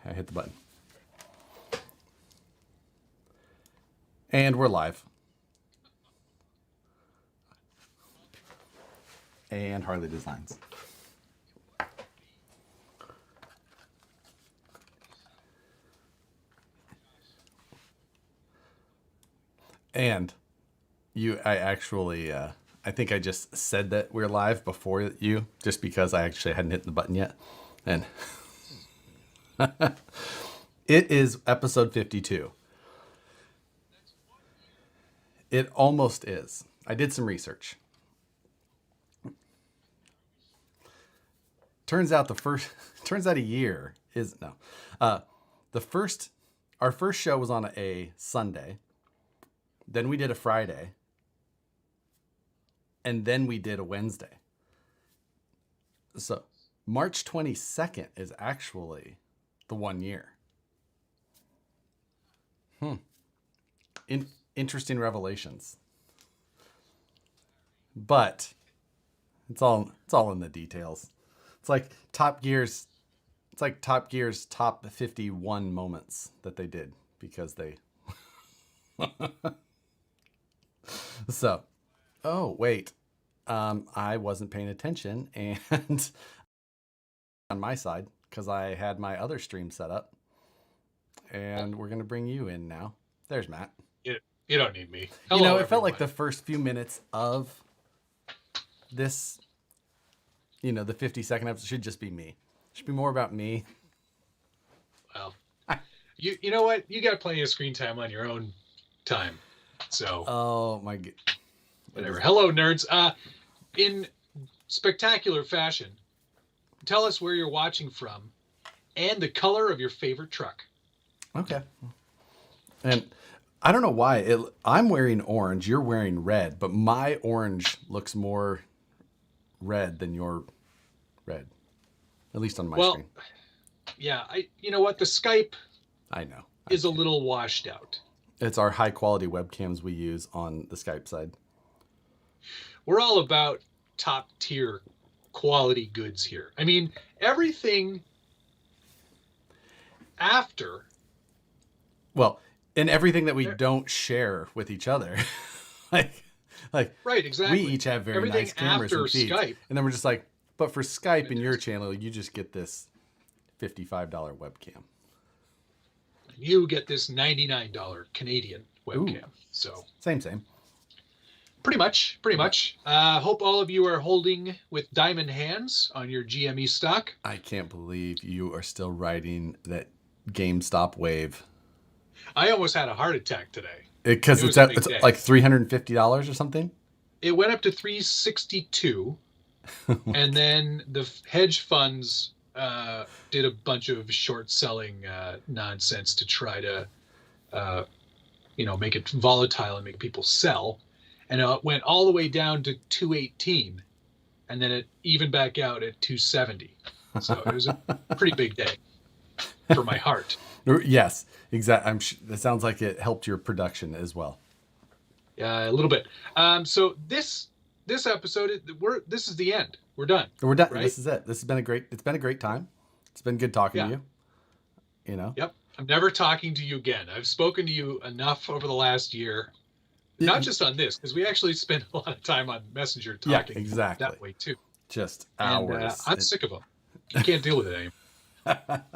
I hit the button. And we're live. And Harley Designs. And I actually, I think I just said that we're live before you, just because I actually hadn't hit the button yet. And it is episode 52. It almost is. I did some research. Turns out a year is, no. Our first show was on a Sunday. Then we did a Friday. And then we did a Wednesday. So March 22nd is actually the 1 year. Interesting revelations. But it's all in the details. It's like Top Gear's top 51 moments that they did because they So, oh wait, I wasn't paying attention, and on my side because I had my other stream set up, and we're gonna bring you in now. There's Matt. You don't need me. Hello, it felt like the first few minutes of this, the 52nd episode should just be me. It should be more about me. Well, you know what? You got plenty of screen time on your own time. So. Oh my god. Whatever. Hello, nerds. In spectacular fashion, tell us where you're watching from and the color of your favorite truck. Okay. And I don't know why I'm wearing orange, you're wearing red, but my orange looks more red than your red, at least on my screen. Yeah, you know what? The Skype I know is a little washed out. It's our high quality webcams we use on the Skype side. We're all about top tier quality goods here. I mean, everything after. Well, and everything that we don't share with each other. like right, exactly. We each have very everything nice cameras after and feeds. Skype. And then we're just like, but for Skype in your channel, you just get this $55 webcam. You get this $99 Canadian webcam. Ooh. So same. Pretty much. Hope all of you are holding with diamond hands on your GME stock. I can't believe you are still riding that GameStop wave. I almost had a heart attack today. Because it's like $350 or something? It went up to $362. And then the hedge funds did a bunch of short selling nonsense to try to make it volatile and make people sell. And it went all the way down to 218, and then it evened back out at 270. So it was a pretty big day for my heart. Yes, exactly. That sounds like it helped your production as well. Yeah, a little bit. So this episode, this is the end. We're done. We're done. Right? This is it. It's been a great time. It's been good talking to you. Yep. I'm never talking to you again. I've spoken to you enough over the last year. Not just on this, because we actually spend a lot of time on Messenger talking exactly. that way too. Just hours. And, I'm sick of them. You can't deal with it anymore.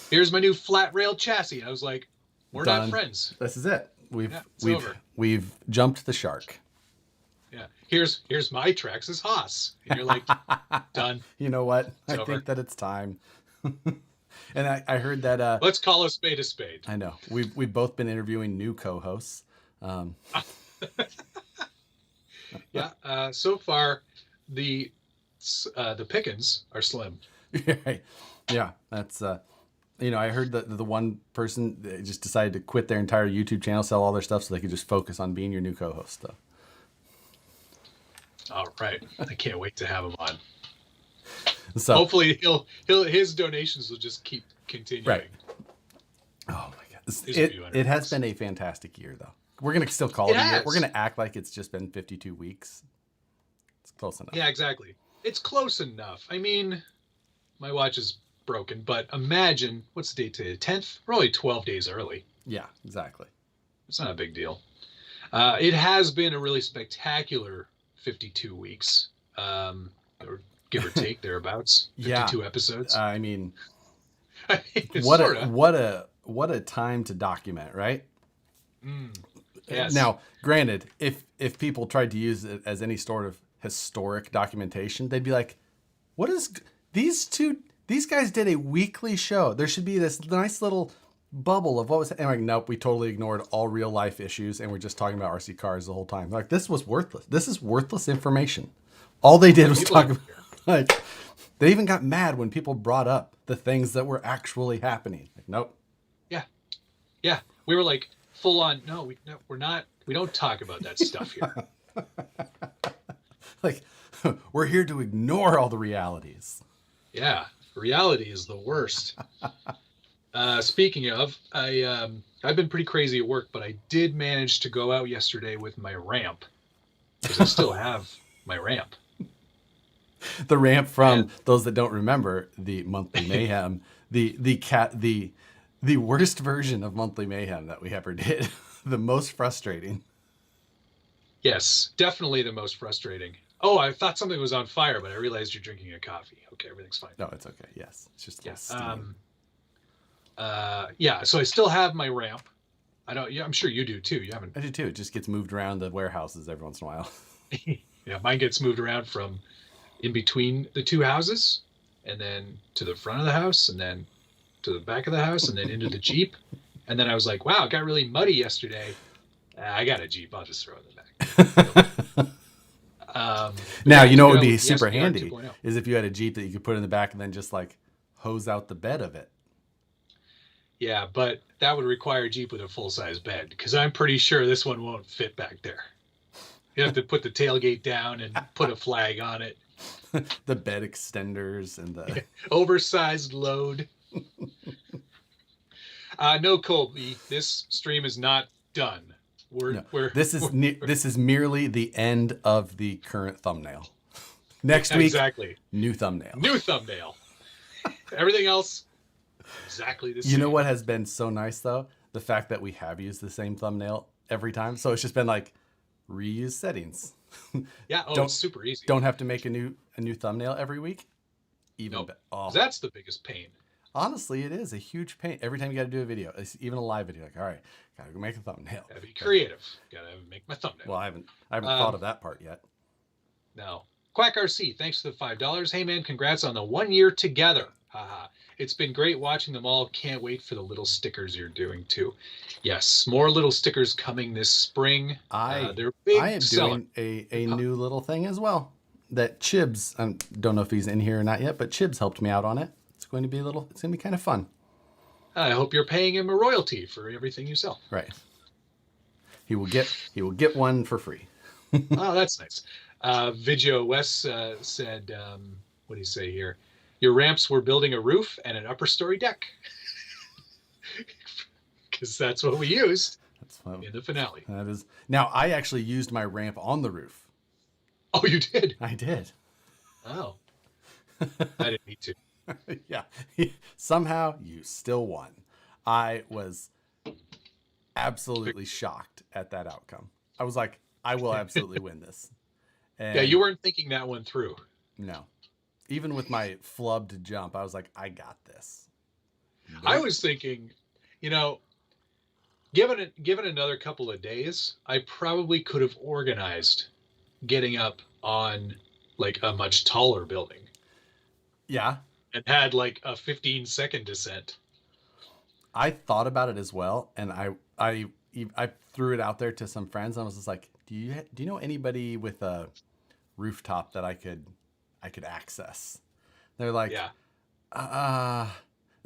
Here's my new flat rail chassis. I was like, we're Done. not friends. This is it. Over. We've jumped the shark. Yeah. Here's my Traxxas Haas. And you're like, done. You know what? I over. think that it's time. And I heard that let's call a spade a spade. I know. We've both been interviewing new co-hosts. Yeah. So far, the pickings are slim. Right. Yeah. That's I heard that the one person just decided to quit their entire YouTube channel, sell all their stuff, so they could just focus on being your new co-host. So. All right. I can't wait to have him on. So hopefully his donations will just keep continuing. Right. Oh my God. It has been a fantastic year though. We're going to still call it a year. We're going to act like it's just been 52 weeks. It's close enough. Yeah, exactly. It's close enough. I mean, my watch is broken, but imagine, what's the date today? The 10th? We're only 12 days early. Yeah, exactly. It's not a big deal. It has been a really spectacular 52 weeks, or give or take thereabouts. 52 episodes. I mean, sorta. what a time to document, right? Yes. Now, granted, if people tried to use it as any sort of historic documentation, they'd be like, "What is these guys did a weekly show? There should be this nice little bubble of what was." And like, nope, we totally ignored all real life issues, and we're just talking about RC cars the whole time. Like, this was worthless. This is worthless information. All they did was talk about, like, they even got mad when people brought up the things that were actually happening. Like, nope. Yeah. We were like full on. No, we're not. We don't talk about that stuff here. Like, we're here to ignore all the realities. Yeah, reality is the worst. Speaking of, I've been pretty crazy at work, but I did manage to go out yesterday with my ramp, because I still have my ramp. The ramp from those that don't remember the Monthly Mayhem, the worst version of Monthly Mayhem that we ever did, the most frustrating. Yes, definitely the most frustrating. Oh, I thought something was on fire, but I realized you're drinking a coffee. Okay, everything's fine. No, it's okay. Yes, it's just a little steam. Yeah. So I still have my ramp. I don't. Yeah, I'm sure you do too. You haven't. I do too. It just gets moved around the warehouses every once in a while. Yeah, mine gets moved around from in between the two houses, and then to the front of the house, and then to the back of the house, and then into the Jeep. And then I was like, wow, it got really muddy yesterday. I got a Jeep. I'll just throw it in the back. Now, you know what would be super handy is if you had a Jeep that you could put in the back and then just like hose out the bed of it. Yeah, but that would require a Jeep with a full-size bed, because I'm pretty sure this one won't fit back there. You have to put the tailgate down and put a flag on it. The bed extenders and the oversized load. No, Colby, this stream is not done. This is merely the end of the current thumbnail. Next week, exactly. New thumbnail. Everything else, exactly the same. You know what has been so nice though? The fact that we have used the same thumbnail every time. So it's just been like reuse settings. Yeah. Oh, it's super easy. Don't have to make a new thumbnail every week. That's the biggest pain. Honestly, it is a huge pain. Every time you got to do a video, it's even a live video, like, all right, gotta go make a thumbnail. Gotta be creative. Gotta make my thumbnail. Well, I haven't thought of that part yet. No. Quack RC, thanks for the $5. Hey man, congrats on the 1 year together. Haha. It's been great watching them all. Can't wait for the little stickers you're doing too. Yes, more little stickers coming this spring. They're big. I am doing a new little thing as well. That Chibs, I don't know if he's in here or not yet, but Chibs helped me out on it. It's going to be kind of fun. I hope you're paying him a royalty for everything you sell. Right. He will get one for free. Oh, that's nice. Video Wes said, what do you say here? Your ramps were building a roof and an upper story deck. Because that's what we used in the finale. That is. Now, I actually used my ramp on the roof. Oh, you did? I did. Oh. I didn't need to. Yeah. Somehow you still won. I was absolutely shocked at that outcome. I was like, I will absolutely win this. And yeah, you weren't thinking that one through. No. Even with my flubbed jump, I was like, I got this. Nope. I was thinking, given another couple of days, I probably could have organized getting up on like a much taller building. Yeah. And had like a 15-second descent. I thought about it as well, and I threw it out there to some friends. And I was just like, do you know anybody with a rooftop that I could access? They're like, yeah.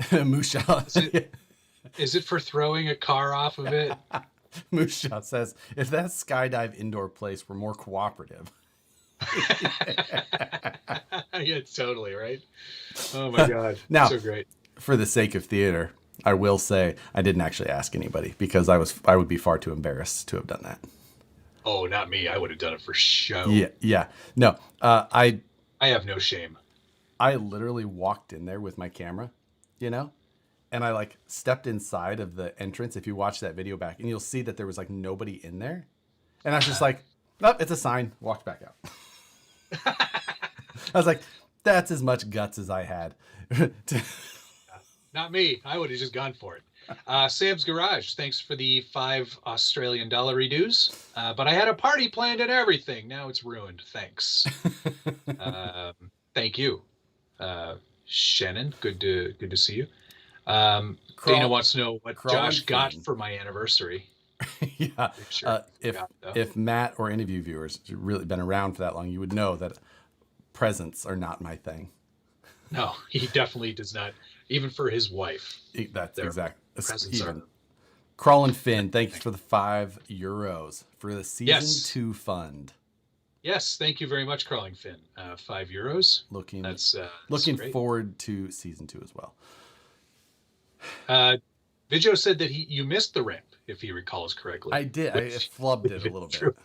Moosejaw. Is it for throwing a car off of it? Moosejaw says, if that skydive indoor place were more cooperative. Yeah, totally, right? Oh my God. Now, so great. For the sake of theater, I will say I didn't actually ask anybody because I would be far too embarrassed to have done that. Oh, not me. I would have done it for show. Yeah. No, I have no shame. I literally walked in there with my camera, you know, and I like stepped inside of the entrance. If you watch that video back, and you'll see that there was like nobody in there, and I was just like, "Oh, it's a sign." Walked back out. I was like, "That's as much guts as I had." Not me. I would have just gone for it. Sam's Garage, thanks for the 5 Australian dollar redues. But I had a party planned and everything. Now it's ruined. Thanks. Thank you. Shannon, good to see you. Dana wants to know what Josh got for my anniversary. Yeah. Sure if Matt or any of you viewers have really been around for that long, you would know that presents are not my thing. No, he definitely does not. Even for his wife. That's exact. Even Crawlin' Finn, thank you for the €5 for the season 2 fund. Yes, thank you very much, Crawling Finn. €5. Looking forward to season 2 as well. Vidjo said that you missed the ramp, if he recalls correctly. I did. I flubbed it a little bit.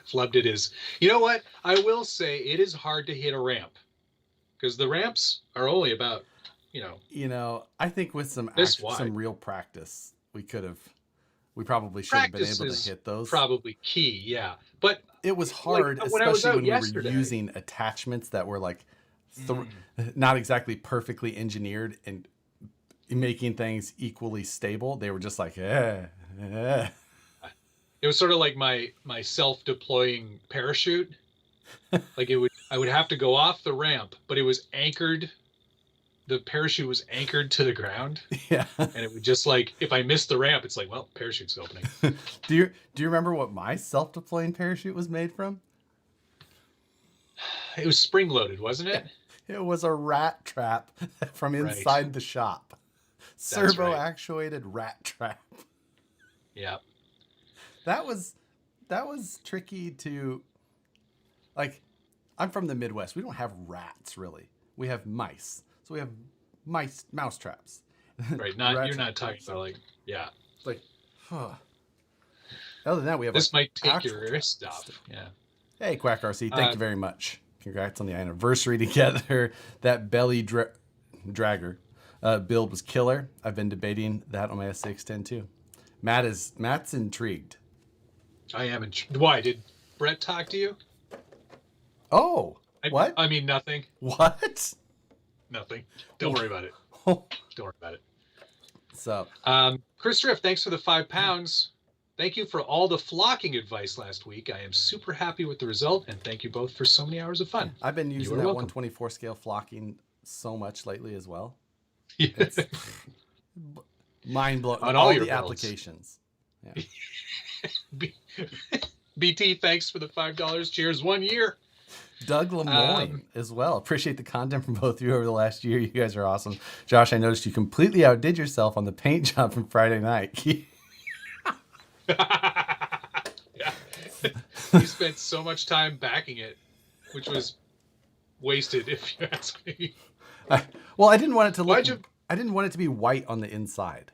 Flubbed it is. You know what? I will say it is hard to hit a ramp because the ramps are only about, I think with some real practice, we probably should have been able to hit those. Probably key, yeah. But it was hard, especially when we were using attachments that were like not exactly perfectly engineered and making things equally stable. They were just like, It was sort of like my self-deploying parachute. Like I would have to go off the ramp, but it was anchored. The parachute was anchored to the ground. Yeah. And it would just like, if I missed the ramp, it's like, well, parachute's opening. Do you remember what my self-deploying parachute was made from? It was spring-loaded, wasn't it? It was a rat trap from inside the shop. Servo-actuated rat trap. Yeah. That was tricky to, like, I'm from the Midwest. We don't have rats, really. We have mice. So we have mouse traps. Right. You're not talking about like, yeah. It's like, Other than that, we have this might take your wrist off. Yeah. Hey, Quack RC, thank you very much. Congrats on the anniversary together. That belly dragger build was killer. I've been debating that on my S610 too. Matt's intrigued. I am intrigued. Why? Did Brett talk to you? Oh, what? I mean, nothing. What? Nothing. Don't worry about it. Don't worry about it. So, Chris Drift, thanks for the £5. Thank you for all the flocking advice last week. I am super happy with the result, and thank you both for so many hours of fun. I've been using that 124 scale flocking so much lately as well. Yeah. It's mind blowing on all your the applications. Yeah. BT, thanks for the $5. Cheers, 1 year. Doug Lemoyne as well. Appreciate the content from both of you over the last year. You guys are awesome. Josh, I noticed you completely outdid yourself on the paint job from Friday night. Yeah. He spent so much time backing it, which was wasted, if you ask me. Well, I didn't want it to look. I didn't want it to be white on the inside.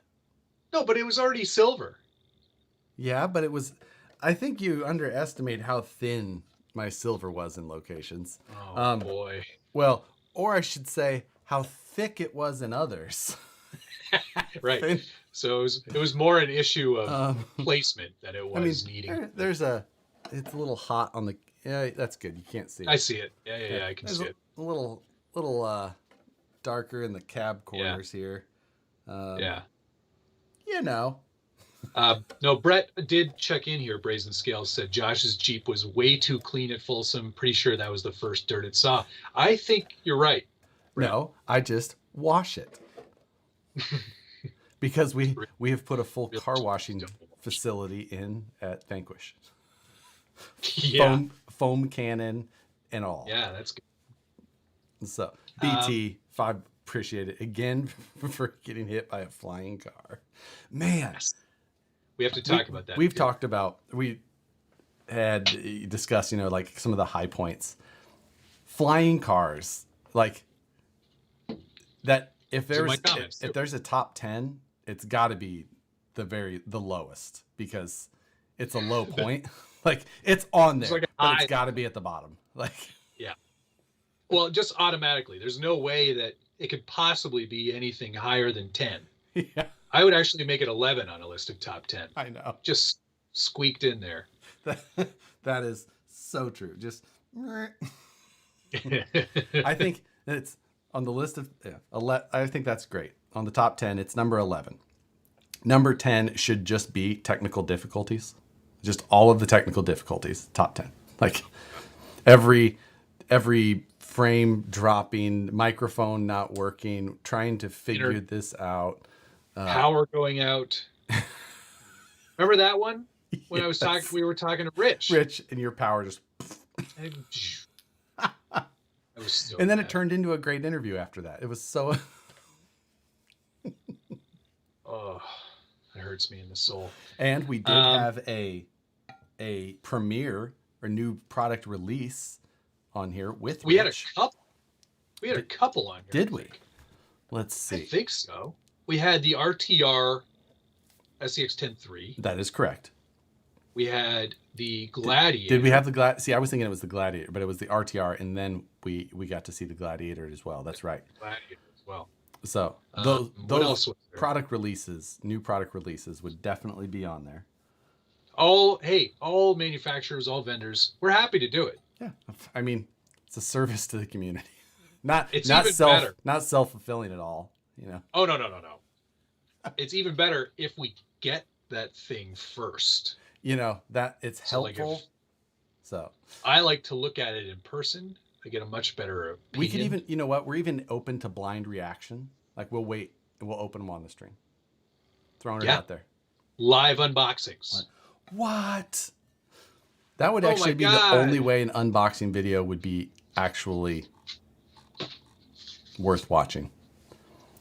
No, but it was already silver. Yeah, but it was. I think you underestimate how thin my silver was in locations. Oh boy. Well, or I should say how thick it was in others. Right. Thin. So it was more an issue of placement than it was needing. It's a little hot on the. Yeah, that's good. You can't see it. I see it. Yeah, I can see it. A little darker in the cab corners here. Yeah. No, Brett did check in here. Brazen Scales said Josh's Jeep was way too clean at Folsom. Pretty sure that was the first dirt it saw. I think you're right, Brett. No, I just wash it. Because we have put a full car washing facility in at Vanquish. Yeah. Foam cannon and all. Yeah, that's good. So BT, appreciate it again for getting hit by a flying car. Man. We have to talk about that. We had discussed, like some of the high points. Flying cars, like that. If there's a top 10, it's got to be the lowest because it's a low point. Like it's on there, but it's got to be at the bottom. Like yeah. Well, just automatically. There's no way that it could possibly be anything higher than 10. Yeah, I would actually make it 11 on a list of top 10. I know. Just squeaked in there. That is so true. Just, I think it's on the list of, I think that's great. On the top 10, it's number 11. Number 10 should just be technical difficulties. Just all of the technical difficulties, top 10. Like every frame dropping, microphone not working, trying to figure this out. Power going out. Remember that one? When I was talking, we were talking to Rich. And your power just. That was so and then bad. it turned into a great interview after that. It was so. Oh, it hurts me in the soul. And we did have a premiere or new product release on here with We Rich. had a couple. We had a couple on here. Did we? Let's see. I think so. We had the RTR SCX-10 That is correct. We had the Gladiator. Did we have the Gladiator? See, I was thinking it was the Gladiator, but it was the RTR, and then we got to see the Gladiator as well. That's right. Gladiator as well. So what else was there? product releases, new product releases would definitely be on there. All manufacturers, all vendors, we're happy to do it. Yeah, I mean, it's a service to the community. It's even better. Not self-fulfilling at all, you know. Oh no. It's even better if we get that thing first. You know, that it's helpful. Like so I like to look at it in person. I get a much better opinion. We could even, you know what? We're even open to blind reaction. Like we'll wait and we'll open them on the stream. Throwing it out there. Live unboxings. What? That would actually be the only way an unboxing video would be actually worth watching.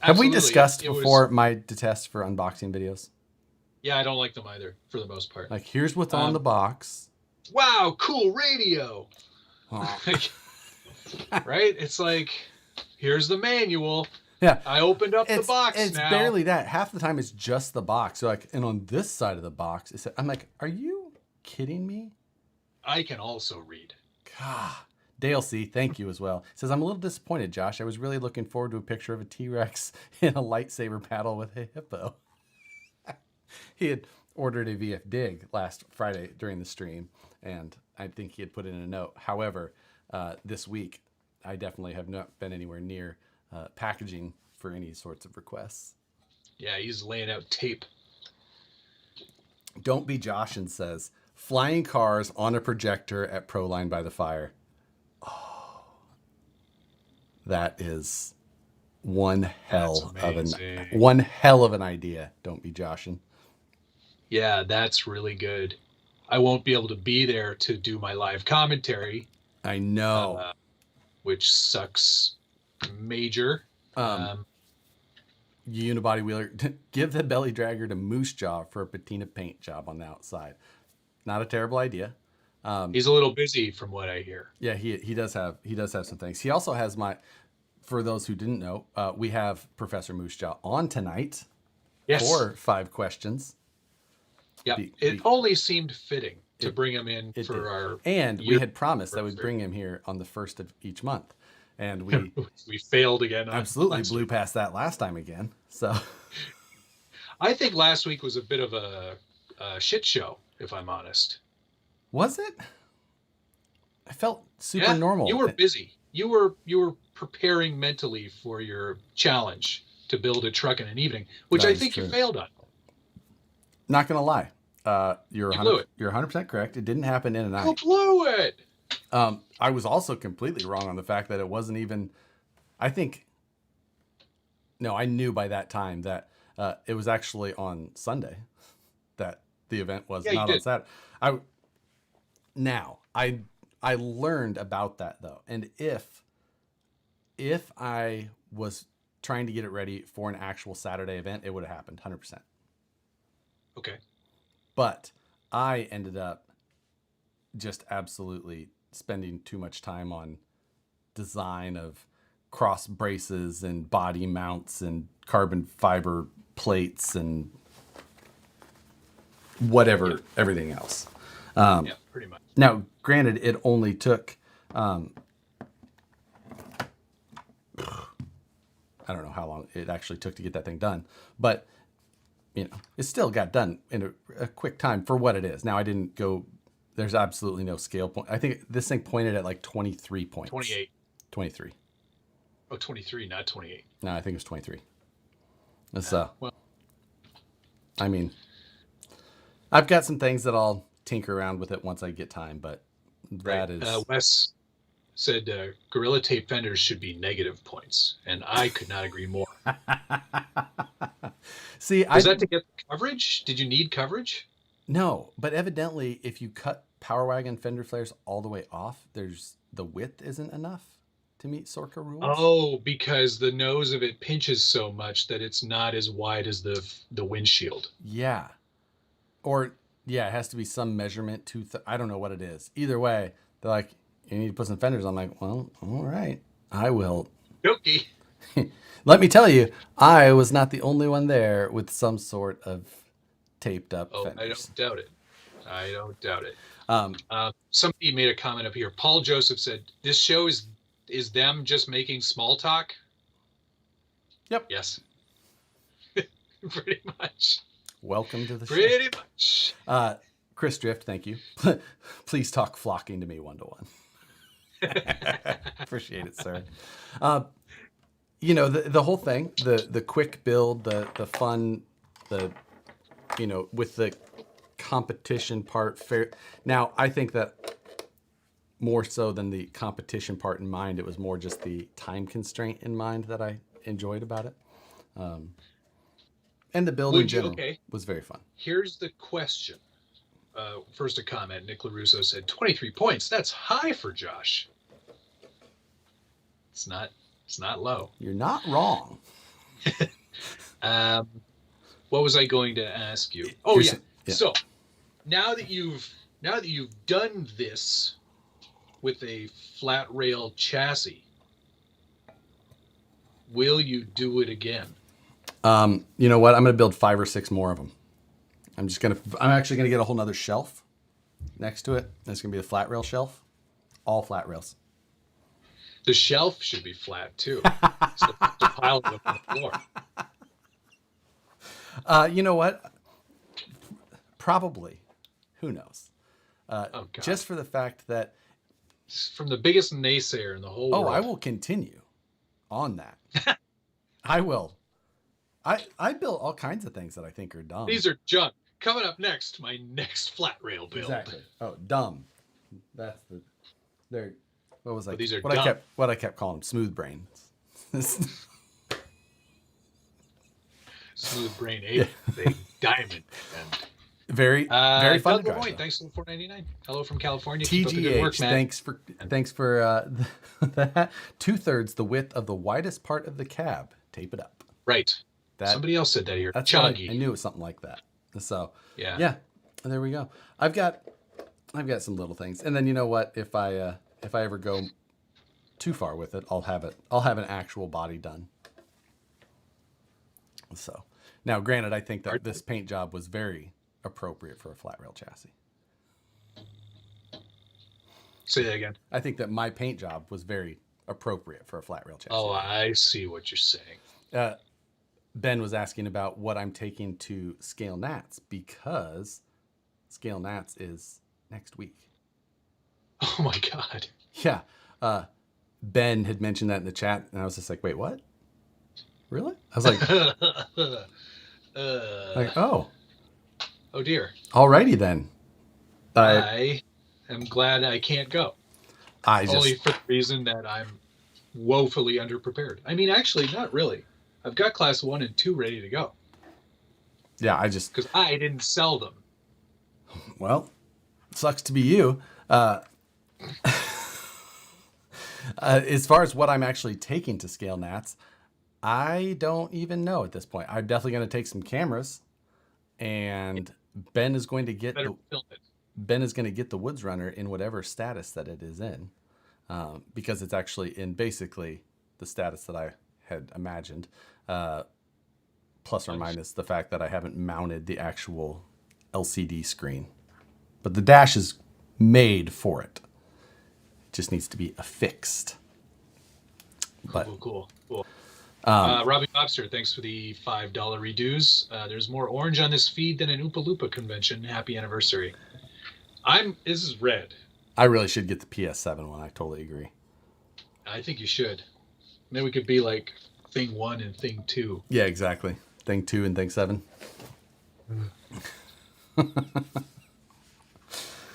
Absolutely. Have we discussed before my detest for unboxing videos? Yeah, I don't like them either, for the most part. Like, here's what's on the box. Wow, cool radio. Oh. Right? It's like, here's the manual. Yeah. I opened up the box it's now. Barely that. Half the time it's just the box. So like, and on this side of the box, I'm like, are you kidding me? I can also read. God. Dale C, thank you as well. Says, I'm a little disappointed, Josh. I was really looking forward to a picture of a T-Rex in a lightsaber battle with a hippo. He had ordered a VF Dig last Friday during the stream, and I think he had put in a note. However, this week, I definitely have not been anywhere near packaging for any sorts of requests. Yeah, he's laying out tape. Don't Be Joshin says, flying cars on a projector at Proline by the Fire. Oh, that is one hell of an idea. Don't Be Joshin. Yeah, that's really good. I won't be able to be there to do my live commentary. I know. Which sucks major. Unibody wheeler, give the belly dragger to Moosejaw for a patina paint job on the outside. Not a terrible idea. He's a little busy from what I hear. Yeah, he does have some things. He also has for those who didn't know, we have Professor Moosejaw on tonight for 5 questions. Yeah, it only seemed fitting to bring him in for our. And we had promised that we'd bring him here on the 1st of each month, and we failed again. Absolutely blew past that last time again. So, I think last week was a bit of a shit show, if I'm honest. Was it? I felt super normal. You were busy. You were preparing mentally for your challenge to build a truck in an evening, which I think you failed on. Not gonna lie, you're 100% correct. It didn't happen in a night. You blew it. I was also completely wrong on the fact that it wasn't even. I knew by that time that it was actually on Sunday that the event was not on Saturday. I learned about that though, and if I was trying to get it ready for an actual Saturday event, it would have happened 100%. Okay. But I ended up just absolutely spending too much time on design of cross braces and body mounts and carbon fiber plates and whatever, everything else. Yeah, pretty much. Now, granted, it only took I don't know how long it actually took to get that thing done, but it still got done in a quick time for what it is. Now I didn't go, there's absolutely no scale point. I think this thing pointed at like 23 points. 28. 23. Oh, 23, not 28. No, I think it was 23. So, well, I mean, I've got some things that I'll tinker around with it once I get time, but that is... Wes said Gorilla Tape fenders should be negative points, and I could not agree more. See, was that to get coverage? Did you need coverage? No, but evidently, if you cut Power Wagon fender flares all the way off, the width isn't enough to meet Sorka rules. Oh, because the nose of it pinches so much that it's not as wide as the windshield. Yeah. Or, yeah, it has to be some measurement to... I don't know what it is. Either way, they're like, you need to put some fenders. I'm like, well, all right. I will. Okay. Let me tell you, I was not the only one there with some sort of taped up fenders. I don't doubt it. I don't doubt it. Somebody made a comment up here. Paul Joseph said, this show is them just making small talk? Yep. Yes. Pretty much. Welcome to the show. Pretty much. Chris Drift, thank you. Please talk flocking to me 1-to-1. Appreciate it, sir. The whole thing, the quick build, the fun, with the competition part fair. Now, I think that more so than the competition part in mind, it was more just the time constraint in mind that I enjoyed about it. And the build in general was very fun. Here's the question. First, a comment. Nick LaRusso said, 23 points. That's high for Josh. It's not low. You're not wrong. What was I going to ask you? Oh, yeah. So now that you've done this with a flat rail chassis, will you do it again? You know what? I'm going to build 5 or 6 more of them. I'm actually going to get a whole nother shelf next to it. It's going to be the flat rail shelf. All flat rails. The shelf should be flat too. So to pile it up on the floor. You know what? Probably. Who knows? Just for the fact that... From the biggest naysayer in the whole world. I will continue on that. I will. I built all kinds of things that I think are dumb. These are junk. Coming up next, my next flat rail build. Exactly. Oh, dumb. That's the... They're... What was I? These are what I kept calling them, smooth brain. Smooth brain, a diamond. Very fun to drive. Point, thanks for the $4.99. Hello from California. TGH, keep up the good work, man. Thanks for that. 2/3 the width of the widest part of the cab. Tape it up. Right. Somebody else said that here. That's Chungy. I knew it was something like that. So yeah. There we go. I've got some little things, and then you know what? If I ever go too far with it, I'll have an actual body done. So now, granted, I think that this paint job was very appropriate for a flat rail chassis. Say that again. I think that my paint job was very appropriate for a flat rail chassis. Oh, I see what you're saying. Ben was asking about what I'm taking to Scale Nats, because Scale Nats is next week. Oh my God. Yeah. Ben had mentioned that in the chat, and I was just like, wait, what? Really? I was like, oh dear. Alrighty then. I am glad I can't go. Only for the reason that I'm woefully underprepared. I mean, actually, not really. I've got class 1 and 2 ready to go. Yeah, because I didn't sell them. Well, sucks to be you. As far as what I'm actually taking to Scale Nats, I don't even know at this point. I'm definitely going to take some cameras, and Ben is going to get the Woods Runner in whatever status that it is in, because it's actually in basically the status that I had imagined, plus or minus the fact that I haven't mounted the actual LCD screen, but the dash is made for it. It just needs to be affixed. But Cool. um, Robbie Lobster, thanks for the $5 reduce. There's more orange on this feed than an Oompa Loompa convention. Happy anniversary. This is red. I really should get the PS7 one. I totally agree. I think you should. Then we could be like thing 1 and thing 2. Yeah, exactly. Thing 2 and thing 7.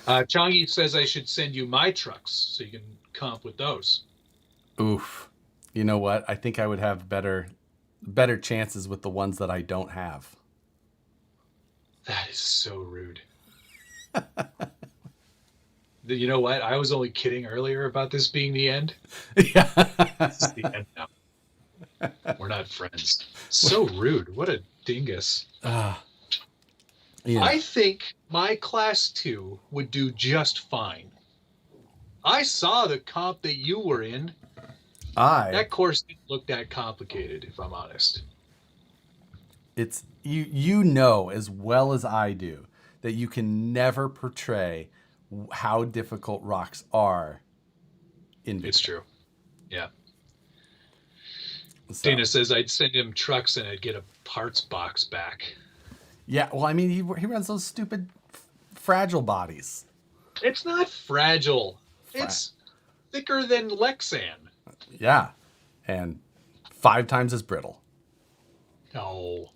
Changi says I should send you my trucks so you can comp with those. Oof. You know what? I think I would have better chances with the ones that I don't have. That is so rude. You know what? I was only kidding earlier about this being the end. Yeah. This is the end now. We're not friends. So rude. What a dingus. Yeah. I think my class 2 would do just fine. I saw the comp that you were in. That course didn't look that complicated, if I'm honest. It's you know as well as I do that you can never portray how difficult rocks are in video. It's true. Yeah. So, Dana says I'd send him trucks and I'd get a parts box back. yeah, well, I mean, he runs those stupid fragile bodies. It's not fragile. It's thicker than Lexan. Yeah, and 5 times as brittle. No.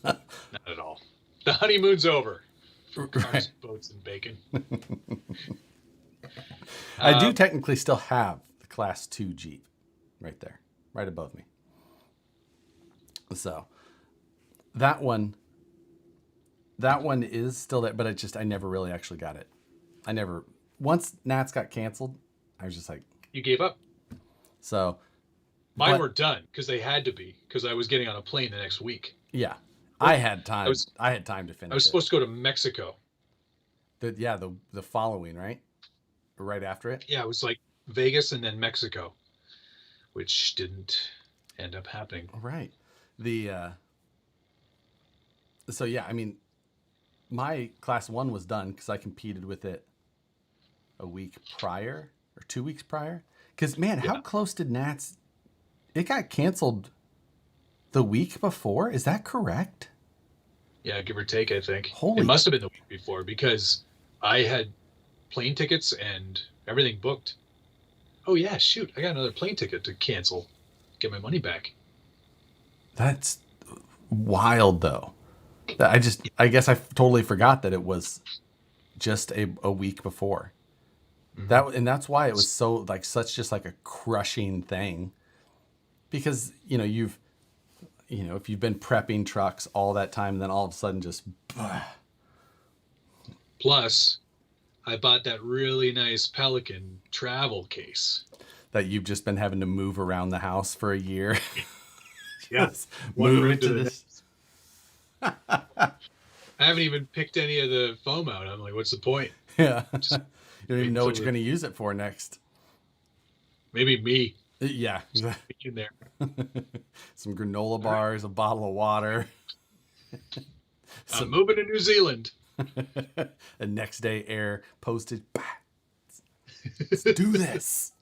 Not at all. The honeymoon's over for cars, boats, and bacon. I do technically still have the Class 2 Jeep right there, right above me. So that one is still there, but I never really actually got it. Once Nats got canceled, I was just like... You gave up? So... Mine were done because they had to be because I was getting on a plane the next week. Yeah. I had time. I had time to finish it. I was supposed to go to Mexico. The following, right? Or right after it? Yeah, it was like Vegas and then Mexico, which didn't end up happening. Right. So yeah, I mean, my class 1 was done because I competed with it a week prior or 2 weeks prior. Because man, how close did Nats? It got canceled the week before. Is that correct? Yeah, give or take, I think. Holy... It must have been the week before because I had plane tickets and everything booked. Oh yeah, shoot! I got another plane ticket to cancel, get my money back. That's wild, though. I guess I totally forgot that it was just a week before. Mm-hmm. That's why it was so like such just like a crushing thing. Because, if you've been prepping trucks all that time, then all of a sudden just... Plus, I bought that really nice Pelican travel case. That you've just been having to move around the house for a year. Yes. Move into this. I haven't even picked any of the foam out. I'm like, what's the point? Yeah. You don't even know what you're going to use it for next. Maybe me. Yeah. In there. Some granola bars, a bottle of water. I'm moving to New Zealand. A next day air posted. Let's do this.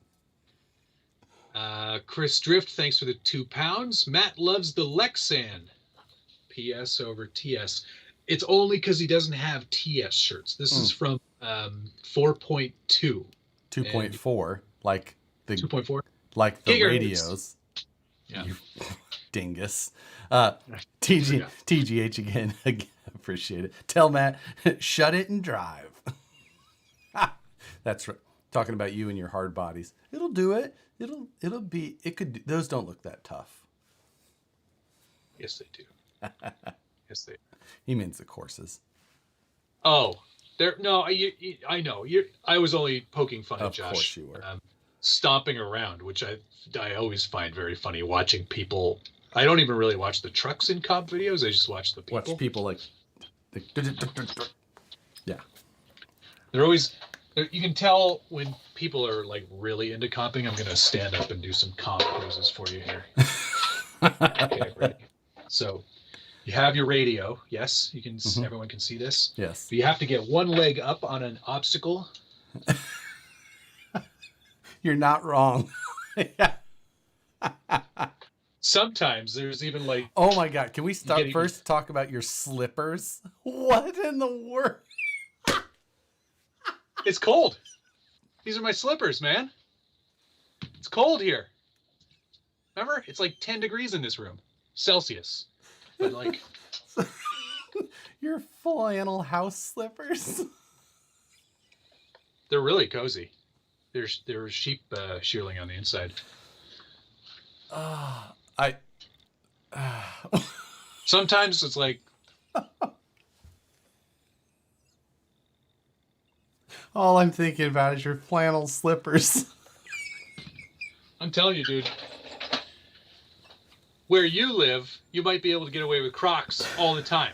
Chris Drift, thanks for the £2. Matt loves the Lexan. PS over TS. It's only because he doesn't have TS shirts. This is from 4.2. 2.4, like the 2.4. Like the Gigahertz. radios. Yeah. You dingus. TGH again. Appreciate it. Tell Matt, shut it and drive. That's right. Talking about you and your hard bodies. It'll do it. Those don't look that tough. Yes, they do. Yes, they do. He means the courses. Oh, I know. I was only poking fun at Josh. Of course you were. Stomping around, which I always find very funny watching people. I don't even really watch the trucks in comp videos. I just watch the people. Watch people like yeah. They're always... You can tell when people are like really into comping. I'm going to stand up and do some comp poses for you here. Okay, ready? So you have your radio. Yes, you can. Everyone can see this. Yes. But you have to get one leg up on an obstacle. You're not wrong. Yeah. Sometimes there's even like Oh my God. Can we stop getting. first talk about your slippers? What in the world? It's cold. These are my slippers, man. It's cold here. Remember? It's like 10 degrees in this room, Celsius. But like, Your flannel house slippers? they're really cozy. There's sheep shearling on the inside. I. Sometimes it's like, All I'm thinking about is your flannel slippers. I'm telling you, dude. Where you live, you might be able to get away with Crocs all the time.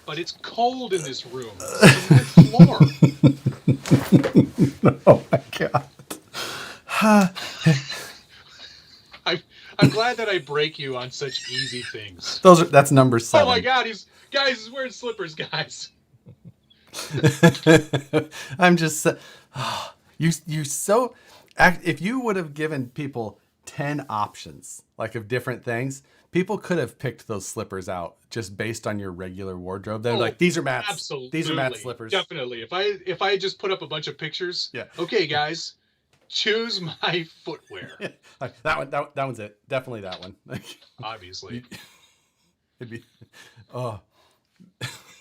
But it's cold in this room. It's a wood floor. Oh my God. I'm glad that I break you on such easy things. That's number 7. Oh my God, he's wearing slippers, guys. I'm just you so if you would have given people 10 options like of different things, people could have picked those slippers out just based on your regular wardrobe. They're like, these are Matt's. Absolutely. These are Matt's slippers. Definitely. If I just put up a bunch of pictures, Yeah. Okay, guys, choose my footwear. Like, that one's it. Definitely that one. Obviously. It'd be oh.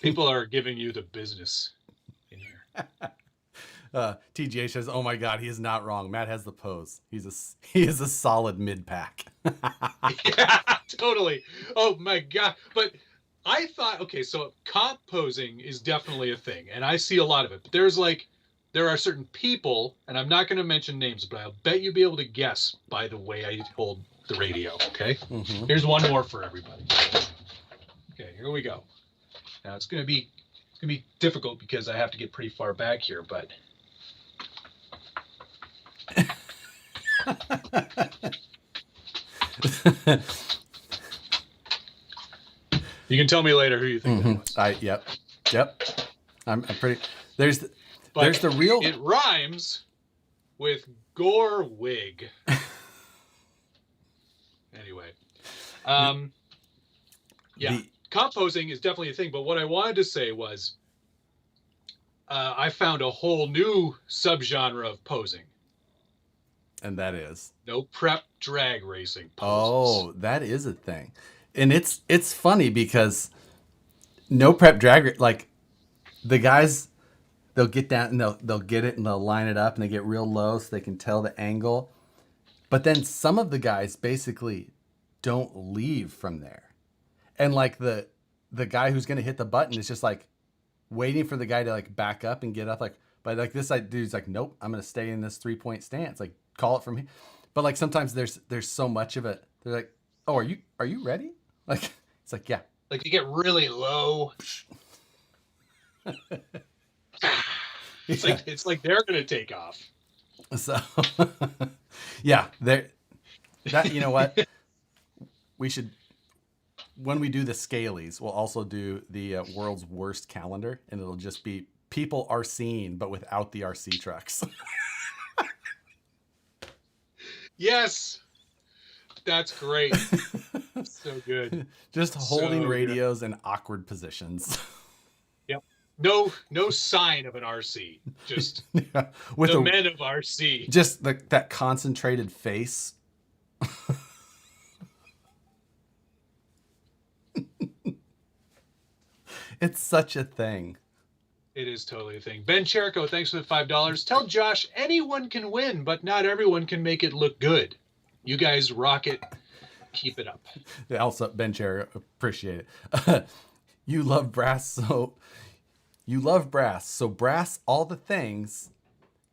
People are giving you the business in here. TGA says, "Oh my God, he is not wrong. Matt has the pose. He is a solid mid pack." Yeah, totally. Oh my God. But I thought, okay, so comp posing is definitely a thing, and I see a lot of it. But there are certain people, and I'm not going to mention names, but I'll bet you'll be able to guess by the way I hold the radio. Okay. Mm-hmm. Here's one more for everybody. Okay, here we go. Now it's gonna be difficult because I have to get pretty far back here, but you can tell me later who you think that was. Yep. I'm pretty. There's the real. It rhymes with gore wig. Anyway, yeah. Composing is definitely a thing, but what I wanted to say was I found a whole new subgenre of posing. And that is no prep drag racing poses. Oh, that is a thing. And it's funny because no prep drag, like the guys, they'll get down and they'll get it and they'll line it up and they get real low so they can tell the angle. But then some of the guys basically don't leave from there. And like the guy who's gonna hit the button is just like waiting for the guy to like back up and get up. Like, but like this dude's like, nope, I'm gonna stay in this 3-point stance. Like, call it from here. But like sometimes there's so much of it. They're like, oh, are you ready? Like, it's like, yeah. Like you get really low. It's like they're gonna take off. So, yeah, that you know what, we should. When we do the Scalies, we'll also do the world's worst calendar, and it'll just be people are seen, but without the RC trucks. Yes, that's great. So good. Just holding radios in awkward positions. Yep. No sign of an RC. Just with the men of RC. Just that concentrated face. It's such a thing. It is totally a thing. Ben Cherico, thanks for the $5. Tell Josh anyone can win, but not everyone can make it look good. You guys rock it. Keep it up. Yeah, also, Ben Cherico, appreciate it. You love brass, so brass all the things,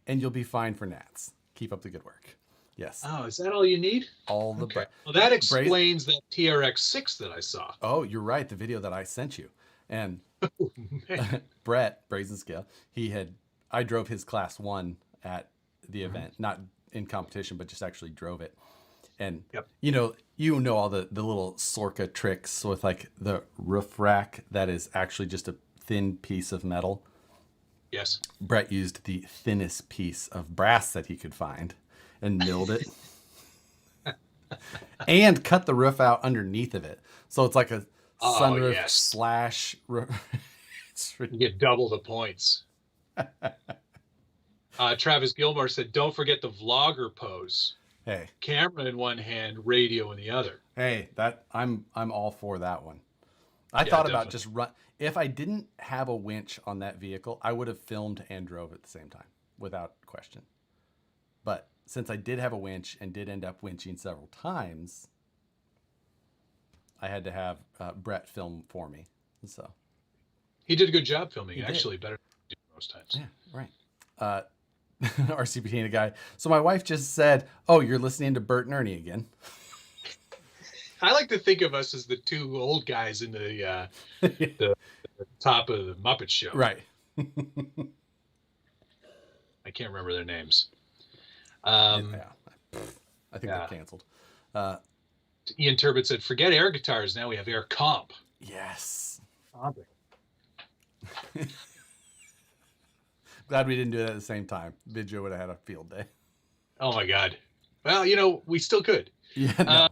and you'll be fine for Nats. Keep up the good work. Yes. Oh, is that all you need? All the okay. Well, that explains that TRX6 that I saw. Oh, you're right. The video that I sent you. And Brett, Brazen Scale, I drove his class 1 at the event, not in competition, but just actually drove it. And yep. you know all the little Sorka tricks with like the roof rack that is actually just a thin piece of metal. Yes. Brett used the thinnest piece of brass that he could find and milled it. and cut the roof out underneath of it. So it's like a sunroof yes. slash roof. You get double the points. Travis Gilmore said, "Don't forget the vlogger pose. Hey, Camera in one hand, radio in the other." hey, I'm all for that one. I thought about just run. If I didn't have a winch on that vehicle, I would have filmed and drove at the same time, without question. But since I did have a winch and did end up winching several times, I had to have Brett film for me. So he did a good job filming. Actually, better than he did most times. Yeah, right. RC Patina guy. So my wife just said, "Oh, you're listening to Bert and Ernie again." I like to think of us as the two old guys in the top of the Muppet Show. Right. I can't remember their names. I think they're canceled. Ian Turbot said, "Forget air guitars. Now we have air comp." Yes. Comping. Glad we didn't do it at the same time. Vidjo would have had a field day. Oh my God. Well, we still could. Yeah. No.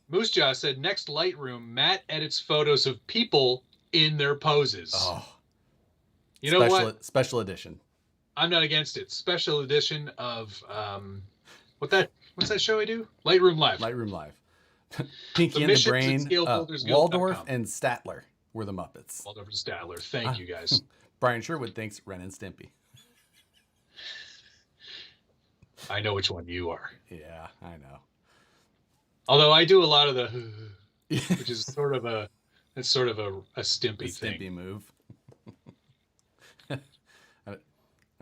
Moosejaw said, "Next Lightroom, Matt edits photos of people in their poses." Oh. You know what? Special edition. I'm not against it. Special edition of what's that show I do? Lightroom Live. Lightroom Live. Pinky and the Brain. Waldorf and Statler were the Muppets. Waldorf and Statler. Thank you guys. Brian Sherwood thinks Ren and Stimpy. I know which one you are. Yeah, I know. Although I do a lot of the, which is sort of a Stimpy thing. Stimpy move. I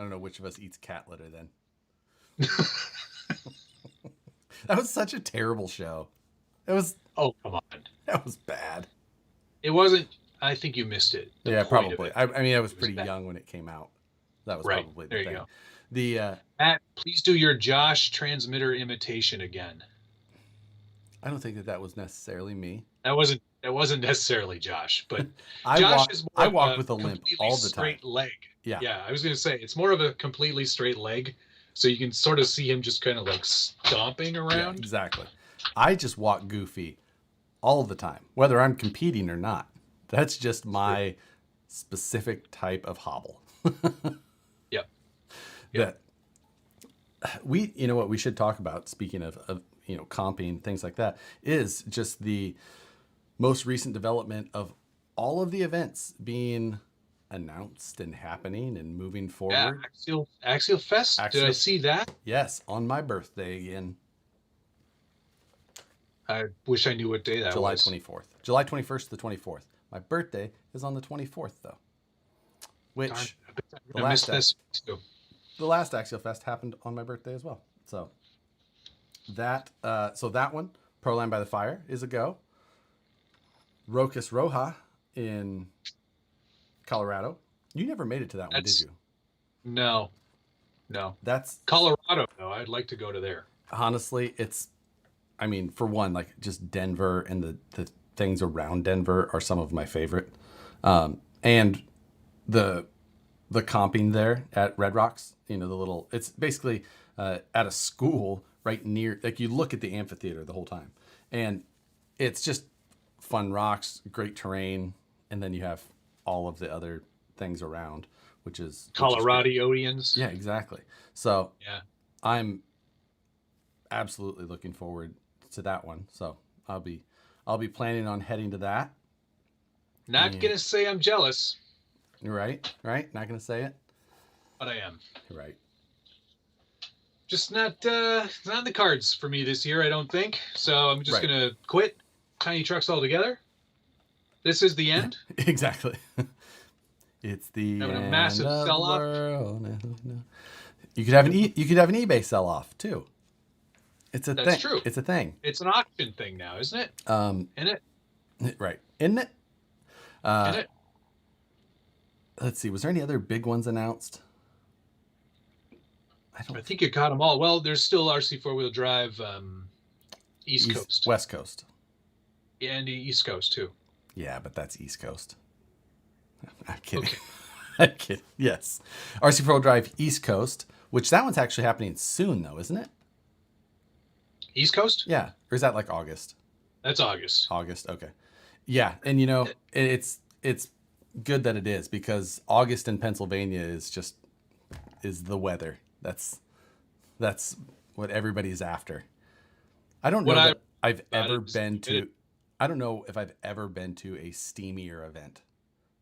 don't know which of us eats cat litter then. That was such a terrible show. It was. Oh, come on. That was bad. It wasn't. I think you missed it. Yeah, probably. I mean, I was pretty young when it came out. That was probably the thing. There you go. Matt, please do your Josh transmitter imitation again. I don't think that was necessarily me. That wasn't necessarily Josh, but I walk with a limp all the time. Straight leg. Yeah. Yeah, I was going to say it's more of a completely straight leg, so you can sort of see him just kind of like stomping around. Yeah, exactly. I just walk goofy all the time, whether I'm competing or not. That's just my specific type of hobble. Yep. That you know what we should talk about, speaking of comping, things like that, is just the most recent development of all of the events being announced and happening and moving forward. Yeah, Axial Fest. Did I see that? Yes, on my birthday again. I wish I knew what day that July was. 24th. July 21st to the 24th. My birthday is on the 24th, though. Which the last Axial Fest happened on my birthday as well. So that one, Proline by the Fire, is a go. Rocus Roja in Colorado. You never made it to that one, did you? No. That's Colorado, though. I'd like to go to there. Honestly, for one, like just Denver and the things around Denver are some of my favorite. And the comping there at Red Rocks, it's basically at a school right near, like you look at the amphitheater the whole time. And it's just fun rocks, great terrain. And then you have all of the other things around, which is Coloradians. Yeah, exactly. So yeah, I'm absolutely looking forward to that one. So I'll be planning on heading to that. Not gonna say I'm jealous. Right. Not gonna say it, but I am. Right. Just not in the cards for me this year, I don't think. So I'm just gonna quit tiny trucks altogether. This is the end. Exactly. It's the having a massive sell-off. You could have an eBay sell-off too. It's a thing. That's true. It's a thing. It's an auction thing now, isn't it? Isn't it? Right. Isn't it? Isn't it? Let's see. Was there any other big ones announced? I think you caught them all. Well, there's still RC four-wheel drive East Coast. West Coast. And the East Coast, too. Yeah, but that's East Coast. I'm kidding. Okay. I'm kidding. Yes. RC four-wheel drive East Coast, which that one's actually happening soon, though, isn't it? East Coast? Yeah. Or is that like August? That's August. August. Okay. Yeah. And it's good that it is, because August in Pennsylvania is the weather. That's what everybody's after. I don't What know I that I've about ever it is been to I don't know if I've ever been to a steamier event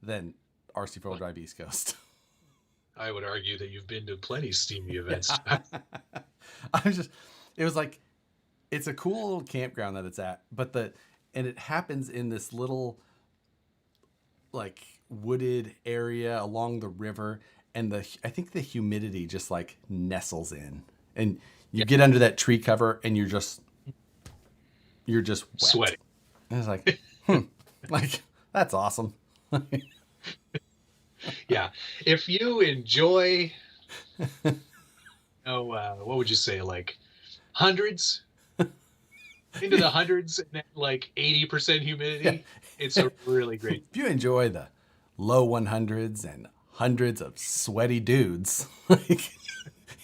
than RC Four-Wheel Drive East Coast. I would argue that you've been to plenty steamy events. Yeah. I was just it was like it's a cool little campground that it's at, and it happens in this little like wooded area along the river, and I think the humidity just like nestles in, and you Yeah. get under that tree cover and you're just wet. Sweating. And it's like, like that's awesome. Yeah. If you enjoy, what would you say, like hundreds, into the hundreds, and then like 80% humidity, it's a really great. If you enjoy the low 100s and hundreds of sweaty dudes, like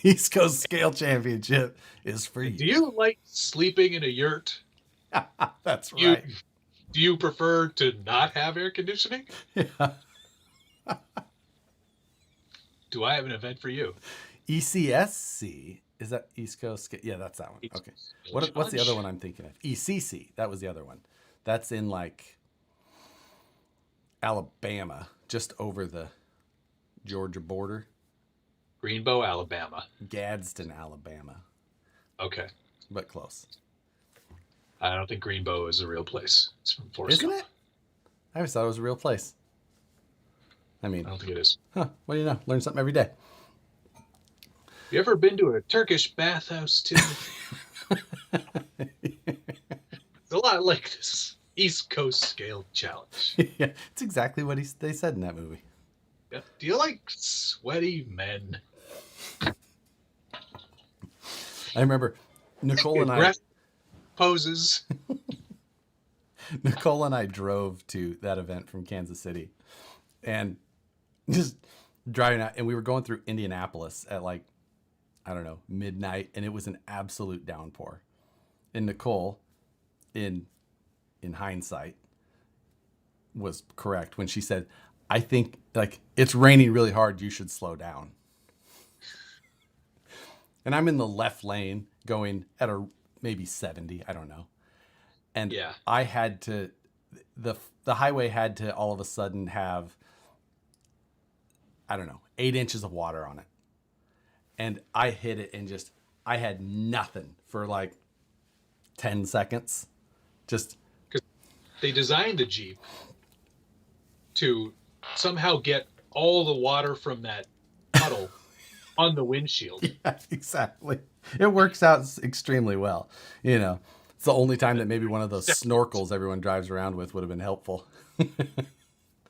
East Coast Scale Championship is for you. Do you like sleeping in a yurt? That's right. Do you prefer to not have air conditioning? Yeah. Do I have an event for you? ECSC, is that East Coast? Yeah, that's that one. Okay. What's the other one I'm thinking of? ECC, that was the other one. That's in like Alabama, just over the Georgia border. Greenbow, Alabama. Gadsden, Alabama, Okay. but close. I don't think Greenbow is a real place. It's from Forest Isn't Gump. it? I always thought it was a real place. I mean, I don't think it is. what do you know? Learn something every day. You ever been to a Turkish bathhouse too? It's a lot like this East Coast Scale Challenge. Yeah, it's exactly what they said in that movie. Yeah. Do you like sweaty men? I remember Nicole and I poses. Nicole and I drove to that event from Kansas City, and just driving out, and we were going through Indianapolis at like, I don't know, midnight, and it was an absolute downpour. And Nicole, in hindsight, was correct when she said, I think like it's raining really hard, you should slow down. And I'm in the left lane going at maybe 70, I don't know. And Yeah. I had to, the highway had to all of a sudden have, I don't know, 8 inches of water on it. And I hit it and I had nothing for like 10 seconds. Just. Because they designed the Jeep to somehow get all the water from that puddle on the windshield. Yeah, exactly. It works out extremely well. It's the only time that maybe one of those snorkels everyone drives around with would have been helpful.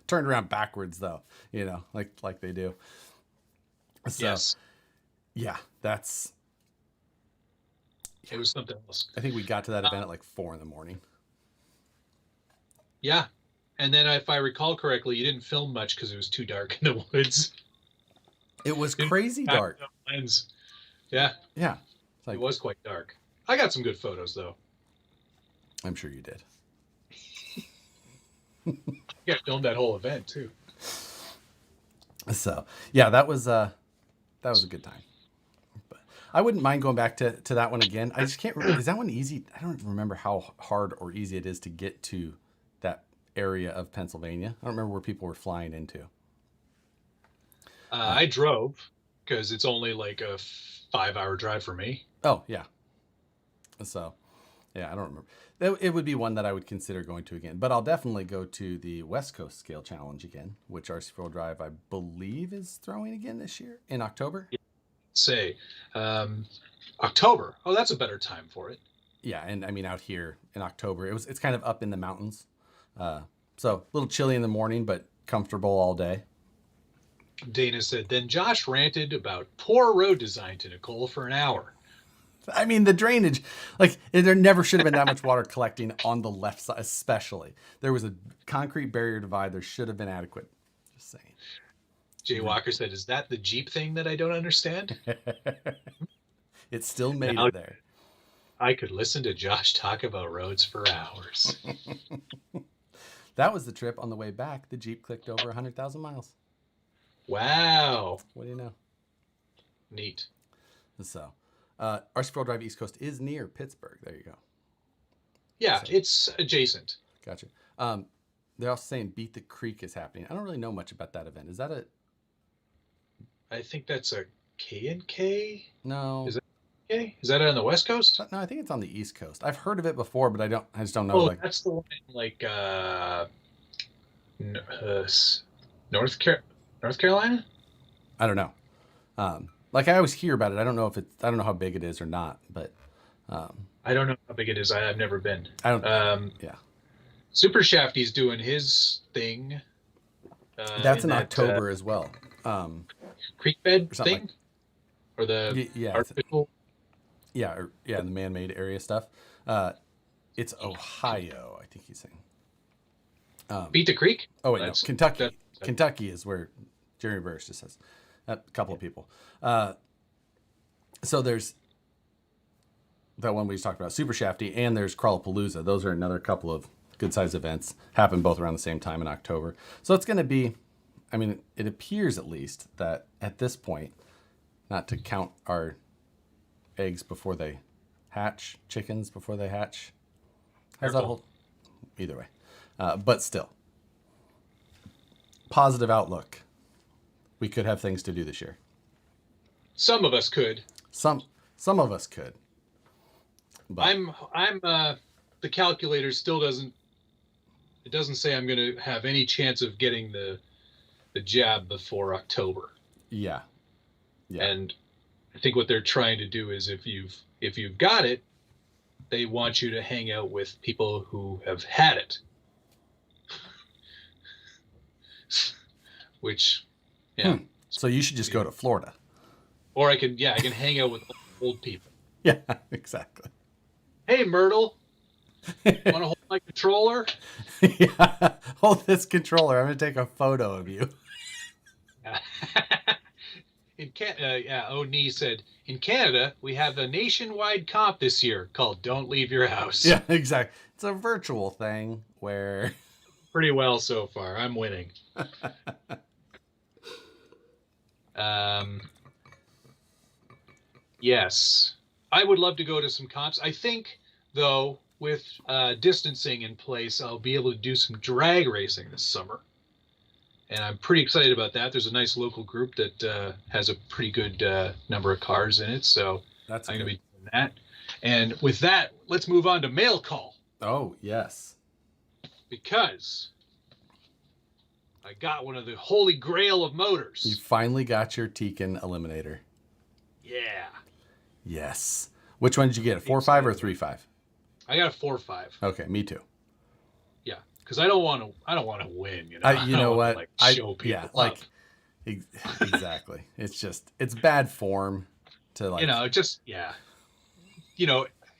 Turned around backwards though, like they do. So, yes. Yeah, it was something else. I think we got to that event at like 4 a.m. Yeah. And then if I recall correctly, you didn't film much because it was too dark in the woods. It was crazy dark. Lens. Yeah. Yeah. It was quite dark. I got some good photos though. I'm sure you did. Yeah, filmed that whole event too. So yeah, that was a good time. But I wouldn't mind going back to that one again. I just can't remember. Is that one easy? I don't remember how hard or easy it is to get to that area of Pennsylvania. I don't remember where people were flying into. I drove because it's only like a 5-hour drive for me. Oh yeah. So yeah, I don't remember. It would be one that I would consider going to again, but I'll definitely go to the West Coast Scale Challenge again, which RC Four-Wheel Drive, I believe, is throwing again this year in October. Say, October. Oh, that's a better time for it. Yeah, and I mean out here in October, it's kind of up in the mountains, so a little chilly in the morning, but comfortable all day. Dana said, then Josh ranted about poor road design to Nicole for an hour. I mean, the drainage, like there never should have been that much water collecting on the left side, especially. There was a concrete barrier divide. There should have been adequate. Just saying. Jay Walker said, is that the Jeep thing that I don't understand? It still made it there. I could listen to Josh talk about roads for hours. That was the trip. On the way back, the Jeep clicked over 100,000 miles. Wow. What do you know? Neat. So, RC Pro Drive East Coast is near Pittsburgh. There you go. Yeah, So, it's adjacent. gotcha. They're also saying Beat the Creek is happening. I don't really know much about that event. Is that a... I think that's a K&K. No. Is that okay? Is that on the West Coast? No, I think it's on the East Coast. I've heard of it before, but I just don't know. Oh, Like, that's the one in like North Carolina? I don't know. Like I always hear about it. I don't know how big it is or not, but I don't know how big it is. I've never been. I don't. Yeah. Super Shafty's doing his thing. That's in October as well. Creek bed something thing, or the artificial. Yeah, the man-made area stuff. It's Ohio, I think he's saying. Beat the Creek. Oh wait, no, Kentucky. Kentucky is where Jeremy Burris just says. A couple of people. So there's that one we just talked about, Super Shafty, and there's Crawlapalooza. Those are another couple of good-sized events. Happen both around the same time in October. So it's going to be, I mean, it appears at least that at this point, not to count our eggs before they hatch, chickens before they hatch. How's that hold? Either way. But still, positive outlook. We could have things to do this year. Some of us could. Some of us could. But I'm the calculator still doesn't say I'm going to have any chance of getting the jab before October. Yeah. And I think what they're trying to do is if you've got it, they want you to hang out with people who have had it. Which So you should just go to Florida. Or I can hang out with old people. Yeah, exactly. Hey, Myrtle, want to hold my controller? Yeah, hold this controller. I'm going to take a photo of you. O'Neill said, in Canada, we have a nationwide comp this year called Don't Leave Your House. Yeah, exactly. It's a virtual thing where... Pretty well so far. I'm winning. Yes. I would love to go to some comps. I think, though, with distancing in place, I'll be able to do some drag racing this summer. And I'm pretty excited about that. There's a nice local group that has a pretty good number of cars in it. So I'm going to be doing that. And with that, let's move on to mail call. Oh, yes. Because I got one of the holy grail of motors. You finally got your Tekin Eliminator. Yeah. Yes. Which one did you get? A 4.5 or 3.5? I got a 4.5. Okay, me too. Yeah, because I don't want to win. You know what? Show people. Yeah, like exactly. It's bad form to like.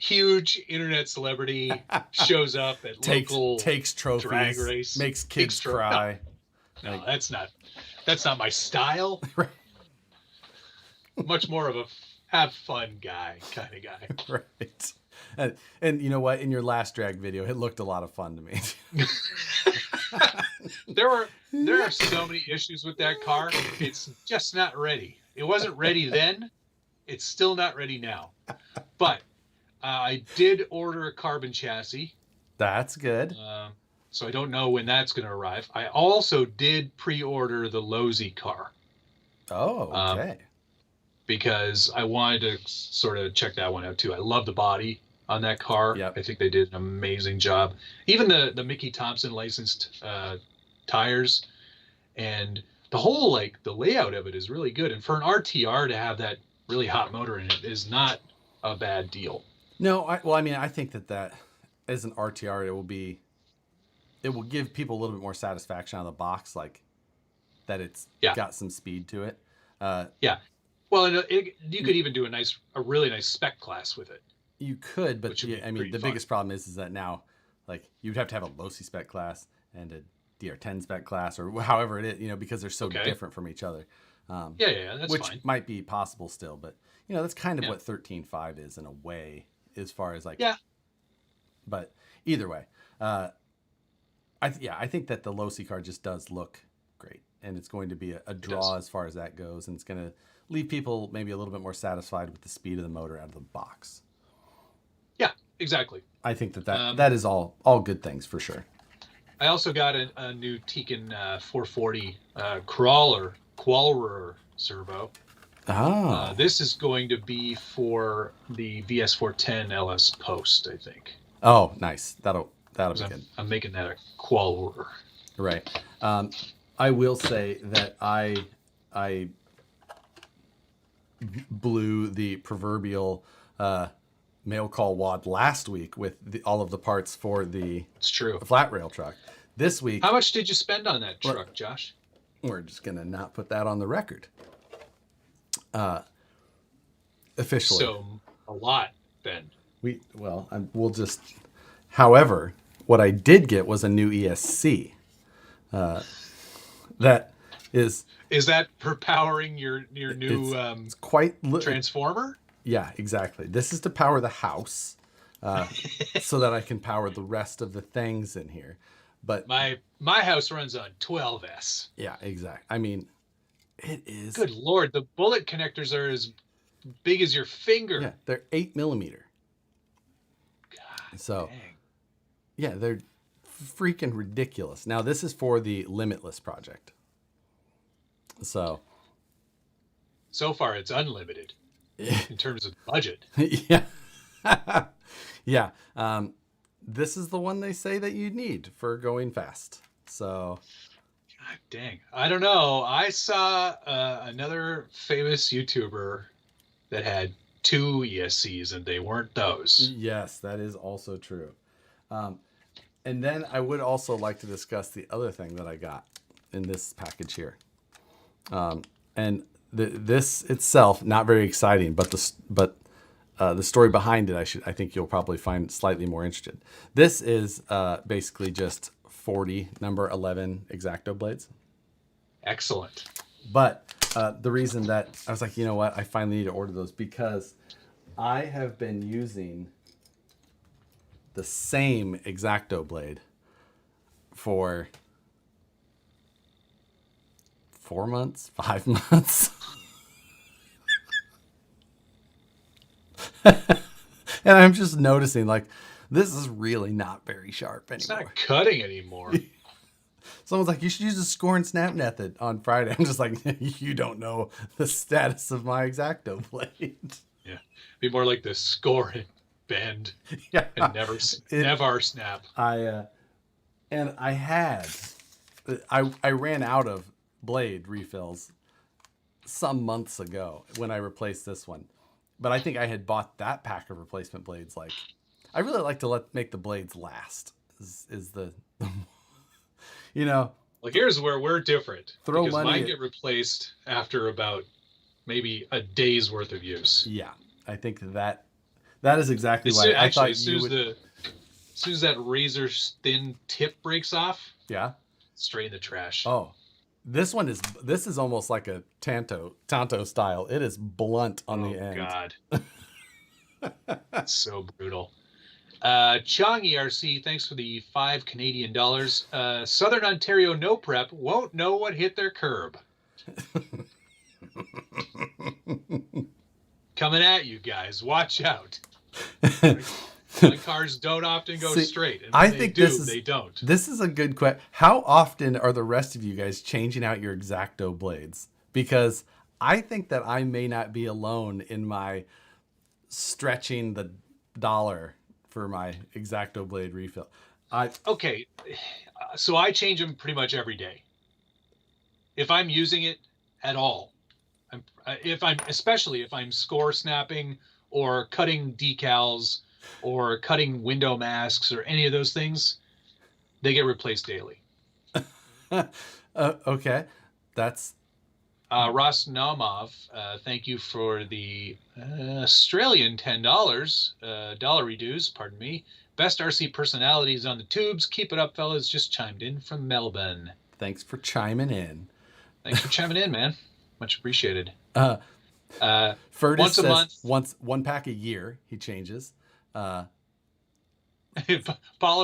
Huge internet celebrity shows up at local takes trophies, drag race, makes kids cry. No, that's not my style. Right. Much more of a have fun guy kind of guy. Right. And you know what? In your last drag video, it looked a lot of fun to me. There are so many issues with that car. It's just not ready. It wasn't ready then. It's still not ready now. But I did order a carbon chassis. That's good. So I don't know when that's going to arrive. I also did pre-order the Losi car. Oh, okay. Because I wanted to sort of check that one out too. I love the body on that car. Yep. I think they did an amazing job. Even the Mickey Thompson licensed tires and the whole the layout of it is really good. And for an RTR to have that really hot motor in it is not a bad deal. No, I think that as an RTR, it will give people a little bit more satisfaction out of the box, like that it's got some speed to it. Yeah. Well, you could even do a really nice spec class with it. You could, but the biggest problem is that now, you'd have to have a Losi spec class and a DR10 spec class, or however it is, because they're so different from each other. That's which fine. Might be possible still, but that's kind of what 13.5 is in a way. as far as like, Yeah. But either way, I think that the low C car just does look great, and it's going to be a draw as far as that goes, and it's going to leave people maybe a little bit more satisfied with the speed of the motor out of the box. Yeah, exactly. I think that is all good things for sure. I also got a new Tekin 440 crawler servo. Oh. This is going to be for the VS410 LS Post, I think. Oh, nice. That'll be good. I'm making that a crawler. Right. I will say that I blew the proverbial mail call wad last week with all of the parts for the flat rail truck. This week, how much did you spend on that truck, Josh? We're just gonna not put that on the record. Officially, so a lot then. We'll just. However, what I did get was a new ESC. That is that for powering your new it's quite transformer? Yeah, exactly. This is to power the house, so that I can power the rest of the things in here. But my house runs on 12S. Yeah, exactly. I mean, it is. Good Lord, the bullet connectors are as big as your finger. Yeah, they're 8mm. God, so, dang. Yeah, they're freaking ridiculous. Now, this is for the Limitless project. So far, it's unlimited in terms of budget. Yeah. Yeah. This is the one they say that you need for going fast. So. God dang. I don't know. I saw another famous YouTuber that had 2 ESCs and they weren't those. Yes, that is also true. And then I would also like to discuss the other thing that I got in this package here. And this itself, not very exciting, but the story behind it, I think you'll probably find slightly more interested. This is basically just 40 number 11 X-Acto blades. Excellent. But the reason that I was like, you know what, I finally need to order those because I have been using the same X-Acto blade for 4 months, 5 months. And I'm just noticing, like, this is really not very sharp anymore. It's not cutting anymore. Someone's like, you should use the score and snap method on Friday. I'm just like, you don't know the status of my X-Acto blade. Yeah. Be more like the score and bend. Yeah. And never snap. I ran out of blade refills some months ago when I replaced this one. But I think I had bought that pack of replacement blades. Like, I really like to make the blades last. Is the you know. Well, here's where we're different. Throw because money. Mine get replaced after about maybe a day's worth of use. Yeah, I think that is exactly why. I thought as soon as that razor thin tip breaks off. Yeah. Straight in the trash. Oh. This is almost like a Tanto style. It is blunt on the end. Oh God. That's so brutal. Chong ERC, thanks for the $5 Canadian. Southern Ontario no prep won't know what hit their curb. Coming at you guys. Watch out. My cars don't often go straight. And I think they don't. This is a good question. How often are the rest of you guys changing out your X-Acto blades? Because I think that I may not be alone in my stretching the dollar for my X-Acto blade refill. Okay, so I change them pretty much every day. If I'm using it at all, especially if I'm score snapping or cutting decals or cutting window masks or any of those things, they get replaced daily. Okay, that's Ross Naumov, thank you for the Australian $10 dollar reduce. Pardon me. Best RC personalities on the tubes. Keep it up, fellas. Just chimed in from Melbourne. Thanks for chiming in. Thanks for chiming in, man. Much appreciated. Furtis once a month. One pack a year he changes. Paulo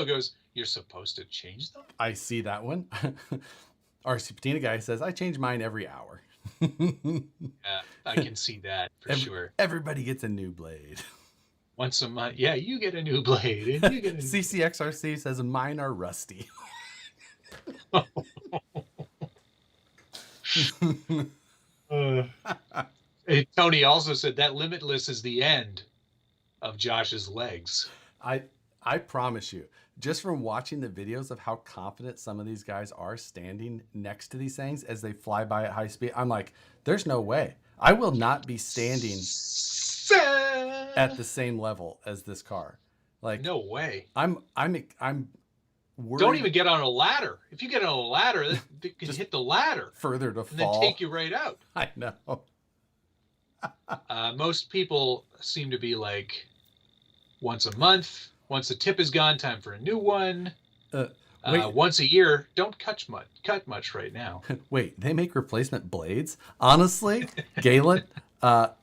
goes, "You're supposed to change them?" I see that one. RC Patina guy says, I change mine every hour. Yeah, I can see that for sure. Everybody gets a new blade. Once a month, yeah, you get a new blade, and you get a new CCXRC says mine are rusty. Hey, Tony also said that limitless is the end of Josh's legs. I promise you, just from watching the videos of how confident some of these guys are standing next to these things as they fly by at high speed, I'm like, there's no way. I will not be standing at the same level as this car. Like, no way. I'm worried. Don't even get on a ladder. If you get on a ladder, that can hit the ladder further to and fall. then take you right out. I know. Most people seem to be like once a month. Once the tip is gone, time for a new one. Once a year. Don't cut much right now. Wait, they make replacement blades? Honestly, Galen, not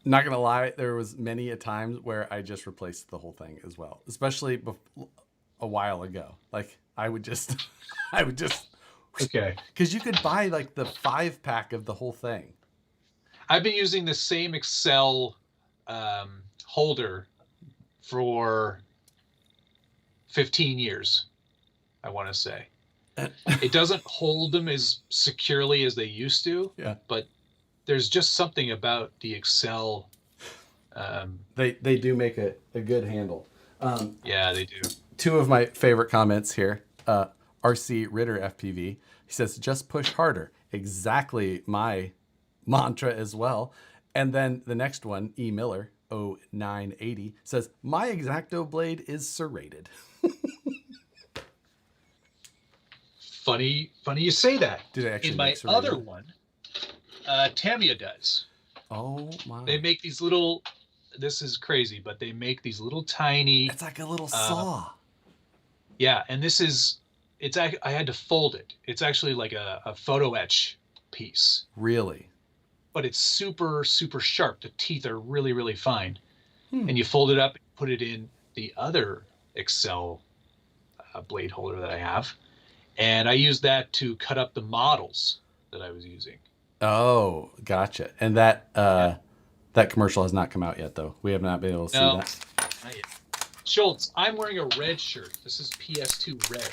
gonna lie, there was many a times where I just replaced the whole thing as well, especially a while ago. Like I would just Okay, because you could buy like the 5-pack of the whole thing. I've been using the same Excel holder for 15 years, I want to say. It doesn't hold them as securely as they used to, yeah. But there's just something about the Excel. They do make a good handle. Yeah, they do. 2 of my favorite comments here. RC Ritter FPV. He says, just push harder. Exactly my mantra as well. And then the next one, E. Miller, 0980, says, my X-Acto blade is serrated. Funny you say that. Did I actually in my other one, Tamiya does. Oh my. They make these little, this is crazy, but they make these little tiny. It's like a little saw. Yeah, and I had to fold it. It's actually like a photo etch piece. Really? But it's super, super sharp. The teeth are really, really fine. And you fold it up and put it in the other Excel blade holder that I have. And I used that to cut up the models that I was using. Oh, gotcha. And that commercial has not come out yet, though. We have not been able to see that. Not yet. Schultz, I'm wearing a red shirt. This is PS2 red,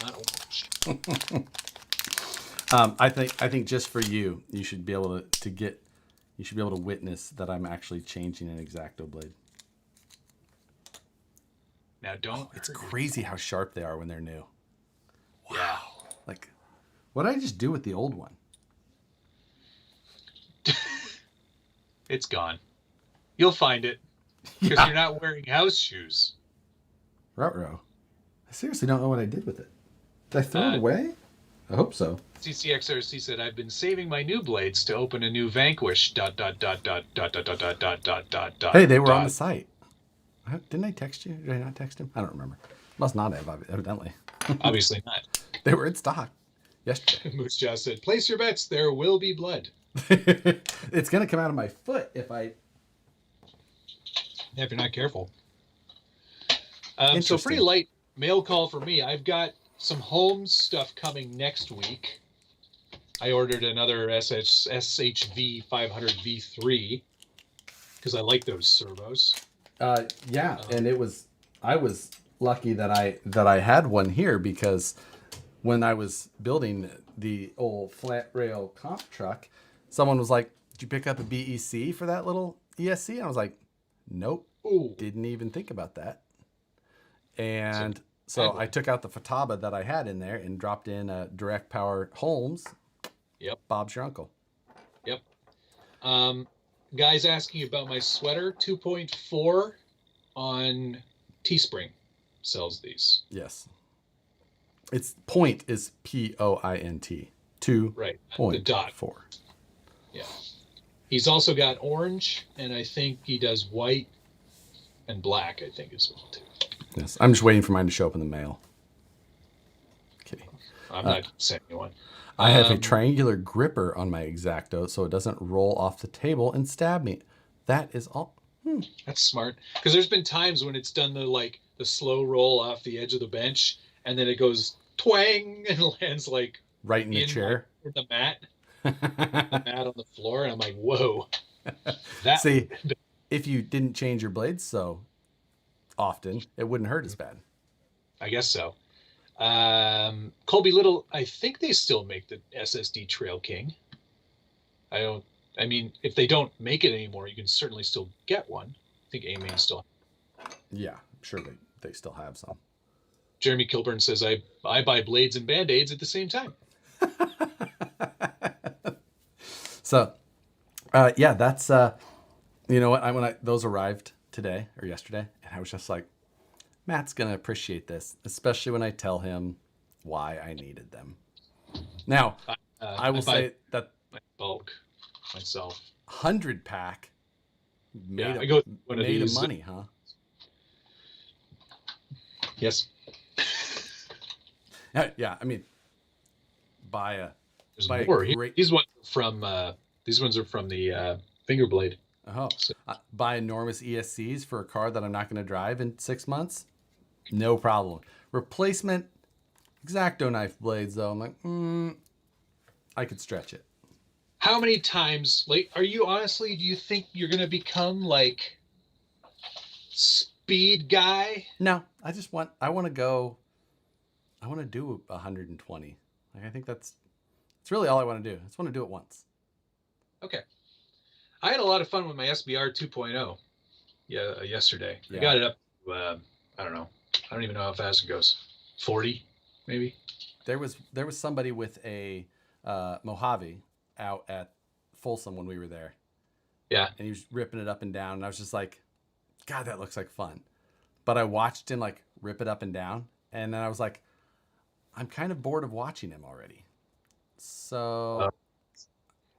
not orange. I think just for you, you should be able to witness that I'm actually changing an X-Acto blade. Now don't. It's crazy how sharp they are when they're new. Wow. Yeah. Like, what did I just do with the old one? It's gone. You'll find it because you're not wearing house shoes. Ruh-roh. I seriously don't know what I did with it. Did I throw it away? I hope so. CCXRC said, I've been saving my new blades to open a new Vanquish. ... Hey, they were on the site. Didn't I text you? Did I not text him? I don't remember. Must not have, evidently. Obviously not. They were in stock yesterday. Moosejaw said, place your bets. There will be blood. It's going to come out of my foot if you're not careful. So pretty light mail call for me. I've got some home stuff coming next week. I ordered another SHV 500 V3 because I like those servos. Yeah, and I was lucky that I had one here because when I was building the old flat rail comp truck, someone was like, "Did you pick up a BEC for that little ESC?" And I was like, "Nope, didn't even think about that." And so I took out the Futaba that I had in there and dropped in a direct power Holmes. Yep. Bob's your uncle. Yep. Guys asking about my sweater. 2.4 on Teespring sells these. Yes. Its point is POINT. 2. Right. Point the dot. 4. Yeah. He's also got orange, and I think he does white and black, I think as well too. Yes. I'm just waiting for mine to show up in the mail. Kidding. I'm not sending you one. I have a triangular gripper on my X-Acto so it doesn't roll off the table and stab me. That is all. That's smart. Because there's been times when it's done the slow roll off the edge of the bench, and then it goes twang and lands like Right in the chair. in the mat on the floor, and I'm like, whoa. That See, if you didn't change your blades so often, it wouldn't hurt as bad. I guess so. Colby Little, I think they still make the SSD Trail King. I mean, if they don't make it anymore, you can certainly still get one. I think A-Main still. Yeah, I'm sure they still have some. Jeremy Kilburn says, I buy blades and Band-Aids at the same time. So, yeah, that's, you know what? When those arrived today or yesterday, and I was just like, Matt's going to appreciate this, especially when I tell him why I needed them. Now, I will say that bulk myself. 100-pack made of money, huh? Yes. Yeah, I mean, buy There's a more. great... These ones are from the finger blade. Oh, so. Buy enormous ESCs for a car that I'm not going to drive in 6 months. No problem. Replacement X-Acto knife blades, though. I'm like, I could stretch it. How many times, do you think you're going to become like speed guy? No, I want to do 120. Like, I think it's really all I want to do. I just want to do it once. Okay. I had a lot of fun with my SBR 2.0 yesterday. Yeah. I got it up to, I don't know. I don't even know how fast it goes. 40, maybe. There was somebody with a Mojave out at Folsom when we were there. Yeah. And he was ripping it up and down. And I was just like, God, that looks like fun. But I watched him like rip it up and down. And then I was like, I'm kind of bored of watching him already. So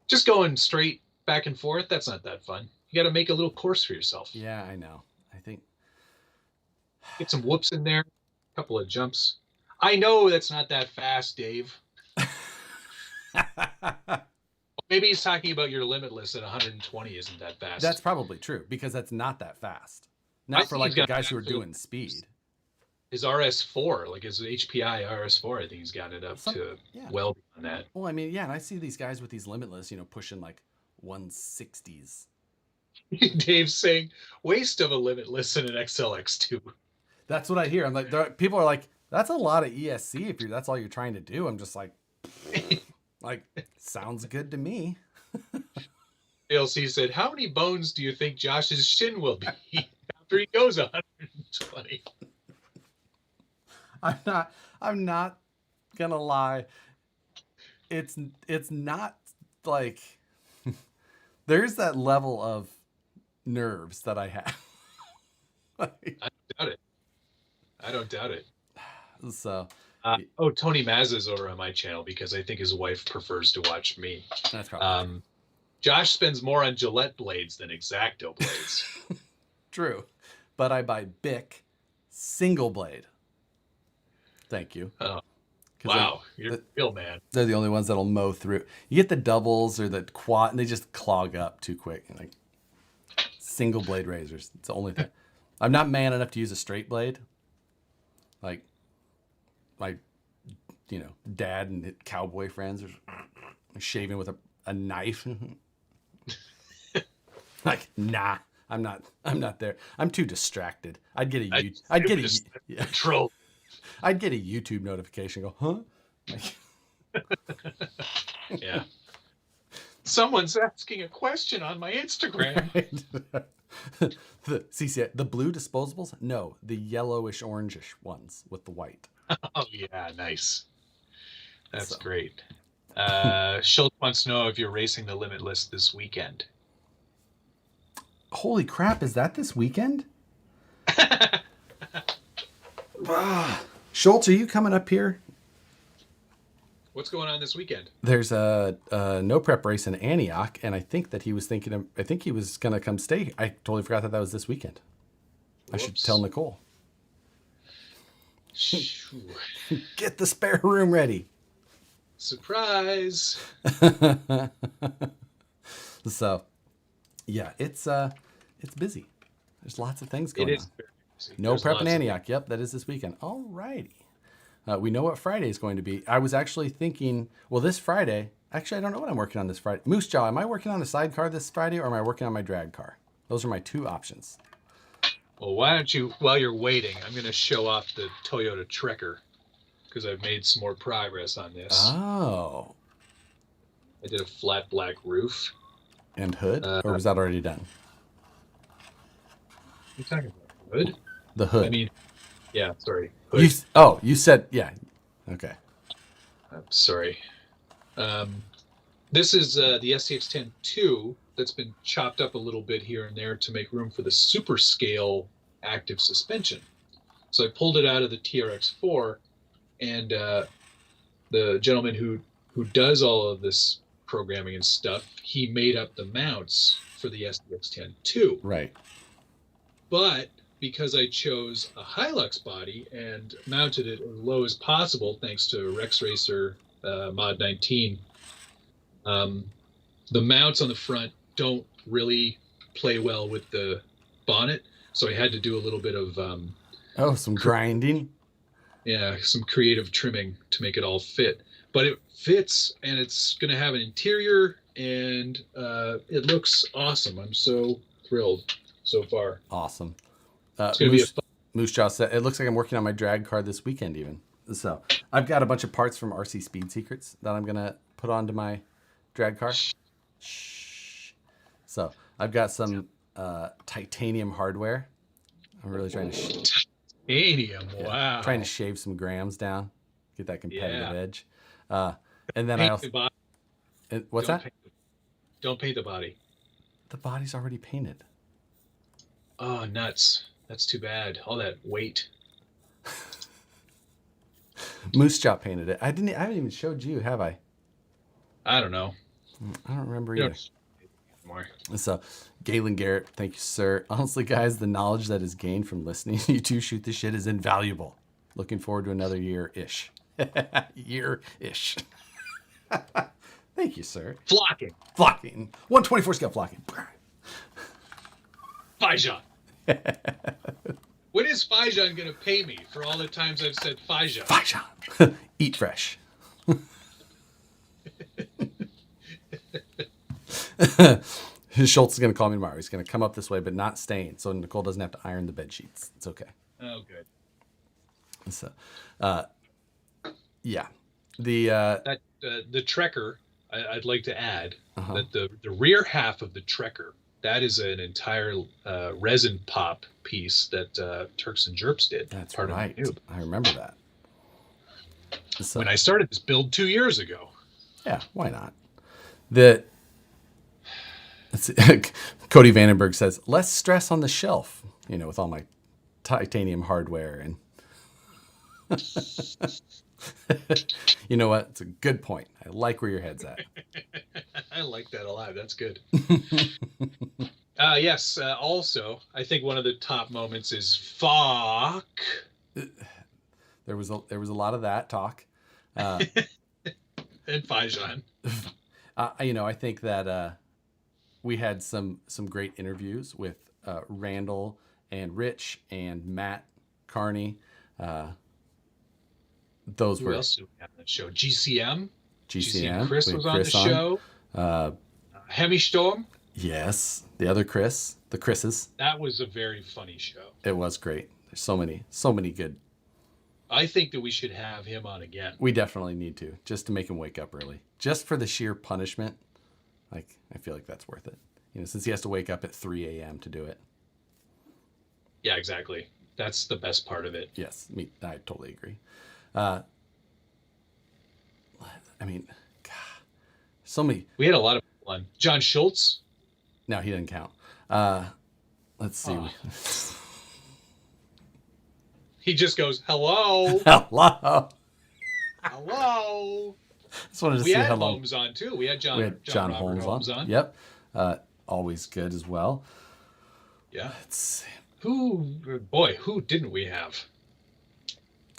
just going straight back and forth, that's not that fun. You got to make a little course for yourself. Yeah, I know. I think get some whoops in there, a couple of jumps. I know that's not that fast, Dave. Maybe he's talking about your limitless at 120 isn't that fast. That's probably true because that's not that fast. Not for like the guys who are doing speed. His RS4, like his HPI RS4, I think he's got it up to well beyond that. Well, I mean, yeah, and I see these guys with these limitless, pushing like 160s. Dave's saying, waste of a limitless in an XLX2. That's what I hear. I'm like, people are like, that's a lot of ESC if that's all you're trying to do. I'm just like, sounds good to me. ALC said, how many bones do you think Josh's shin will be after he goes 120? I'm not gonna lie. It's not like there's that level of nerves that I have. I don't doubt it. So Tony Maz is over on my channel because I think his wife prefers to watch me. That's probably Josh spends more on Gillette blades than X-Acto blades. True, but I buy Bic single blade. Thank you. Oh, wow, you're a real man. They're the only ones that'll mow through. You get the doubles or the quad, and they just clog up too quick. Like single blade razors, it's the only thing. I'm not man enough to use a straight blade. Like my, dad and cowboy friends are shaving with a knife. Like, nah, I'm not there. I'm too distracted. I'd get a YouTube notification. Go, huh? Yeah. Someone's asking a question on my Instagram. Right. The CCI, the blue disposables? No, the yellowish orangish ones with the white. Oh yeah, nice. That's great. Schultz wants to know if you're racing the Limitless this weekend. Holy crap, is that this weekend? Schultz, are you coming up here? What's going on this weekend? There's a no prep race in Antioch, and I think that he was he was going to come stay. I totally forgot that was this weekend. Whoops. I should tell Nicole. Get the spare room ready. Surprise. So, yeah, it's busy. There's lots of things It going is on. very busy. No There's prep in lots of Antioch. Yep, that is this weekend. All righty. We know what Friday is going to be. I was actually thinking, well, this Friday, actually, I don't know what I'm working on this Friday. Moosejaw, am I working on a sidecar this Friday or am I working on my drag car? Those are my two options. Well, why don't you, while you're waiting, I'm going to show off the Toyota Trekker because I've made some more progress on this. Oh. I did a flat black roof. And hood? Or was that already done? You talking about hood? The hood. I mean, yeah, sorry. Hood. You said, yeah. Okay. I'm sorry. This is the SCX-10-2 that's been chopped up a little bit here and there to make room for the super scale active suspension. So I pulled it out of the TRX-4, and the gentleman who does all of this programming and stuff, he made up the mounts for the SCX-10-2. Right. But because I chose a Hilux body and mounted it as low as possible, thanks to Rex Racer Mod 19, the mounts on the front don't really play well with the bonnet. So I had to do a little bit of some grinding. Yeah, some creative trimming to make it all fit. But it fits, and it's going to have an interior, and it looks awesome. I'm so thrilled so far. Awesome. It's going to be a fun. Moosejaw said, it looks like I'm working on my drag car this weekend even. So I've got a bunch of parts from RC Speed Secrets that I'm going to put onto my drag car. Shh. So I've got some titanium hardware. I'm really trying to... Titanium, yeah, wow. Trying to shave some grams down. Get that competitive edge. And then paint I also... the body. What's that? Don't paint the body. The body's already painted. Oh, nuts. That's too bad. All that weight. Moosejaw painted it. I haven't even showed you, have I? I don't know. I don't remember either. More. So, Galen Garrett, thank you, sir. Honestly, guys, the knowledge that is gained from listening to you two shoot the shit is invaluable. Looking forward to another year-ish. Year-ish. Thank you, sir. Flocking. 124 scale flocking. Fajan. When is Fajan going to pay me for all the times I've said Fajan? Fajan. Eat fresh. Schultz is going to call me tomorrow. He's going to come up this way, but not staying, so Nicole doesn't have to iron the bed sheets. It's okay. Oh, good. So, yeah, the Trekker. I'd like to add that the rear half of the Trekker, that is an entire resin pop piece that Turks and Jerps did. That's part right. I remember that. So, when I started this build 2 years ago. Yeah, why not? Cody Vandenberg says, less stress on the shelf, with all my titanium hardware. And you know what? It's a good point. I like where your head's at. I like that a lot. That's good. Yes. Also, I think one of the top moments is fuck. There was a lot of that talk. And Fajan. I think that we had some great interviews with Randall and Rich and Matt Carney. Those Who else did we have on the show? GCM. Chris was on the show. Hemi-Storm. Yes, the other Chris, the Chris's. That was a very funny show. It was great. There's so many good. I think that we should have him on again. We definitely need to, just to make him wake up early, just for the sheer punishment. Like, I feel like that's worth it. Since he has to wake up at 3 a.m. to do it. Yeah, exactly. That's the best part of it. Yes, I totally agree. I mean, God, so many. We had a lot of fun. John Schultz. No, he didn't count. Let's see. Oh. He just goes, hello. Hello. Hello. Just wanted to see how long. Holmes on too. We had John Holmes on. Yep. Always good as well. Yeah. Who didn't we have?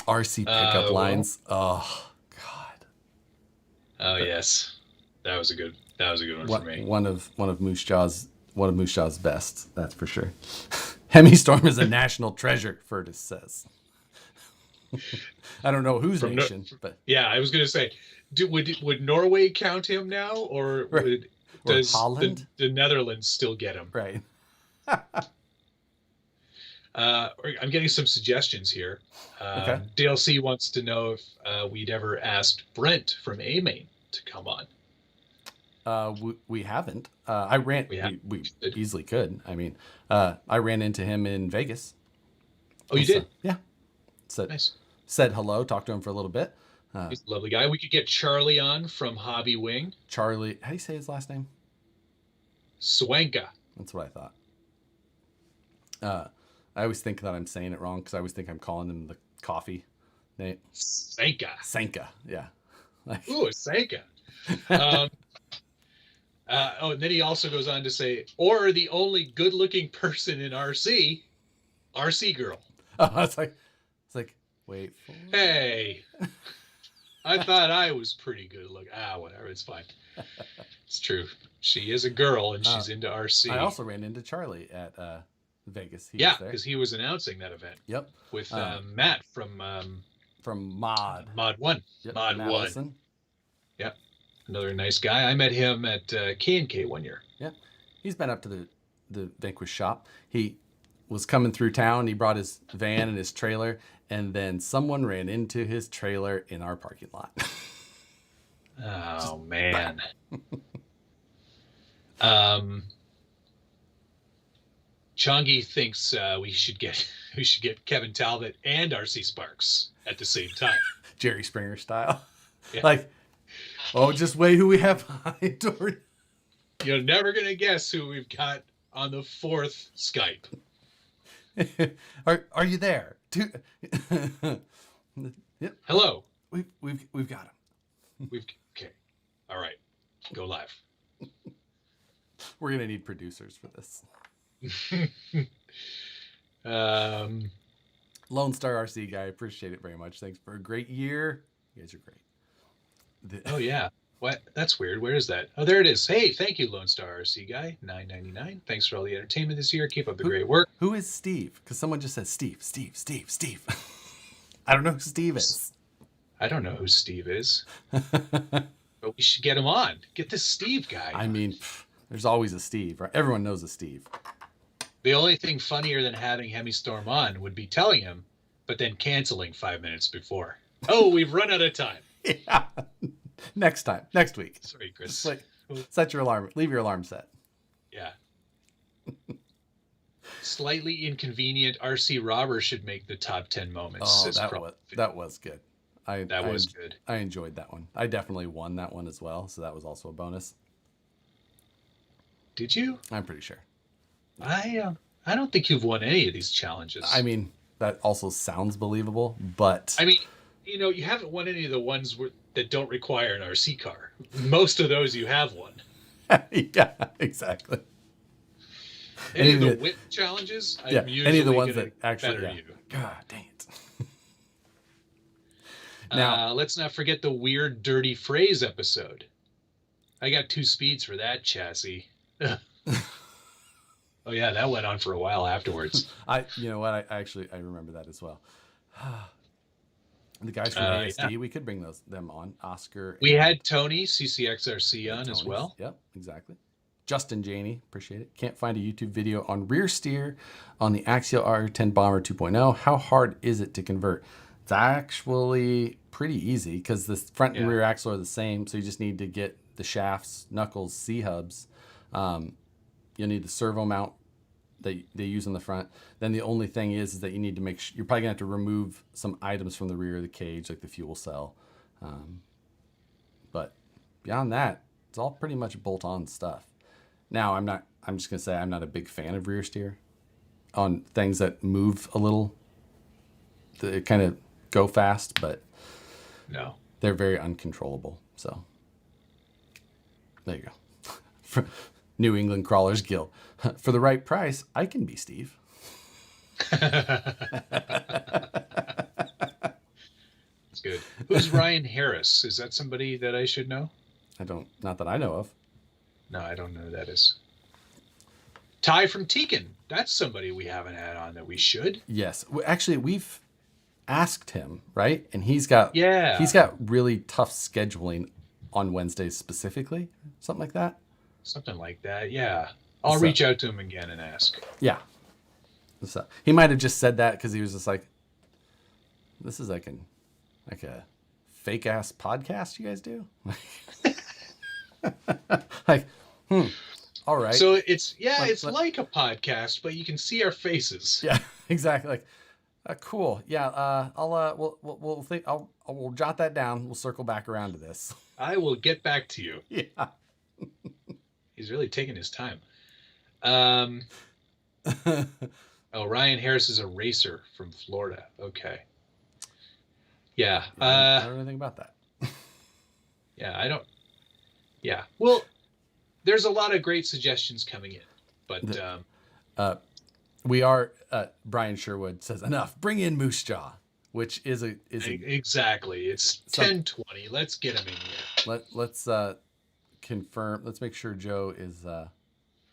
RC pickup lines. Oh God. Oh yes, that was a good one for me. One of Moosejaw's best. That's for sure. Hemi-Storm is a national treasure, Furtis says. I don't know whose nation, but yeah, I was going to say, would Norway count him now, or right. does Holland? the Netherlands still get him? Right. I'm getting some suggestions here. Okay. DLC wants to know if we'd ever asked Brent from A-Main to come on. We haven't. We easily could. I mean, I ran into him in Vegas. Oh, you did? Yeah. Nice. Said hello, talked to him for a little bit. He's a lovely guy. We could get Charlie on from Hobby Wing. Charlie, how do you say his last name? Swanka. That's what I thought. I always think that I'm saying it wrong because I always think I'm calling him the coffee name. Sanka. Yeah. Ooh, Sanka. And then he also goes on to say, or the only good-looking person in RC girl. Oh, it's like, wait. Hey, I thought I was pretty good looking. Whatever, it's fine. It's true. She is a girl and she's into RC. I also ran into Charlie at Vegas. Because he was announcing that event. Yep. With Matt from Mod 1. Yep, Mod Matt 1. Wilson. Yep. Another nice guy. I met him at K&K one year. Yeah. He's been up to the Vanquish shop. He was coming through town. He brought his van and his trailer, and then someone ran into his trailer in our parking lot. Oh, man. Chongi thinks we should get Kevin Talbot and RC Sparks at the same time. Jerry Springer style. Yeah. Like, just wait who we have behind door. You're never going to guess who we've got on the 4th Skype. Are you there? Yep. Hello. We've got him. Okay. All right. Go live. We're gonna need producers for this. Lone Star RC guy, appreciate it very much. Thanks for a great year. You guys are great. Oh yeah. What? That's weird. Where is that? Oh, there it is. Hey, thank you, Lone Star RC guy. $9.99. Thanks for all the entertainment this year. Keep up the great work. Who is Steve? Because someone just said Steve. I don't know who Steve is. I don't know who Steve is. But we should get him on. Get this Steve guy. I mean, there's always a Steve, right? Everyone knows a Steve. The only thing funnier than having Hemi-Storm on would be telling him, but then canceling 5 minutes before. Oh, we've run out of time. Yeah. Next week. Sorry, Chris. Set your alarm. Leave your alarm set. Yeah. Slightly inconvenient RC robber should make the top 10 moments. Oh, that was good. That was good. I enjoyed that one. I definitely won that one as well, so that was also a bonus. Did you? I'm pretty sure. I don't think you've won any of these challenges. I mean, that also sounds believable, but I mean, you haven't won any of the ones that don't require an RC car. Most of those you have won. Yeah, exactly. Any of the whip challenges? Yeah, any of the ones that actually better you. God dang it. Now, let's not forget the weird dirty phrase episode. I got 2 speeds for that chassis. Oh yeah, that went on for a while afterwards. You know what? I remember that as well. The guys from ASD, we could bring them on. Oscar. We had Tony CCXRC on as well. Yep, exactly. Justin Janey, appreciate it. Can't find a YouTube video on rear steer on the Axial R10 Bomber 2.0. How hard is it to convert? It's actually pretty easy because the front and rear axle are the same. So you just need to get the shafts, knuckles, C-hubs. You'll need the servo mount that they use on the front. Then the only thing is that you need to make sure, you're probably gonna have to remove some items from the rear of the cage, like the fuel cell. But beyond that, it's all pretty much bolt-on stuff. Now, I'm just gonna say I'm not a big fan of rear steer on things that move a little. They kind of go fast, but no, they're very uncontrollable. So there you go. New England Crawlers Guild. For the right price, I can be Steve. That's good. Who's Ryan Harris? Is that somebody that I should know? Not that I know of. No, I don't know who that is. Ty from Tekin. That's somebody we haven't had on that we should. Yes. Actually, we've asked him, right? And he's got really tough scheduling on Wednesdays specifically, something like that. Something like that, yeah. I'll reach out to him again and ask. Yeah. So he might have just said that because he was just like, this is like a fake ass podcast you guys do. Like, all right. So it's like a podcast, but you can see our faces. Yeah, exactly. Like, cool. Yeah. We'll jot that down. We'll circle back around to this. I will get back to you. Yeah. He's really taking his time. Ryan Harris is a racer from Florida. Okay. Yeah. I don't know anything about that. Yeah, I don't. Yeah. Well, there's a lot of great suggestions coming in, but we are. Brian Sherwood says enough. Bring in Moosejaw, which is exactly. It's 10:20. Let's get him in here. Let's confirm. Let's make sure Joe is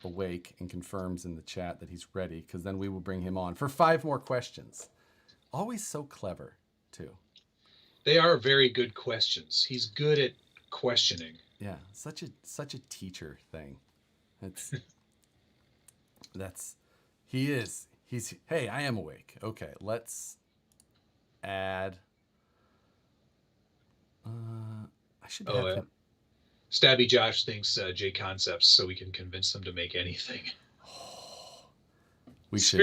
awake and confirms in the chat that he's ready, because then we will bring him on for 5 more questions. Always so clever, too. They are very good questions. He's good at questioning. Yeah, such a teacher thing. Hey, I am awake. Okay, let's add. I should have him. Stabby Josh thinks J Concepts, so we can convince them to make anything. We should.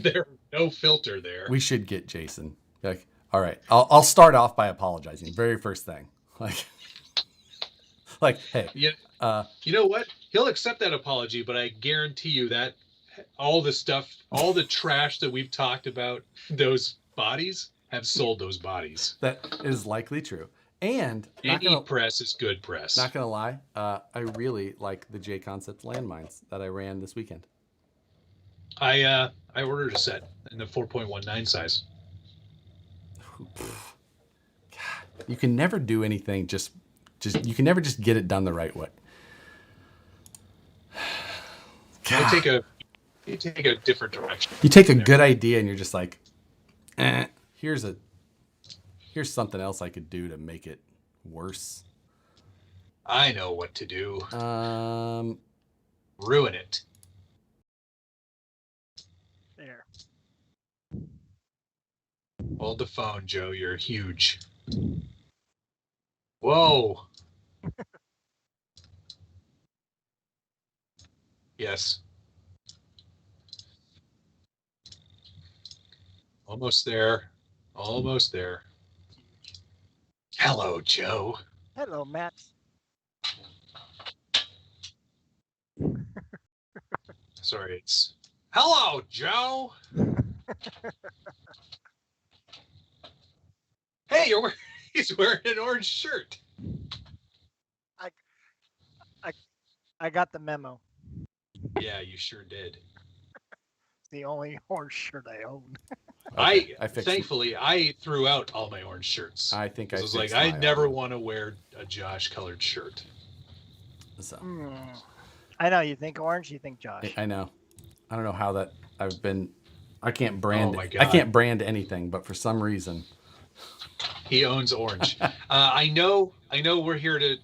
There's no filter there. We should get Jason. Like, all right, I'll start off by apologizing. Very first thing, like, hey, you know what? He'll accept that apology, but I guarantee you that all the trash that we've talked about, those bodies have sold those bodies. That is likely true. And press is good press. Not gonna lie, I really like the J Concept landmines that I ran this weekend. I ordered a set in the 4.19 size. God, you can never do anything. Just you can never just get it done the right way. You take a different direction. You take a good idea and you're just like, here's something else I could do to make it worse. I know what to do. Ruin it. There. Hold the phone, Joe. You're huge. Whoa. Yes. Almost there. Almost there. Hello, Joe. Hello, Matt. Sorry, it's... Hello, Joe! Hey, he's wearing an orange shirt. I got the memo. Yeah, you sure did. It's the only orange shirt I own. Okay, thankfully I threw out all my orange shirts. I think I was like, I never want to wear a Josh colored shirt. So. I know you think orange, you think Josh. I know. I don't know how that I can't brand. Oh my God. I can't brand anything, but for some reason, he owns orange. I know we're here to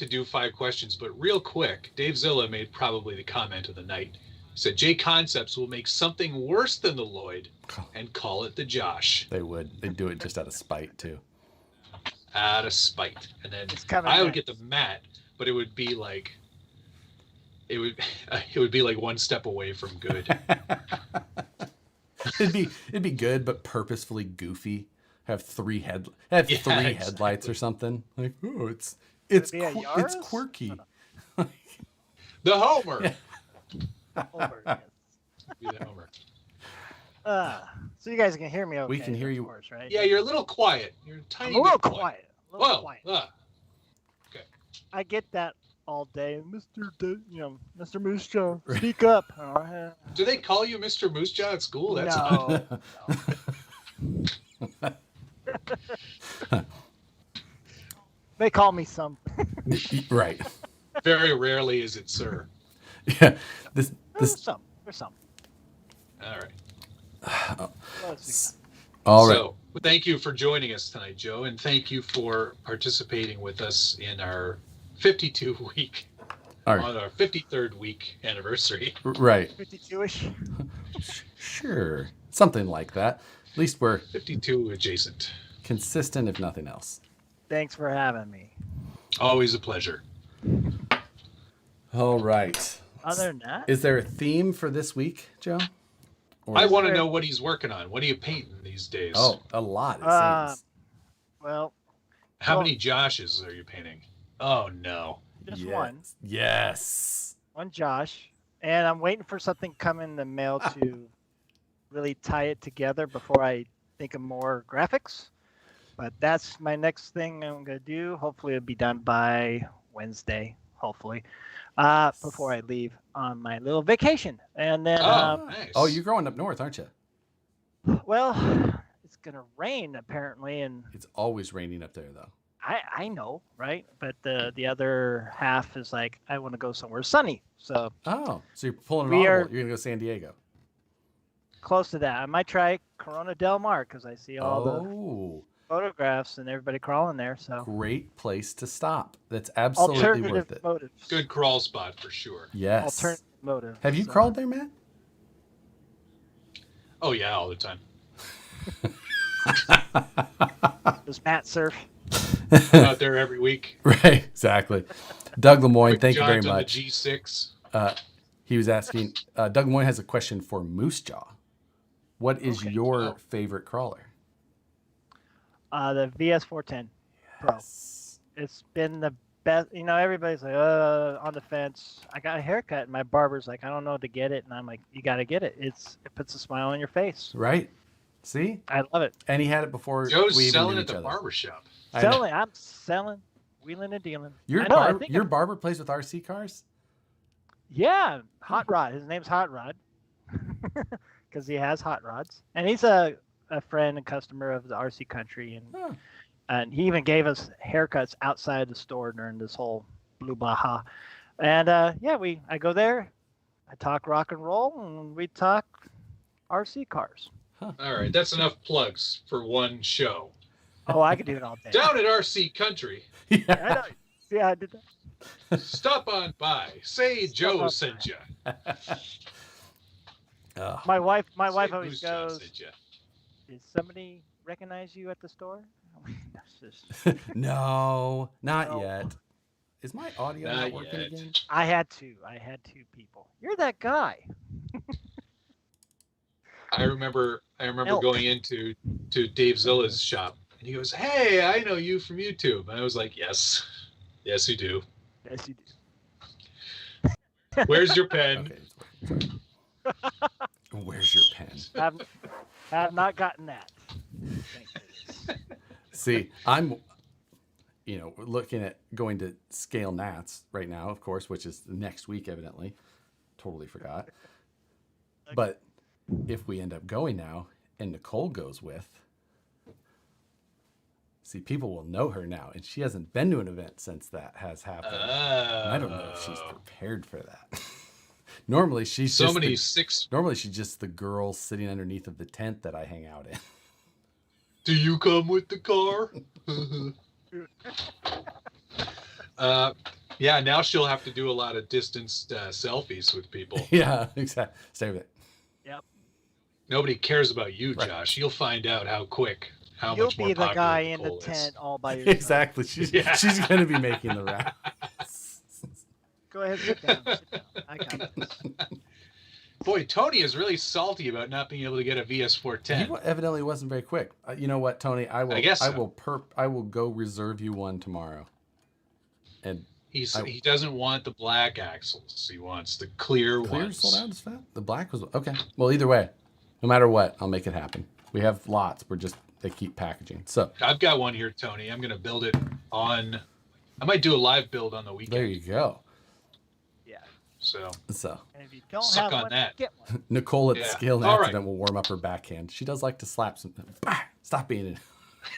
do 5 questions, but real quick, Dave Zilla made probably the comment of the night. He said J Concepts will make something worse than the Lloyd and call it the Josh. They would. They'd do it just out of spite too. Out of spite, and then I would get the Matt, but it would be like it would be like one step away from good. it'd be good, but purposefully goofy. Have 3 headlights or something. Like, oh, it's quirky. The Homer. Yeah. Homer, yes. Be the Homer. So you guys can hear me okay. We can hear you. Course, right? Yeah, you're a little quiet. You're tiny. I'm a little quiet. Quiet. Okay. I get that all day, Mr. Moosejaw, speak up. Do they call you Mr. Moosejaw at school? That's no. They call me some. Right. Very rarely is it sir. Yeah. This- There's some. All right. What else All right. So thank you for joining us tonight, Joe, and thank you for participating with us in our 52-week, All right. on our 53rd week anniversary. Right. 52-ish. Sure. Something like that. At least we're 52 adjacent. consistent, if nothing else. Thanks for having me. Always a pleasure. All right. Other than that, Is there a theme for this week, Joe? Or- I want to know what he's working on. What are you painting these days? Oh, a lot, it seems. well, How well- many Joshes are you painting? Oh, no. just Yes. one. Yes. One Josh. And I'm waiting for something come in the mail to really tie it together before I think of more graphics. But that's my next thing I'm going to do. Hopefully it'll be done by Wednesday, hopefully, before I leave on my little vacation. And then, Nice. Oh, you're growing up north, aren't you? well, it's going to rain apparently. And It's always raining up there, though. I know, right? But the other half is like, I want to go somewhere sunny. So Oh, so you're pulling an We audible. are- You're going to go San Diego. close to that. I might try Corona Del Mar because I see all the Oh, photographs and everybody crawling there. So great place to stop. That's absolutely worth alternative it. motives. Good crawl spot for sure. Yes. Alternative motive. Have you so- crawled there, Matt? Oh, yeah, all the time. Does Matt surf? I'm out there every week. Right, exactly. Doug Lemoyne, Quick thank you very jaunt on much. The G6. He was asking, Doug Lemoyne has a question for Moosejaw. What is Okay. your Oh. favorite crawler? The VS410 Pro. It's been the best. You know, everybody's like, on the fence. I got a haircut, and my barber's like, I don't know to get it, and I'm like, you got to get it. It puts a smile on your face. Right? See? I love it. And he had it before Joe's we even selling knew at each the other. barbershop. I know. Selling. I'm selling, wheeling and dealing. Your, I know, I bar- think your I'm- barber plays with RC cars? Yeah, Hot Rod. His name's Hot Rod because he has hot rods, and he's a friend and customer of the RC Country, and Huh. and he even gave us haircuts outside the store during this whole blue baha. And yeah, I go there, I talk rock and roll, and we talk RC cars. All right, that's enough plugs for one show. Oh, I could do it all day. Down at RC Country, I Yeah. know. Yeah, I did that. stop on by. Say Joe on sent you. My wife Say always Moosejaw goes, sent ya. "Did somebody recognize you at the store?" That's just- No, not No. yet. Is my audio not, Not working yet. again? I had two people. You're that guy. I remember Elk. going into Dave Zilla's shop, and he goes, "Hey, I know you from YouTube." And I was like, "Yes, yes, you do. Yes, you do. Where's your pen?" Okay. it's working. Sorry. Where's your pen? Have not gotten that. Thank goodness. See, I'm, looking at going to Scale Nats right now, of course, which is next week, evidently. Totally forgot. But if we end up going now and Nicole goes with, see, people will know her now. And she hasn't been to an event since that has happened. And I don't know if she's prepared for that. Normally, she's so just many the, six. normally she's just the girl sitting underneath of the tent that I hang out in. Do you come with the car? Yeah, now she'll have to do a lot of distanced selfies with people. Yeah, exactly. Save it. Nobody cares about you, Right. Josh. You'll find out how quick, how You'll much more be the popular guy in the Nicole is. tent all by yourself. Exactly. She's Yeah. she's gonna be making the rounds. Go ahead, sit down. Sit down. I got this. Boy, Tony is really salty about not being able to get a He VS410. evidently wasn't very quick. You know what, Tony? I guess so. I will go reserve you one tomorrow. And He doesn't want the black axles. He wants the clear clear ones. sold out is fat. The black was okay. Well, either way, no matter what, I'll make it happen. We have lots. They keep packaging. So I've got one here, Tony. I'm going to build it on. I might do a live build on the weekend. there you go. Yeah. So So And if you don't Suck have on one, that. get one. Nicole at Yeah. Scale All right. Accident will warm up her backhand. She does like to slap some. Bah! Stop being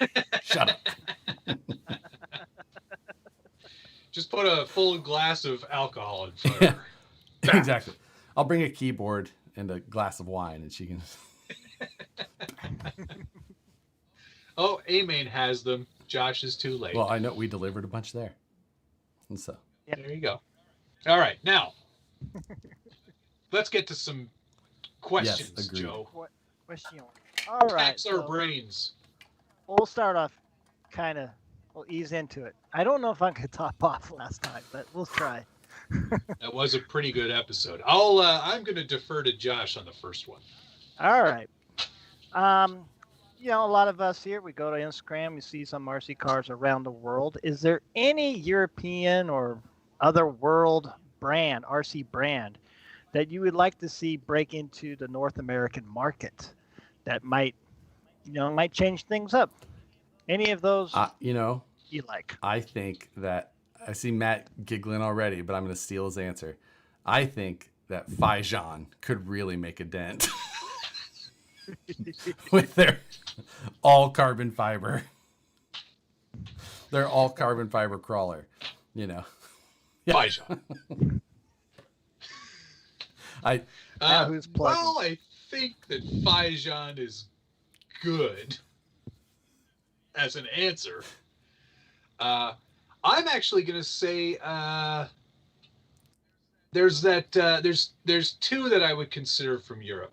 in. Shut up. just put a full glass of alcohol in front of her. Exactly. I'll bring a keyboard and a glass of wine, and she can. Oh, A-Main has them. Josh is too late. Well, I know we delivered a bunch there, and so. There you go. All right, now let's get to some questions, Yes, agreed. Joe. Question. All right. Tax our brains. We'll start off we'll ease into it. I don't know if I could top off last time, but we'll try. That was a pretty good episode. I'm going to defer to Josh on the first one. All right. A lot of us here, we go to Instagram, we see some RC cars around the world. Is there any European or other world brand, RC brand, that you would like to see break into the North American market that might change things up? Any of those you like? I think that I see Matt giggling already, but I'm going to steal his answer. I think that Fijan could really make a dent with their all carbon fiber. Their all carbon fiber crawler, Yeah. Fijan. Who's plugging? Well, I think that Fijan is good as an answer. I'm actually going to say there's two that I would consider from Europe.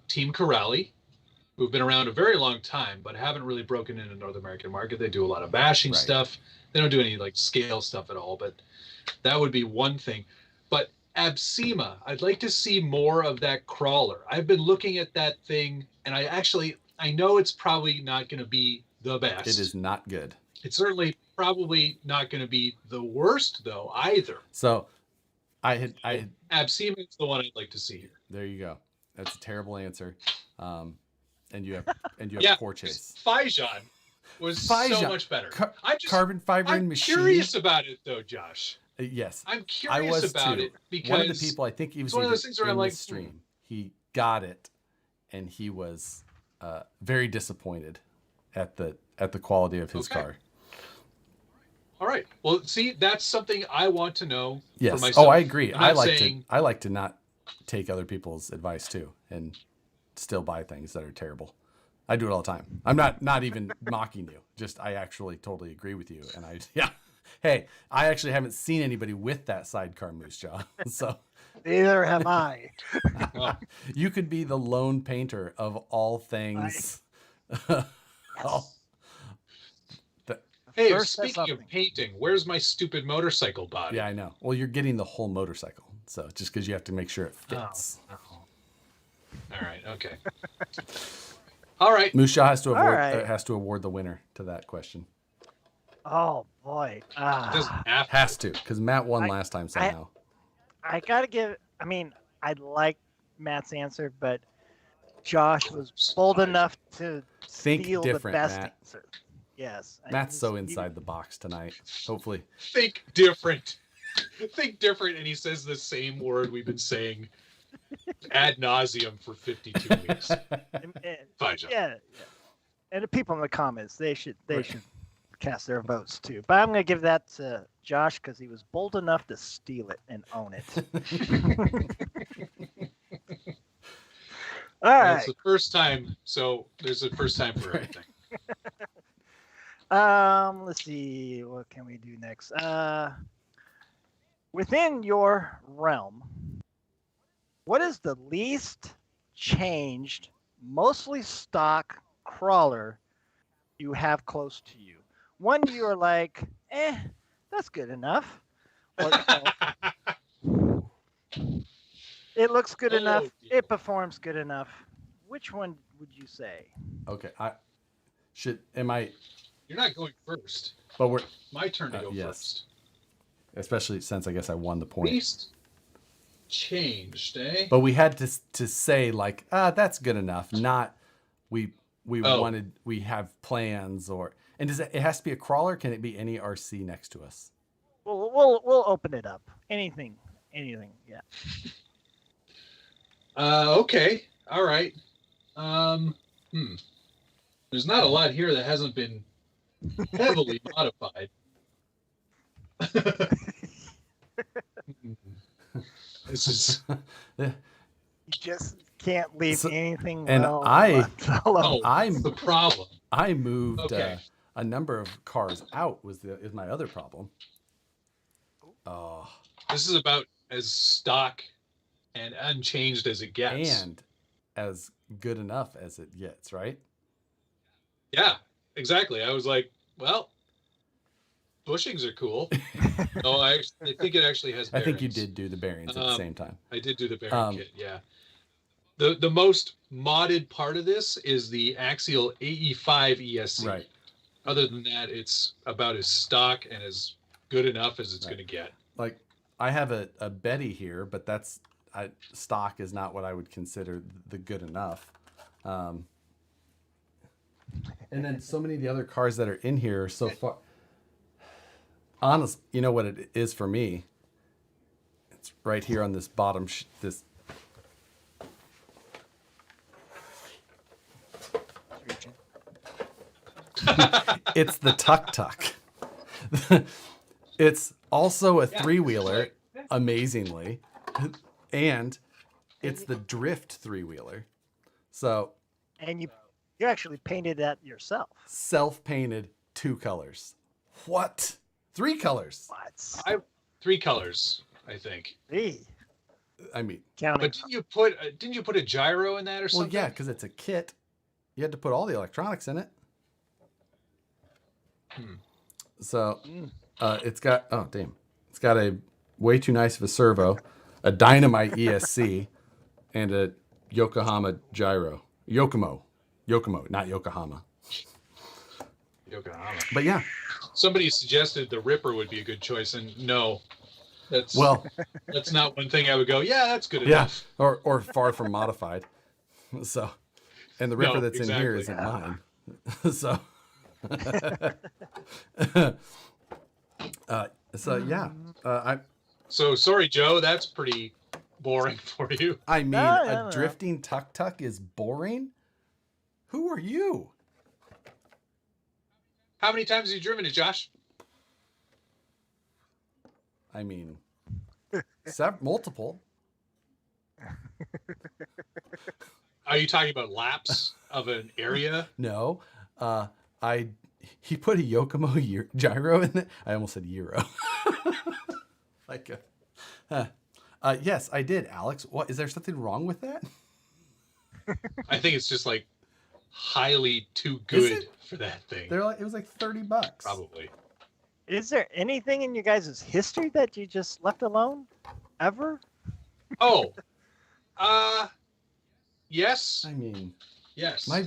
Team Corrali, who've been around a very long time, but haven't really broken into the North American market. They do a lot of bashing stuff. They don't do any scale stuff at all, but that would be one thing. But Absema, I'd like to see more of that crawler. I've been looking at that thing, and I know it's probably not going to be the best. It is not good. It's certainly probably not going to be the worst, though, either. So I had Absema is the one I'd like to see here. There you go. That's a terrible answer. And you have poor chase. Fijan was so much better. Carbon fiber and machine. I'm curious about it, though, Josh. Yes, I'm curious about it because one of the people, I think he was one of those things where I'm like, the stream. He got it, and he was very disappointed at the quality of his car. All right. Well, see, that's something I want to know for myself. Oh, I agree. I like to not take other people's advice too, and still buy things that are terrible. I do it all the time. I'm not even mocking you. Just I actually totally agree with you, and Hey, I actually haven't seen anybody with that sidecar Moosejaw, so neither have I. You could be the lone painter of all things. Hey, speaking of painting, where's my stupid motorcycle body? Yeah, I know. Well, you're getting the whole motorcycle, so just because you have to make sure it fits. Oh. All right. Okay. All right. Moosejaw has to award the winner to that question. Oh boy. Has to, because Matt won last time somehow. I gotta give. I mean, I like Matt's answer, but Josh was bold enough to steal the best answer. Yes. Matt's so inside the box tonight. Hopefully. Think different. Think different, and he says the same word we've been saying ad nauseum for 52 weeks. Yeah. And the people in the comments, they should cast their votes too. But I'm going to give that to Josh because he was bold enough to steal it and own it. All right. It's the first time, so there's a first time for everything. Let's see. What can we do next? Within your realm, what is the least changed, mostly stock crawler you have close to you? One you're like, that's good enough. Or, it looks good enough. Dear. It performs good enough. Which one would you say? Okay, You're not going first. But we're my turn to go first. Especially since I guess I won the point. Least changed, eh? But we had to say that's good enough. Not we have plans and does it has to be a crawler? Can it be any RC next to us? We'll open it up. Anything, yeah. Okay. All right. There's not a lot here that hasn't been heavily modified. This is You just can't leave So- anything and well I- left alone. oh, I'm- the problem. I moved Okay. a number of cars out is my other problem. Oh, This is about as stock and unchanged as it gets. and as good enough as it gets, right? Yeah, exactly. I was like, well, bushings are cool. No, I think it actually has I bearings. think you did do the bearings at the same time. I did do the bearing kit, yeah. The most modded part of this is the axial AE5 ESC. Right. Other than that, it's about as stock and as good enough as it's Right. going to get. Like I have a Betty here, but stock is not what I would consider the good enough. And then so many of the other cars that are in here are so far. Honest, you know what it is for me? It's right here on this bottom, this. It's the tuk-tuk. It's also a three-wheeler, amazingly, and it's the drift three-wheeler. So And you actually painted that yourself. self-painted 2 colors. What? 3 colors? What? 3 colors, I think. Three. I mean, Counting. But didn't you put a gyro in that or well, something? yeah, because it's a kit. You had to put all the electronics in it. So it's got, oh, damn. It's got a way too nice of a servo, a Dynamite ESC, and a Yokohama gyro. Yokomo, not Yokohama. Yokohama. But yeah, Somebody suggested the Ripper would be a good choice, and no, that's not one thing I would go. Yeah, that's good yeah, enough. or far from modified. So, and the Ripper No, that's in here exactly. isn't mine. So yeah, So sorry, Joe. That's pretty boring for you. I mean, No. a drifting tuk-tuk is boring. Who are you? How many times have you driven it, Josh? I mean, multiple. Are you talking about laps of an area? No, he put a Yokomo gyro in it. I almost said Euro. Yes, I did, Alex. What is there something wrong with that? I think it's just like highly too Is good it? for that thing. It was like $30. Probably. Is there anything in your guys' history that you just left alone? Ever? Oh, yes, I mean, yes. my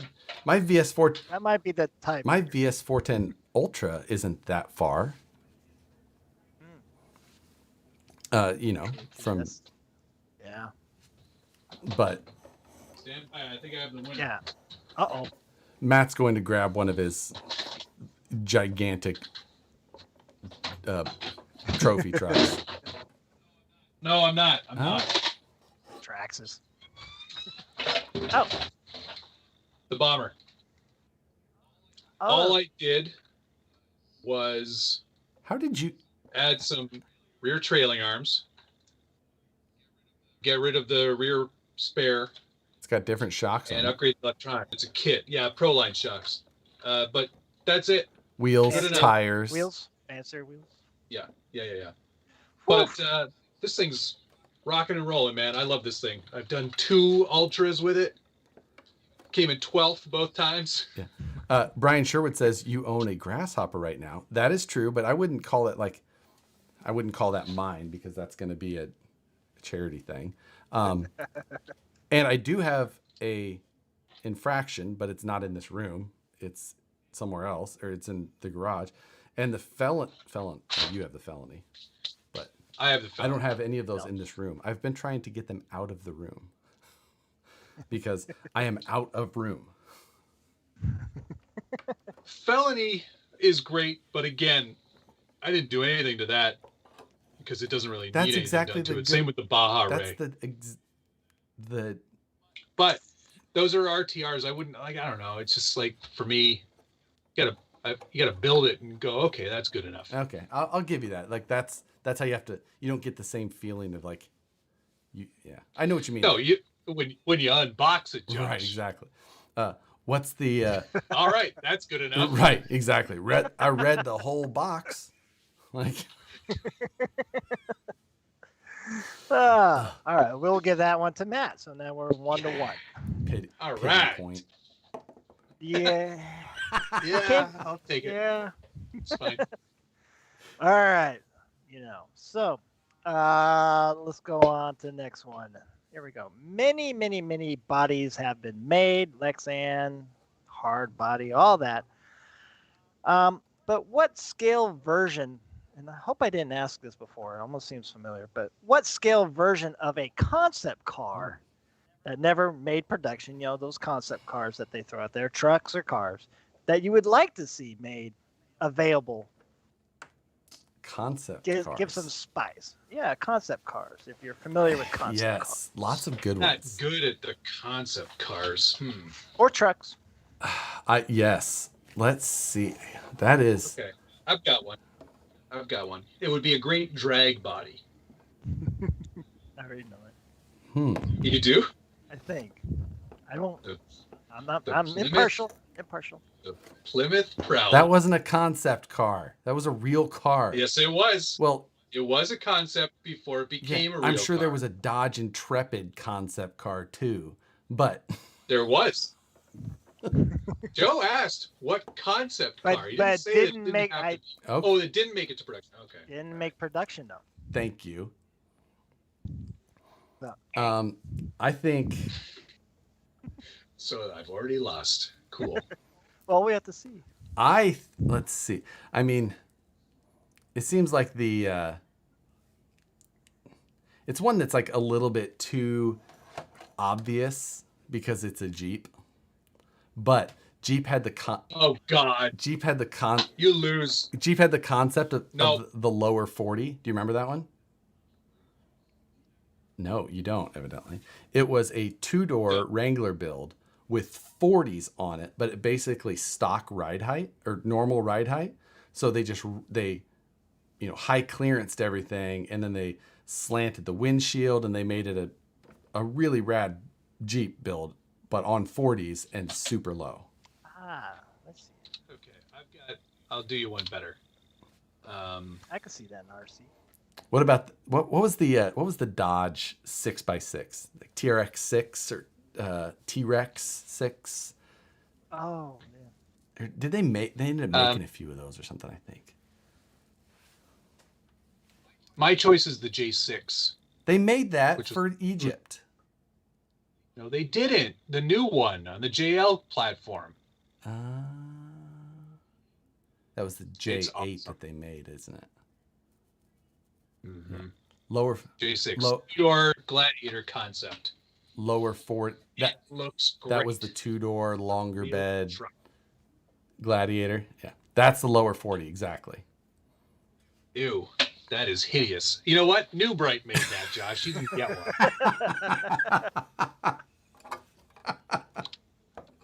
VS4 That might be the type. my VS410 Ultra isn't that far. From Yeah. but Stand by. I think I have the winner. Yeah. Uh-oh. Matt's going to grab one of his gigantic trophy trucks. No, I'm not. I'm Huh? not. Traxxas. Oh. The Bomber. Oh. All I did was How did you? add some rear trailing arms, get rid of the rear spare, It's got different shocks and on it. upgrade the electronics. It's a kit. Yeah, Pro Line shocks. But that's it. Wheels, Good enough. tires. Wheels? Fancier wheels? Yeah. Whew. But this thing's rocking and rolling, man. I love this thing. I've done 2 Ultras with it. Came in 12th both times. Brian Sherwood says you own a Grasshopper right now. That is true, but I wouldn't call that mine because that's going to be a charity thing. And I do have a infraction, but it's not in this room. It's somewhere else, or it's in the garage. And the felon, you have the felony, but I have the I don't have any of those in this room. I've been trying to get them out of the room because I am out of room. Felony is great, but again, I didn't do anything to that because it doesn't really That's need anything exactly done to the it. Same good- with the Baja That's Ray. the But those are RTRs. I wouldn't like. I don't know. It's just like for me, you gotta build it and go. Okay, that's good enough. okay. I'll give you that. Like that's how you have to. You don't get the same feeling of like Yeah, I know what you mean. No, when you unbox it, Josh. Right, exactly. What's the All right, that's good enough. right, exactly. I read the whole box. Like, All right, we'll give that one to Matt. So now we're 1-1. pity All pity right. point. Yeah. Yeah, I'll take it. Yeah. It's fine. All right. So let's go on to the next one. Here we go. Many, many, many bodies have been made. Lexan, hard body, all that. But what scale version, and I hope I didn't ask this before, it almost seems familiar, but what scale version of a concept car that never made production, those concept cars that they throw out there, trucks or cars, that you would like to see made available? Concept Give cars. some spice. Yeah, concept cars, if you're familiar with concept cars. Yes, lots of good Not ones. good at the concept cars. Or trucks. Yes. Let's see. That is Okay, I've got one. It would be a great drag body. I already know it. You do? I think. I don't. I'm not. the I'm Plymouth- impartial. The Plymouth Proud. That wasn't a concept car. That was a real car. Yes, it was. Well, It was a concept before it became a real I'm sure there car. was a Dodge Intrepid concept car too, but There was. Joe asked what concept But- car. He but didn't say didn't it didn't make- have to- oh, Oh, it didn't make it to production. Okay. Didn't make production though. thank you. No. I think So I've already lost. Cool. Well, we have to see. let's see. I mean, it seems like it's one that's like a little bit too obvious because it's a Jeep. But Jeep had the Oh God. Jeep had the You lose. Jeep had the concept of No. the lower 40. Do you remember that one? No, you don't, evidently. It was a two-door No. Wrangler build with 40s on it, but it basically stock ride height or normal ride height. So they high clearanced everything, and then they slanted the windshield, and they made it a really rad Jeep build, but on 40s and super low. Let's see. Okay, I'll do you one better. I can see that in RC. What about what was the Dodge 6x6, like TRX 6 or T-Rex 6? Oh man. Or did they ended up making a few of those or something, I think. My choice is the J6. They made that Which is- for Egypt. No, they didn't. The new one on the JL platform. That was the J8 awesome. that they made, isn't it? Mm-hmm. Lower J6. Your Gladiator concept. lower Ford. That Looks great. that was the two-door longer Real bed truck. Gladiator. Yeah, that's the lower 40 exactly. Ew, that is hideous. You know what? New Bright made that, Josh. You can get one.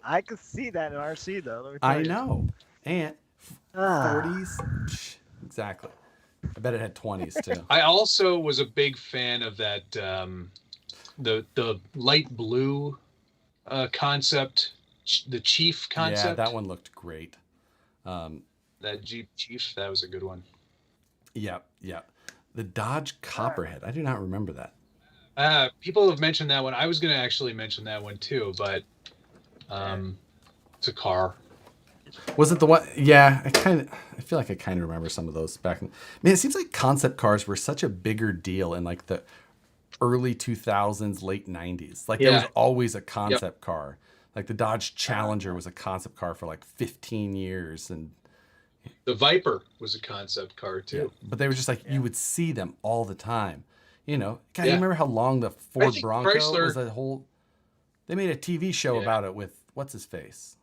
I could see that in RC though. let me I tell you. know, and Ah. 40s. Psh, exactly. I bet it had 20s too. I also was a big fan of that the light blue concept, the Chief concept. Yeah, that one looked great. That Jeep Chief, that was a good one. Yeah. The Dodge Copperhead. I do not remember that. People have mentioned that one. I was going to actually mention that one too, but it's a car. Was it the one? Yeah, I feel like I kind of remember some of those back. It seems like concept cars were such a bigger deal in like the early 2000s, late 90s. Like there was always a concept car. Like the Dodge Challenger was a concept car for like 15 years, and The Viper was a concept car too. but they were just like you would see them all the time. You know, God, you Yeah. remember how long the Ford think Bronco Chrysler- was a whole? They made a TV show Yeah. about it with what's his face.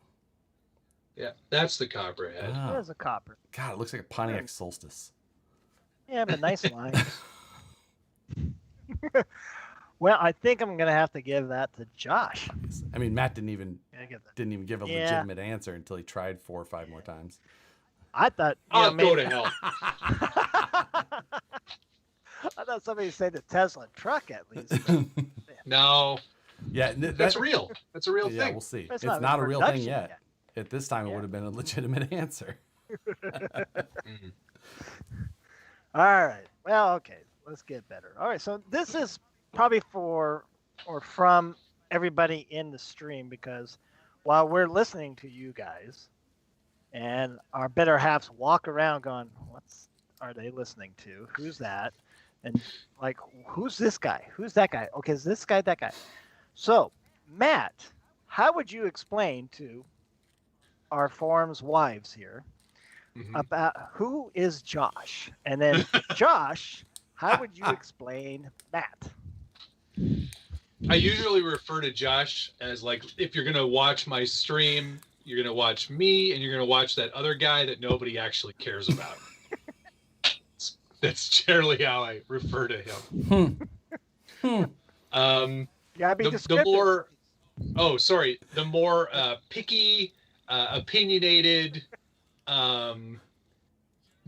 Yeah, that's the Copperhead. Ah, There's a copper. God, it looks like a Pontiac Solstice. Yeah, but nice lines. Well, I think I'm gonna have to give that to Josh. I mean, Matt didn't even I give that. give a Yeah. legitimate answer until he tried 4 or 5 more times. I thought. I'll go to hell. I thought somebody said the Tesla truck at least. But No, Yeah, that's real. That's a real yeah, thing. we'll see. it's It's not in a real thing production yet. At this time, it Yeah. would have been a legitimate answer. Mhm. All right. Well, okay. Let's get better. All right. So this is probably for or from everybody in the stream because while we're listening to you guys and our better halves walk around going, what's are they listening to? Who's that? And like, who's this guy? Who's that guy? Okay, is this guy that guy? So, Matt, how would you explain to our forum's wives here Mhm. about who is Josh? And then Josh, how would you explain Matt? I usually refer to Josh as like, if you're gonna watch my stream, you're gonna watch me, and you're gonna watch that other guy that nobody actually cares about. That's generally how I refer to him. Hmm. Um, You gotta be the descriptive. more, oh, sorry, the more picky, opinionated,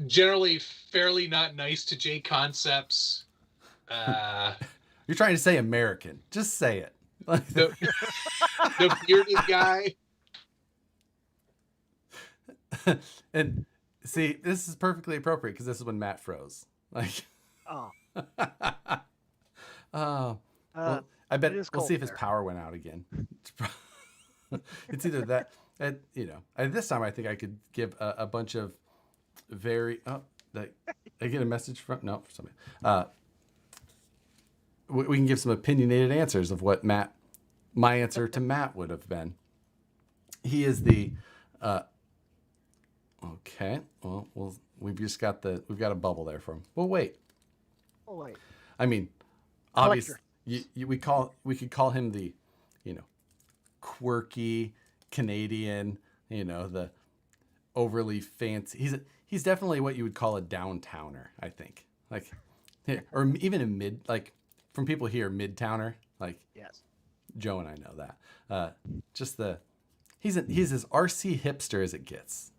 generally fairly not nice to J concepts. You're trying to say American. Just say it. The, the bearded guy. And see, this is perfectly appropriate because this is when Matt froze. Like, Oh, oh, well, I bet it is we'll cold see if his there. power went out again. It's either that, and at this time I think I could give a bunch of very. Oh, that I get a message from no for somebody. We can give some opinionated answers of what my answer to Matt would have been. He is the. Okay, well, we've got a bubble there for him. Well, wait. oh wait. I mean, obviously, we could call him the, quirky Canadian, the overly fancy. He's definitely what you would call a downtowner, I think. Like, or even a from people here, mid-towner. Like Yes. Joe and I know that. Just he's as RC hipster as it gets.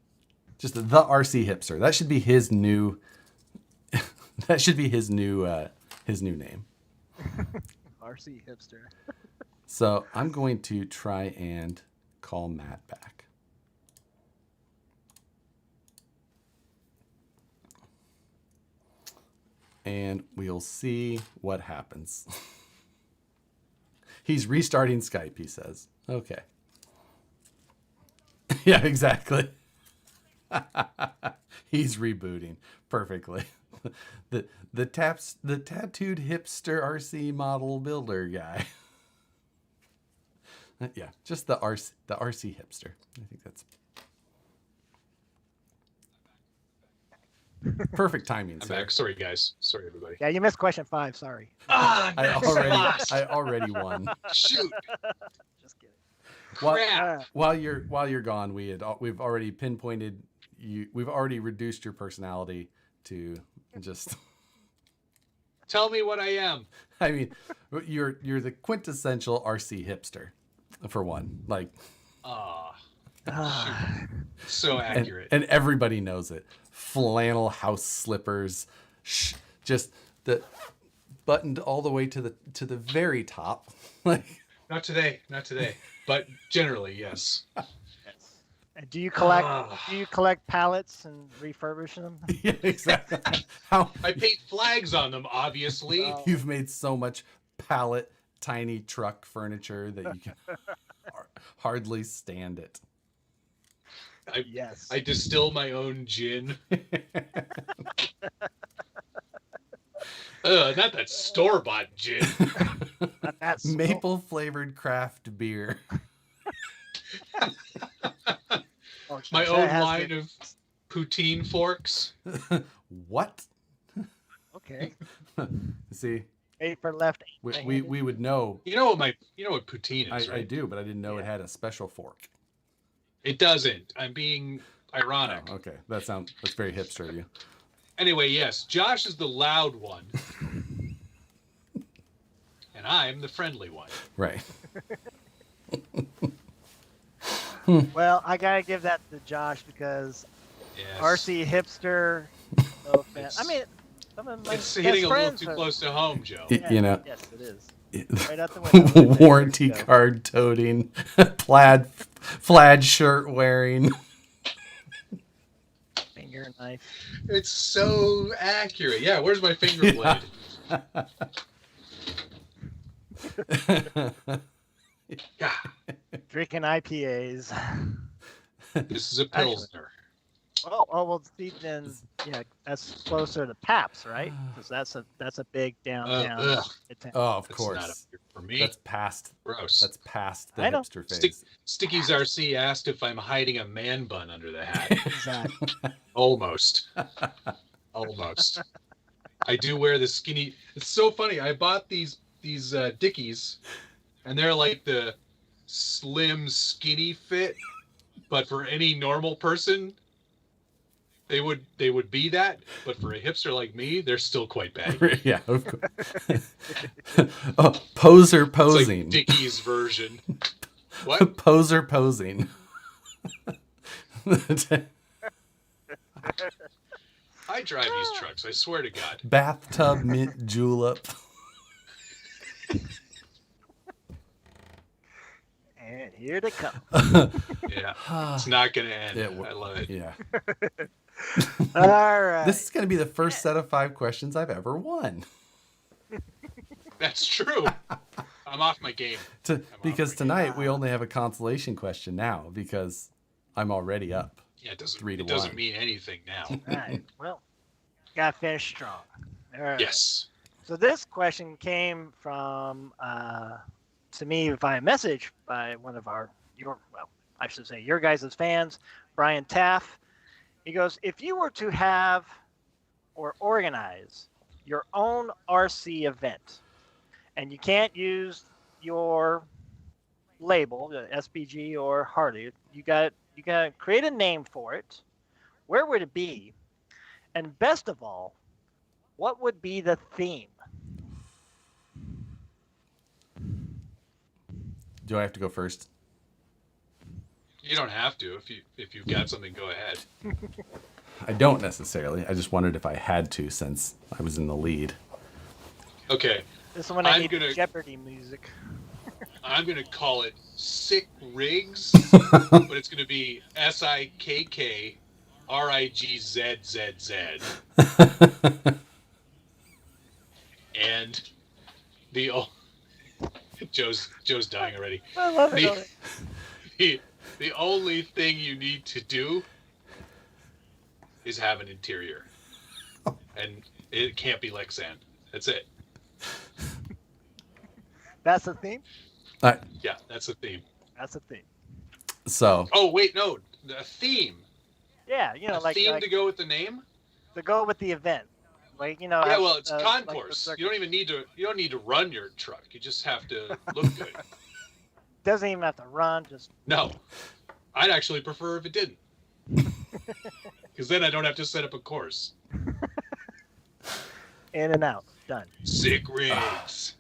Just the RC hipster. That should be his new. That should be his new name. RC hipster. So I'm going to try and call Matt back. And we'll see what happens. He's restarting Skype, he says. Okay. Yeah, exactly. He's rebooting perfectly. The tattooed hipster RC model builder guy. Yeah, just the RC hipster. I think that's perfect timing. I'm Sir. back. Sorry, guys. Sorry, everybody. Yeah, you missed question 5. Sorry. Ah, I already won. Shoot. Just kidding. Crap. While you're gone, we've already pinpointed you. We've already reduced your personality to just. Tell me what I am. I mean, you're the quintessential RC hipster, for one. Like, So accurate. and everybody knows it. Flannel house slippers, just the buttoned all the way to the very top. Like, Not today. But generally, yes. And do you collect pallets and refurbish them? yeah, exactly. How I paint flags on them, obviously. Oh. you've made so much pallet, tiny truck furniture that you can hardly stand it. Yes. I distill my own gin. Not that store-bought gin. That's Maple flavored craft beer. Oh, My gosh, own that has line to- of poutine forks. What? Okay. See, 8 for left. we would know. You know what poutine is, I right? do, but I didn't know it Yeah. had a special fork. It doesn't. I'm being ironic. Oh, okay, that's very hipster of you. Anyway, yes, Josh is the loud one. And I'm the friendly one. Right. Well, I gotta give that to Josh because Yes. RC hipster. No offense. I mean, Some of my It's best hitting a little friends too are- close to home, Joe. Yeah, You know, yes, it is. Right out the window. warranty There you go. card toting, plaid shirt wearing. Finger knife. It's so accurate. Yeah, where's my finger blade? Yeah, Drinking IPAs. this is a Actually- Pilsner. Well, see, then, yeah, that's closer to Paps, right? Because that's a big downtown. Ugh. Midtown. Oh, of That's not up course. here for me. That's past. Gross. That's past the I know. hipster phase. Sticky's RC asked if I'm hiding a man bun under the hat. Exactly. Almost. Almost. I do wear the skinny. It's so funny. I bought these Dickies, and they're like the slim, skinny fit. But for any normal person, they would be that. But for a hipster like me, they're still quite baggy. Yeah, of course. Oh, poser It's posing. like Dickies version. What? Poser posing. I drive these trucks. I swear to God. Bathtub mint julep. And here they come. Yeah, it's not gonna end. I love it. Yeah. All right. This is going to be the first set of 5 questions I've ever won. That's true. I'm off my game. Because tonight we only have a consolation question now because I'm already up. Yeah, it doesn't. 3 to It doesn't 1. mean anything now. All right. Well, got to finish strong. All right. Yes. So this question came from to me via message by one of your guys' fans, Brian Taff. He goes, if you were to have or organize your own RC event, and you can't use your label, the SBG or Harley, you got to create a name for it. Where would it be? And best of all, what would be the theme? Do I have to go first? You don't have to. If you've got something, go ahead. I don't necessarily. I just wondered if I had to since I was in the lead. Okay. This one I I'm need gonna- Jeopardy music. I'm gonna call it Sick Rigs, but it's gonna be SIKKRIGZZZ. And Joe's dying already. I love it. The only thing you need to do is have an interior, and it can't be Lexan. That's it. That's the theme? Yeah, that's the theme. That's the theme. So, Oh wait, no, the theme. Yeah, A theme to go with the name. to go with the event. Like, Yeah, well, it's like concourse. the You don't even need to. You don't need to run your truck. You just have to look good. doesn't even have to run, just No, I'd actually prefer if it didn't, because then I don't have to set up a course. in and out. Done. Sick rigs.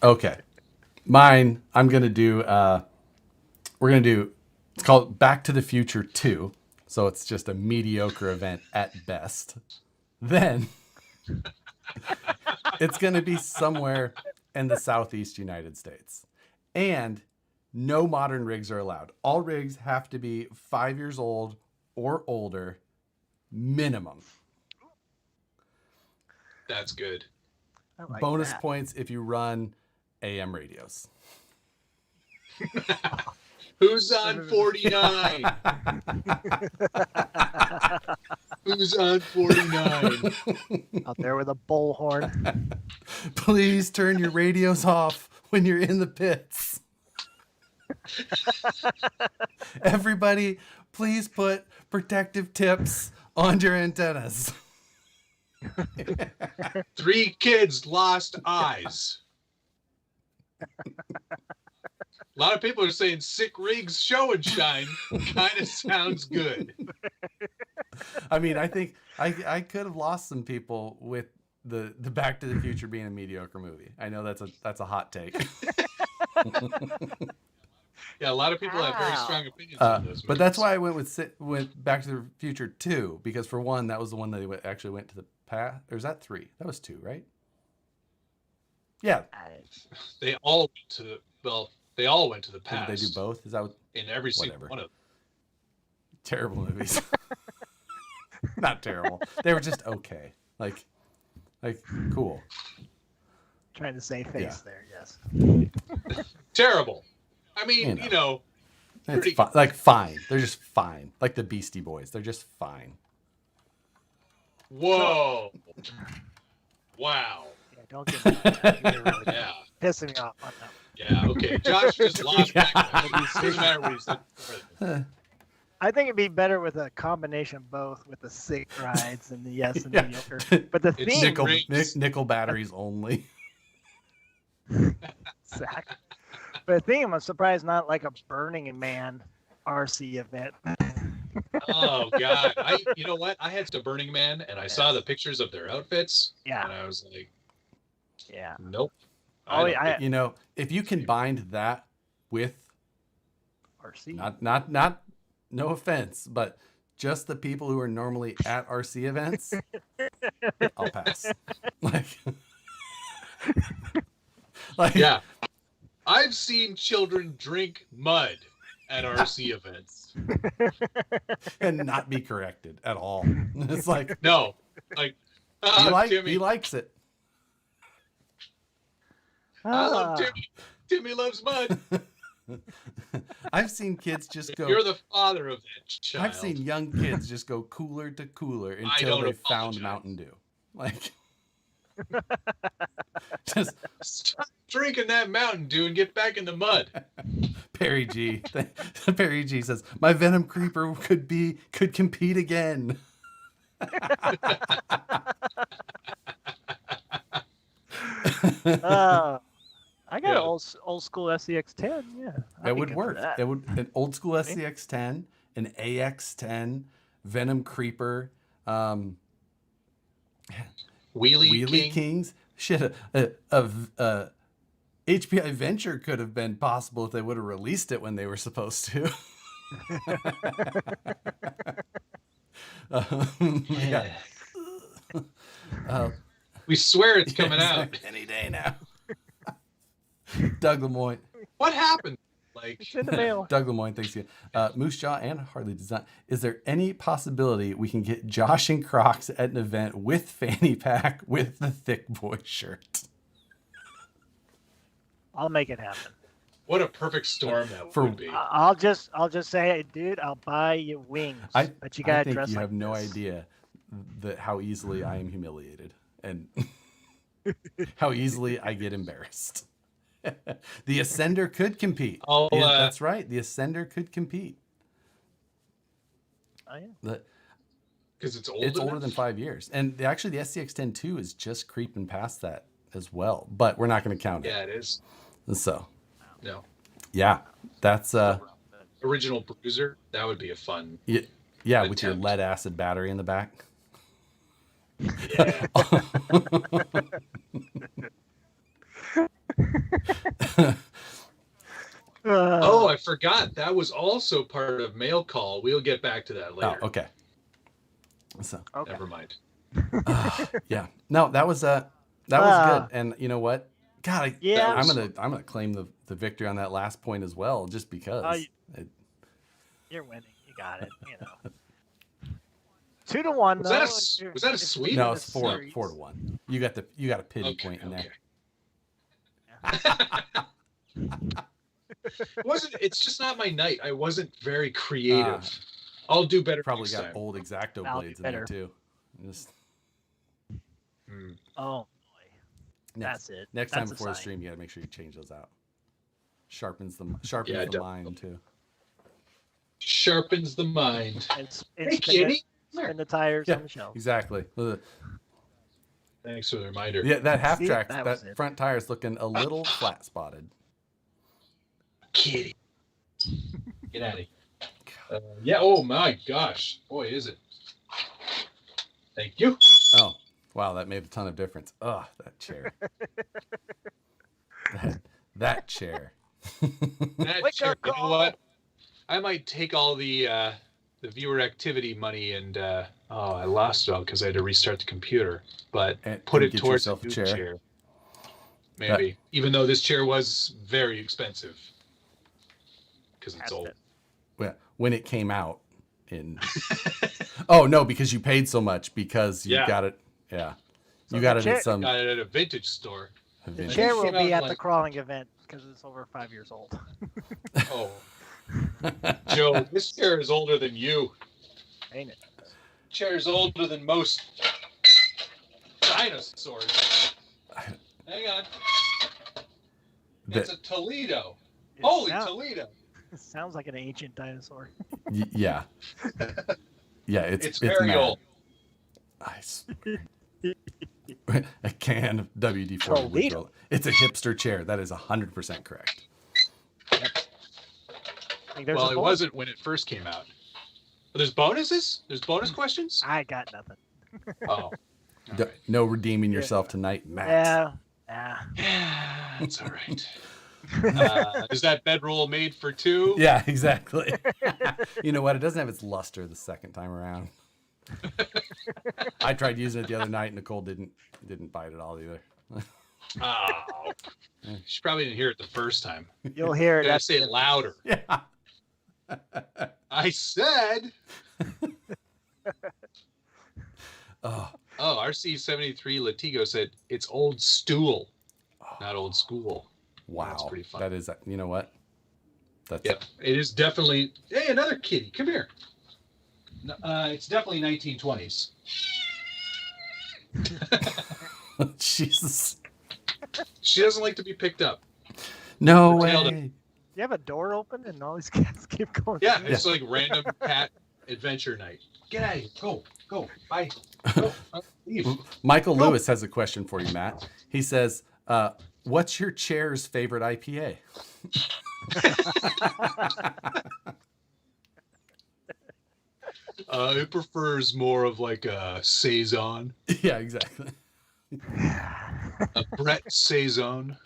okay. Mine, I'm going to do, we're going to do, it's called Back to the Future 2. So it's just a mediocre event at best. Then it's going to be somewhere in the Southeast United States. And no modern rigs are allowed. All rigs have to be 5 years old or older, minimum. That's good. I like Bonus that. points if you run AM radios. Who's on 49? Who's on 49? Out there with a bullhorn. Please turn your radios off when you're in the pits. Everybody, please put protective tips on your antennas. 3 kids lost eyes. A lot of people are saying Sick Rigs Show and Shine kind of sounds good. I mean, I think I could have lost some people with the Back to the Future being a mediocre movie. I know that's a hot take. Yeah, a lot of people have very strong opinions on those. But that's why I went with Back to the Future 2, because for one, that was the one that they actually went to the past. Or is that 3? That was 2, right? Yeah. They all went to they all went to the past. Did they do both? Is that what, in every single one of them? Terrible movies. Not terrible. They were just okay. Like cool. Trying to save face there, yes. Terrible. I mean, it's fine. They're just fine. Like the Beastie Boys. They're just fine. Whoa. Wow. Yeah, don't get me that. You're really Yeah. pissing me off on that. Yeah, okay. Josh just lost back. Doesn't matter what he said. I think it'd be better with a combination of both, with the sick rides and the yes and Yeah. mediocre. But the It's theme, nickel batteries only. exactly. But the theme, I'm surprised not like a Burning Man RC event. Oh God! You know what? I had to Burning Man, and I saw the pictures of their outfits, and Yeah, I was like, yeah. nope. Oh, I don't yeah. If you combined that with RC. not no offense, but just the people who are normally at RC events, I'll pass. Like yeah. I've seen children drink mud at RC events. and not be corrected at all. It's like No, like Timmy. he likes it. I love Timmy. Timmy loves mud. I've seen kids just go. You're the father of that child. I've seen young kids just go cooler to cooler until don't they found apologize. Mountain Dew. Like, just Stop drinking that Mountain Dew and get back in the mud. Perry G. Perry G says my Venom Creeper could compete again. I got an old school SCX10. Yeah, That would work. That would an old school SCX10, an AX10, Venom Creeper, Wheelie Kings. Shit, a HPI Venture could have been possible if they would have released it when they were supposed to. Yeah. We swear it's coming out any day now. Doug Lemoyne. What happened? Like, It's in the mail. Doug Lemoyne, thanks again. Moosejaw and Harley Design. Is there any possibility we can get Josh and Crocs at an event with fanny pack with the thick boy shirt? I'll make it happen. what a perfect storm that would be. I'll just say, hey, dude, I'll buy you wings, but you gotta I think dress you like have no this. idea how easily I am humiliated and how easily I get embarrassed. The Ascender could compete. That's right. The Ascender could compete. Oh yeah. Because it's older than 5 years, and actually the SCX-10 is just creeping past that as well. But we're not going to count it. Yeah, it is. So, No. yeah, that's Original Bruiser. That would be a fun. yeah, with your lead acid battery in the back. Yeah. Oh, I forgot. That was also part of Mail Call. We'll get back to that later. Oh, okay. So, Okay. Never mind. yeah, no, that was good. And you know what? God, I'm gonna claim the victory on that last point as well, just because. You're winning. You got it. 2-1. Was that a sweep? No, it's 4-1. You got a pity point in there. It's just not my night. I wasn't very creative. I'll do better. Probably next got time. old X-Acto I'll blades do in there better. too. Just Oh boy. That's it. Next That's time a before the sign. stream, you gotta make sure you change those out. Sharpens the definitely. mind too. Sharpens the mind. And Hey, kitty. spin the tires Yeah, on the shelf. exactly. Thanks for the reminder. Yeah, that half See, track, that that was it. front tire's looking a little flat spotted. Kitty. Get out of here. Yeah. Oh my gosh. Boy, is it. Thank you. Oh, wow, that made a ton of difference. Oh, that chair. that chair. That Wake chair, up you know call. what? I might take all the viewer activity money and I lost it all because I had to restart the computer. But put And it get towards a yourself a new chair. chair. Maybe. Even though this chair was very expensive. Because it's Has old. been. Well, when it came out in oh no, because you paid so much because you Yeah. got it. Yeah. So You got the it chair- at some Got it at a vintage store. The event. chair it will came out be at the like- crawling event because it's over 5 years old. Oh. Joe, this chair is older than you. Ain't it? Chair is older than most dinosaurs. Hang on. It's a Toledo. It Holy sound- Toledo. It sounds like an ancient dinosaur. Yeah. Yeah, It's very mad. old. I swear. A can of WD-40 Toledo. withdrawal. It's a hipster chair. That is 100% correct. Like, there's Well, a it bonus. wasn't when it first came out. There's bonuses? There's bonus questions? I got nothing. Oh. All right. No redeeming yourself tonight, Matt. Yeah. Yeah. Yeah, it's all right. Is that bedroll made for two? Yeah, exactly. You know what? It doesn't have its luster the second time around. I tried using it the other night. Nicole didn't bite at all either. Oh. She probably didn't hear it the first time. You'll hear You it. gotta at say the- it louder. Yeah. I said. Oh, Oh, RC73 Latigo said it's old stool, not old school. wow. That's pretty fun. That is, you know what? That's Yep, it is definitely. Hey, another kitty, come here. It's definitely 1920s. Jesus. She doesn't like to be picked up. No Her tail way. You have a door open and all these cats keep going. Yeah, through. it's like random cat adventure night. Get out of here. Go. Bye. Go. Leave. Michael Lewis has a question for you, Matt. He says, what's your chair's favorite IPA? It prefers more of like a saison, Yeah, exactly. a Brett saison.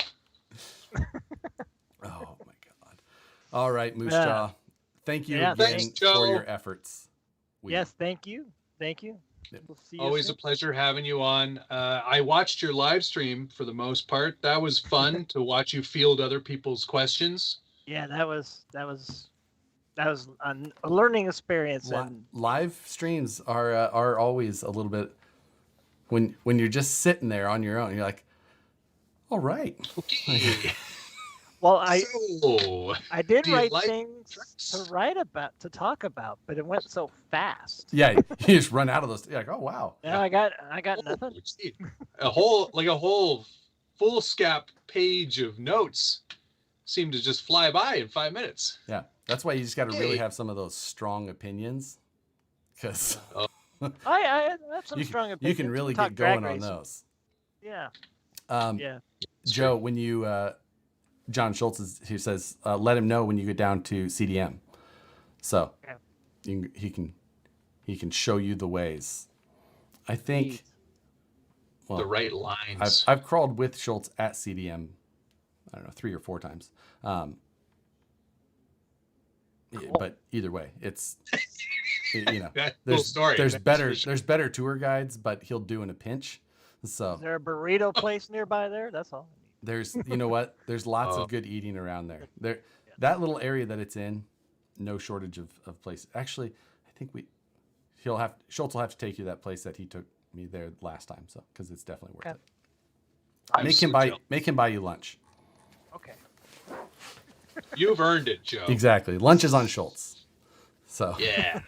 Oh my God. All right, Moosejaw. Thank you Yeah, again thanks, for Joe. your efforts. Yes, thank you. Thank you. Yep. We'll see you Always a soon. pleasure having you on. I watched your live stream for the most part. That was fun to watch you field other people's questions. Yeah, that was a learning experience. And Live streams are always a little bit when you're just sitting there on your own. You're like, all right. Okay. well, So, I did do you write like things to talk about, but it went so fast. Yeah, you just run out of those. You're like, oh wow. Now I got nothing. oh, gee. a whole foolscap page of notes seemed to just fly by in 5 minutes. Yeah, that's why you just got to really Hey. have some of those strong opinions, because I have some strong you opinions. can really Talk get drag going on racing. those. Yeah, Yeah. yeah. Joe, when you John Schultz he says let him know when you get down to CDM, so Yeah. he can show you the ways. I think. Please. Well, The right lines. I've crawled with Schultz at CDM. I don't know, 3 or 4 times. But either way, it's you know That cool story. there's That's better for sure. there's better tour guides, but he'll do in a pinch. So Is there a burrito place nearby there? That's all. there's you know what there's lots Oh. of good eating around there. That little area that it's in, no shortage of places. Actually, I think Schultz will have to take you to that place that he took me there last time. So because it's definitely worth Okay. it. I'm Make so him buy you lunch. Okay. You've earned it, Joe. Exactly. Lunch is on Schultz. So Yeah.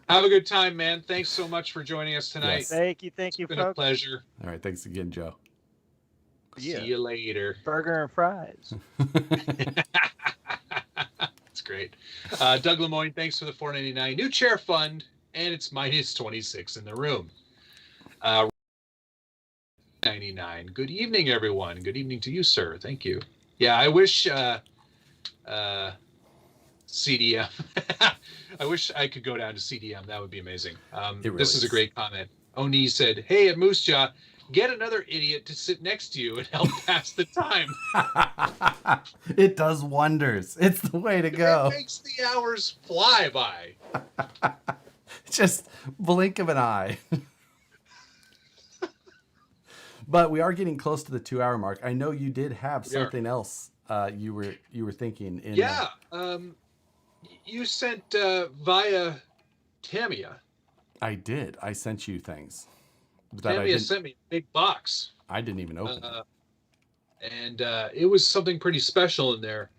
Have a good time, man. Thanks so much for joining us tonight. Yes. Thank you, It's been a folks. pleasure. all right, thanks again, Joe. Yeah. See you later. Burger and fries. That's great. Doug Lemoyne, thanks for the $4.99 new chair fund, and it's minus 26 in the room. 99. Good evening, everyone. Good evening to you, sir. Thank you. Yeah, I wish CDM. I wish I could go down to CDM. That would be amazing. It really This is a is. great comment. Oni said, "Hey, at Moosejaw, get another idiot to sit next to you and help pass the time. It does wonders. It's the way to go. It makes the hours fly by. Just blink of an eye. But we are getting close to the 2-hour mark. I know you did have something else you were thinking in. Yeah. You sent via Tamiya. I did. I sent you things. Tamiya sent me a big box. I didn't even open it. And it was something pretty special in there.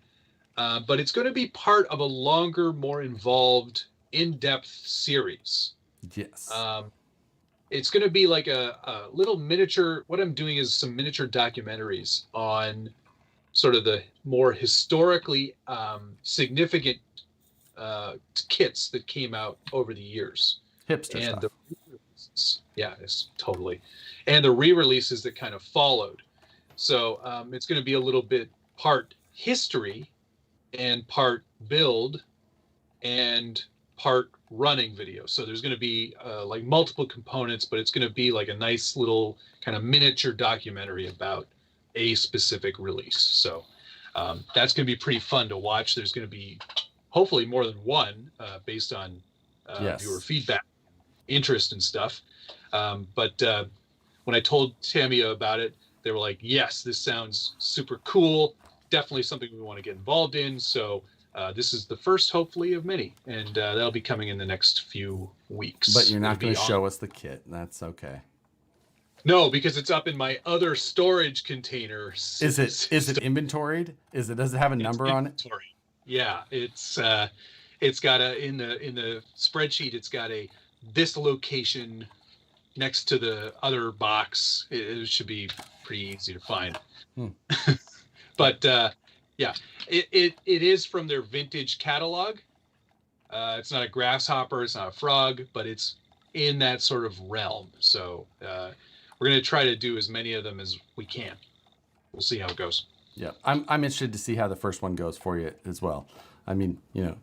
But it's going to be part of a longer, more involved, in-depth series. Yes. It's going to be like a little miniature. What I'm doing is some miniature documentaries on sort of the more historically significant kits that came out over the years. Hipster and stuff. The re-releases. Yeah, it's totally. And the re-releases that kind of followed. So it's going to be a little bit part history and part build and part running video. So there's going to be like multiple components, but it's going to be like a nice little kind of miniature documentary about a specific release. So that's going to be pretty fun to watch. There's going to be hopefully more than one based on viewer feedback, interest and stuff. But when I told Tamiya about it, they were like, yes, this sounds super cool. Definitely something we want to get involved in. So this is the first, hopefully, of many. And that'll be coming in the next few weeks. But you're not going to show us the kit. That's okay. No, because it's up in my other storage container. Is it inventoried? Does it have a number on it? Yeah, it's got in the spreadsheet. It's got this location next to the other box. It should be pretty easy to find. But yeah, it is from their vintage catalog. It's not a grasshopper, it's not a frog, but it's in that sort of realm. So we're going to try to do as many of them as we can. We'll see how it goes. Yeah, I'm interested to see how the first one goes for you as well. I mean,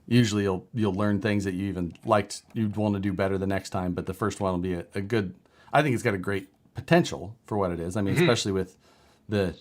usually you'll learn things that you even liked, you'd want to do better the next time, but the first one will be a good. I think it's got a great potential for what it is. I mean, especially with the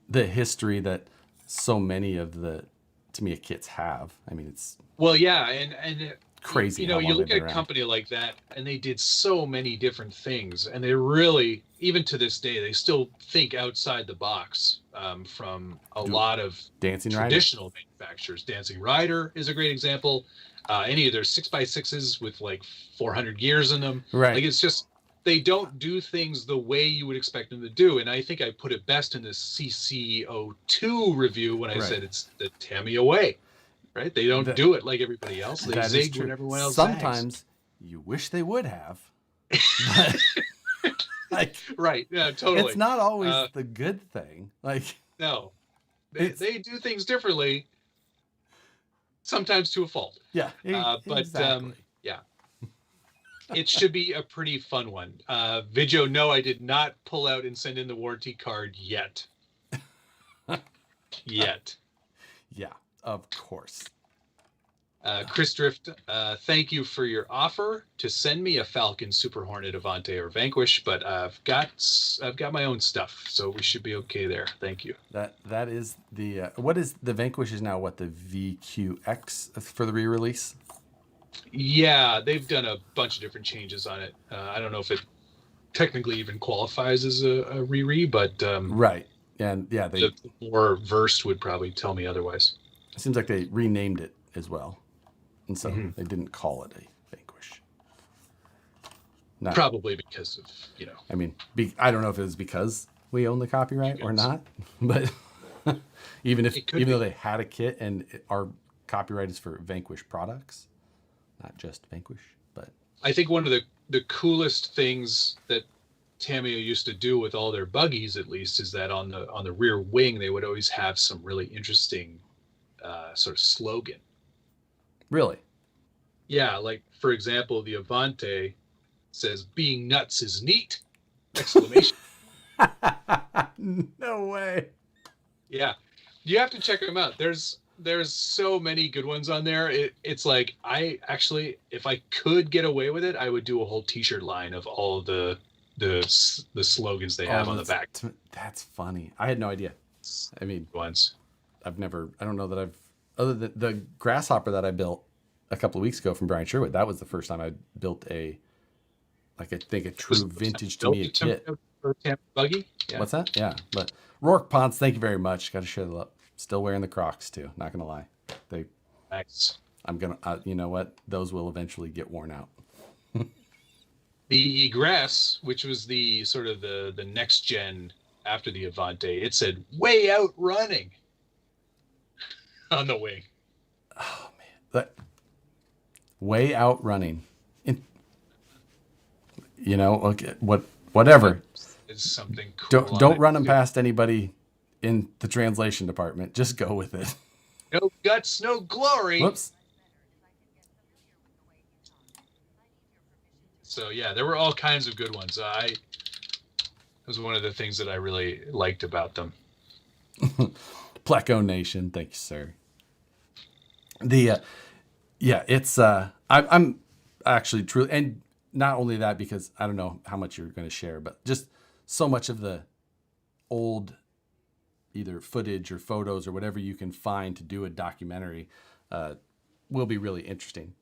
history that so many of the Tamiya kits have. I mean, it's and crazy. You look at a company like that, and they did so many different things, and they really, even to this day, they still think outside the box from a lot of traditional manufacturers. Dancing Rider is a great example. Any of their 6x6s with like 400 gears in them. Right. Like, it's just, they don't do things the way you would expect them to do. And I think I put it best in the CC02 review when I said it's the Tamiya way. Right? They don't do it like everybody else. They zig when everyone else Sometimes zags. You wish they would have. But, right. Yeah, totally. It's not always the good thing. Like, no. They do things differently, sometimes to a fault. Yeah. But exactly. yeah. It should be a pretty fun one. Vidyo, no, I did not pull out and send in the warranty card yet. Yet. Yeah. Of course. Chris Drift, thank you for your offer to send me a Falcon, Super Hornet, Avante, or Vanquish, but I've got my own stuff, so we should be okay there. Thank you. That is the what is the Vanquish is now the VQX for the re-release? Yeah, they've done a bunch of different changes on it. I don't know if it technically even qualifies as a re, but right. And yeah, the more versed would probably tell me otherwise. It seems like they renamed it as well. And so they didn't call it a Vanquish. Probably because of, I mean, I don't know if it was because we own the copyright or not, but even though they had a kit and our copyright is for Vanquish products, not just Vanquish, but I think one of the coolest things that Tamiya used to do with all their buggies, at least, is that on the rear wing they would always have some really interesting sort of slogan. Really? Yeah, like for example, the Avante says "Being nuts is neat!" Exclamation. No way. Yeah, you have to check them out. There's so many good ones on there. It's like, I actually, if I could get away with it, I would do a whole T-shirt line of all of the the slogans they have on the back. That's funny. I had no idea. I mean, Once. I don't know that other than the grasshopper that I built a couple of weeks ago from Brian Sherwood, that was the first time I built a true vintage to me kit. Buggy? Yeah. What's that? Yeah. But Rourke Ponce, thank you very much. Got to share the love. Still wearing the Crocs too. Not going to lie. Nice. I'm going to, you know what? Those will eventually get worn out. The Egress, which was the sort of the next gen after the Avante, it said way out running on the wing. Oh man. Way out running. You know, okay, whatever. Is something cool. Don't run them past anybody in the translation department. Just go with it. No guts, no glory. Whoops. So yeah, there were all kinds of good ones. It was one of the things that I really liked about them. Pleco Nation, thank you, sir. It's I'm actually truly, and not only that, because I don't know how much you're going to share, but just so much of the old either footage or photos or whatever you can find to do a documentary will be really interesting.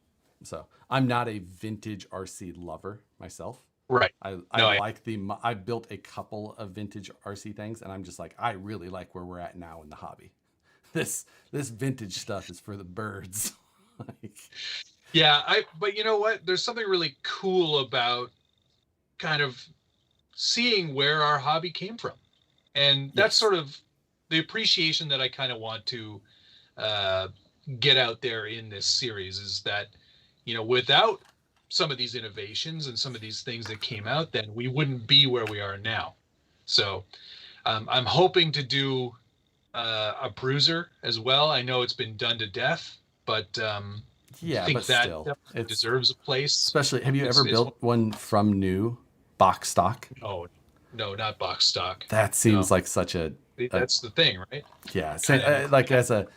So I'm not a vintage RC lover myself. Right. I built a couple of vintage RC things, and I'm just like, I really like where we're at now in the hobby. This vintage stuff is for the birds. Yeah, but you know what? There's something really cool about kind of seeing where our hobby came from. And that's sort of the appreciation that I kind of want to get out there in this series, is that, you know, without some of these innovations and some of these things that came out, then we wouldn't be where we are now. So I'm hoping to do a bruiser as well. I know it's been done to death, but I think it deserves a place. Especially, have you ever built one from new box stock? Oh, no, not box stock. That seems like such a. That's the thing, right? Yeah, like as a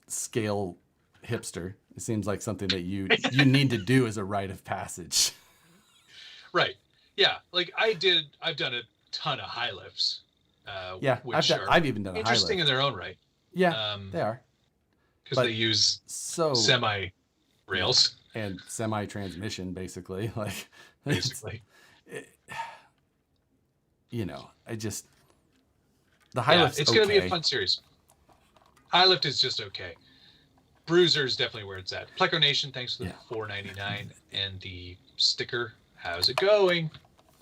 scale hipster, it seems like something that you need to do as a rite of passage. Right. Yeah. Like I've done a ton of high lifts. Which I've even done a high lift. Interesting in their own right. Yeah, they are. Because they use semi rails and semi transmission, basically. Like basically. The high lift. It's going to be a fun series. High lift is just okay. Bruiser is definitely where it's at. Pleco Nation, thanks for the $4.99 and the sticker. How's it going?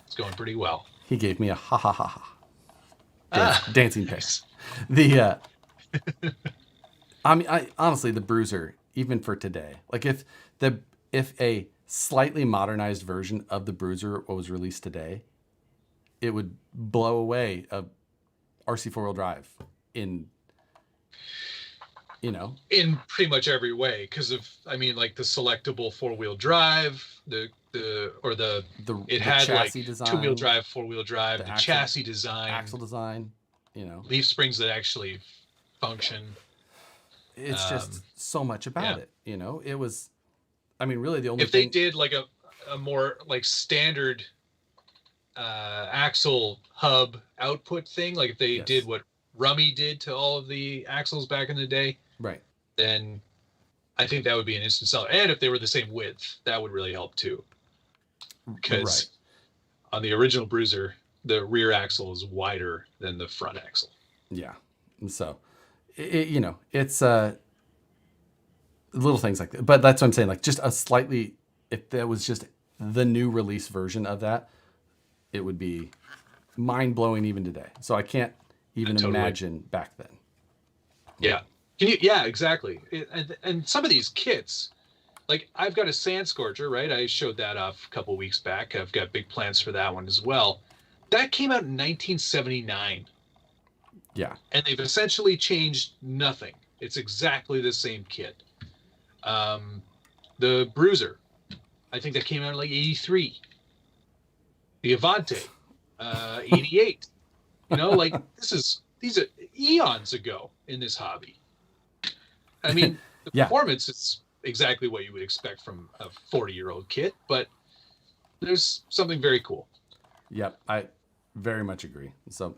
It's going pretty well. He gave me a ha ha ha ha. Dancing face. The I mean, honestly, the Bruiser, even for today, like if a slightly modernized version of the Bruiser was released today, it would blow away a RC four-wheel drive in pretty much every way, because of, I mean, like the selectable four-wheel drive, it had like design, two-wheel drive, four-wheel drive, the chassis design, axle design, leaf springs that actually function. It's just so much about it. It was, I mean, really the only if they did like a more like standard axle hub output thing, like if they did what Rummy did to all of the axles back in the day, right, then I think that would be an instant seller. And if they were the same width, that would really help too, because on the original Bruiser, the rear axle is wider than the front axle. Yeah, and so it's little things like that. But that's what I'm saying, like just a slightly, if that was just the new release version of that, it would be mind-blowing even today. So I can't even imagine back then. Yeah. Yeah, exactly. And some of these kits, like I've got a Sand Scorcher, right? I showed that off a couple weeks back. I've got big plans for that one as well. That came out in 1979. Yeah. And they've essentially changed nothing. It's exactly the same kit. The Bruiser, I think that came out in like 83. The Avante, 88. Like these are eons ago in this hobby. I mean, the performance is exactly what you would expect from a 40-year-old kit, but there's something very cool. Yep, I very much agree. So,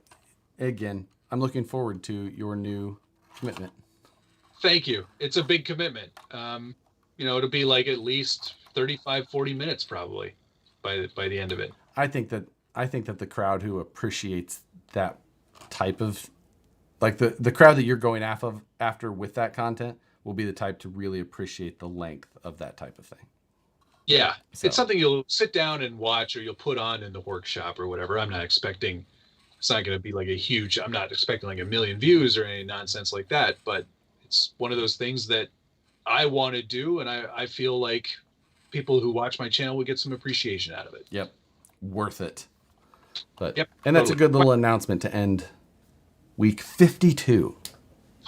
again, I'm looking forward to your new commitment. Thank you. It's a big commitment. It'll be like at least 35, 40 minutes probably by the end of it. I think that the crowd who appreciates that type of, like the crowd that you're going after with that content will be the type to really appreciate the length of that type of thing. Yeah, So. It's something you'll sit down and watch, or you'll put on in the workshop or whatever. I'm not expecting, it's not going to be like I'm not expecting like 1 million views or any nonsense like that, but it's one of those things that I want to do, and I feel like people who watch my channel will get some appreciation out of it. Yep, worth it. But yep, and that's a good little announcement to end week 52.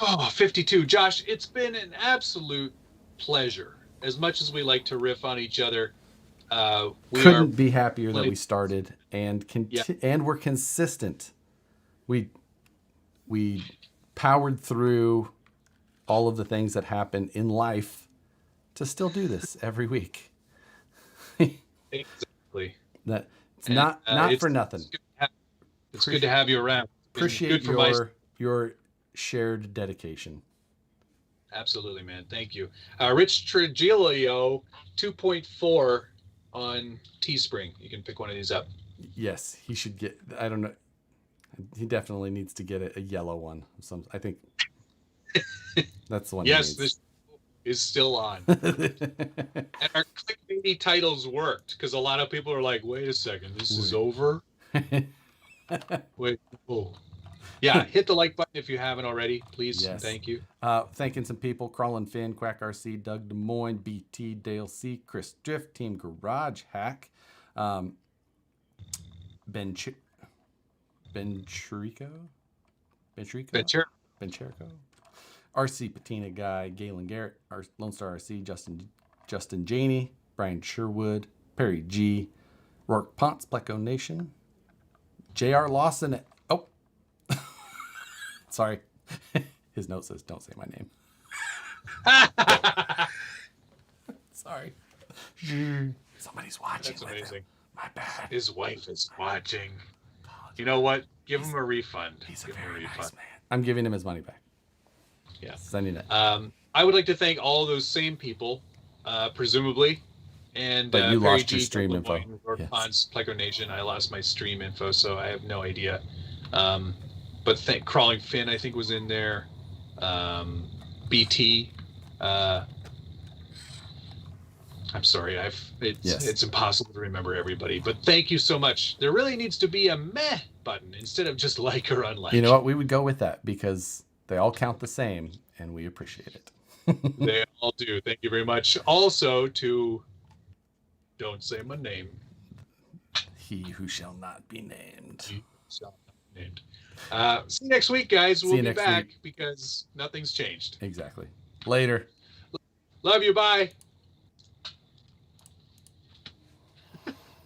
Oh, 52. Josh, it's been an absolute pleasure. As much as we like to riff on each other, we couldn't be happier that we started and and we're consistent. We powered through all of the things that happen in life to still do this every week. Exactly. That it's not for nothing. It's good to have you around. Appreciate your shared dedication. Absolutely, man. Thank you. Rich Trigilio 2.4 on Teespring. You can pick one of these up. Yes, he should get. I don't know. He definitely needs to get a yellow one. I think that's the one. Yes, this is still on. And our clickbaity titles worked because a lot of people are like, "Wait a second, this is over." Wait. Oh. Yeah, hit the like button if you haven't already, please. Yes. Thank you. Thanking some people: Crawlin' Finn, Quack RC, Doug Des Moines, BT, Dale C, Chris Drift, Team Garage Hack, Ben Chirico, RC Patina Guy, Galen Garrett, Lone Star RC, Justin Janey, Brian Sherwood, Perry G, Rourke Ponce, Pleco Nation, J.R. Lawson. Sorry. His note says, don't say my name. Sorry. Somebody's watching. That's amazing. My bad. His wife is watching. You know what? Give him a refund. He's a very nice man. I'm giving him his money back. Yeah. Sending it. I would like to thank all those same people, presumably. And but you lost your stream info. Yes. Pleco Nation. I lost my stream info, so I have no idea. But Crawling Finn, I think, was in there. BT. I'm sorry. It's impossible to remember everybody. But thank you so much. There really needs to be a meh button instead of just like or unlike. You know what? We would go with that because they all count the same, and we appreciate it. They all do. Thank you very much. Also to don't say my name. He who shall not be named. He shall not be named. See you next week, guys. We'll be back because nothing's changed. Exactly. Later. Love you. Bye.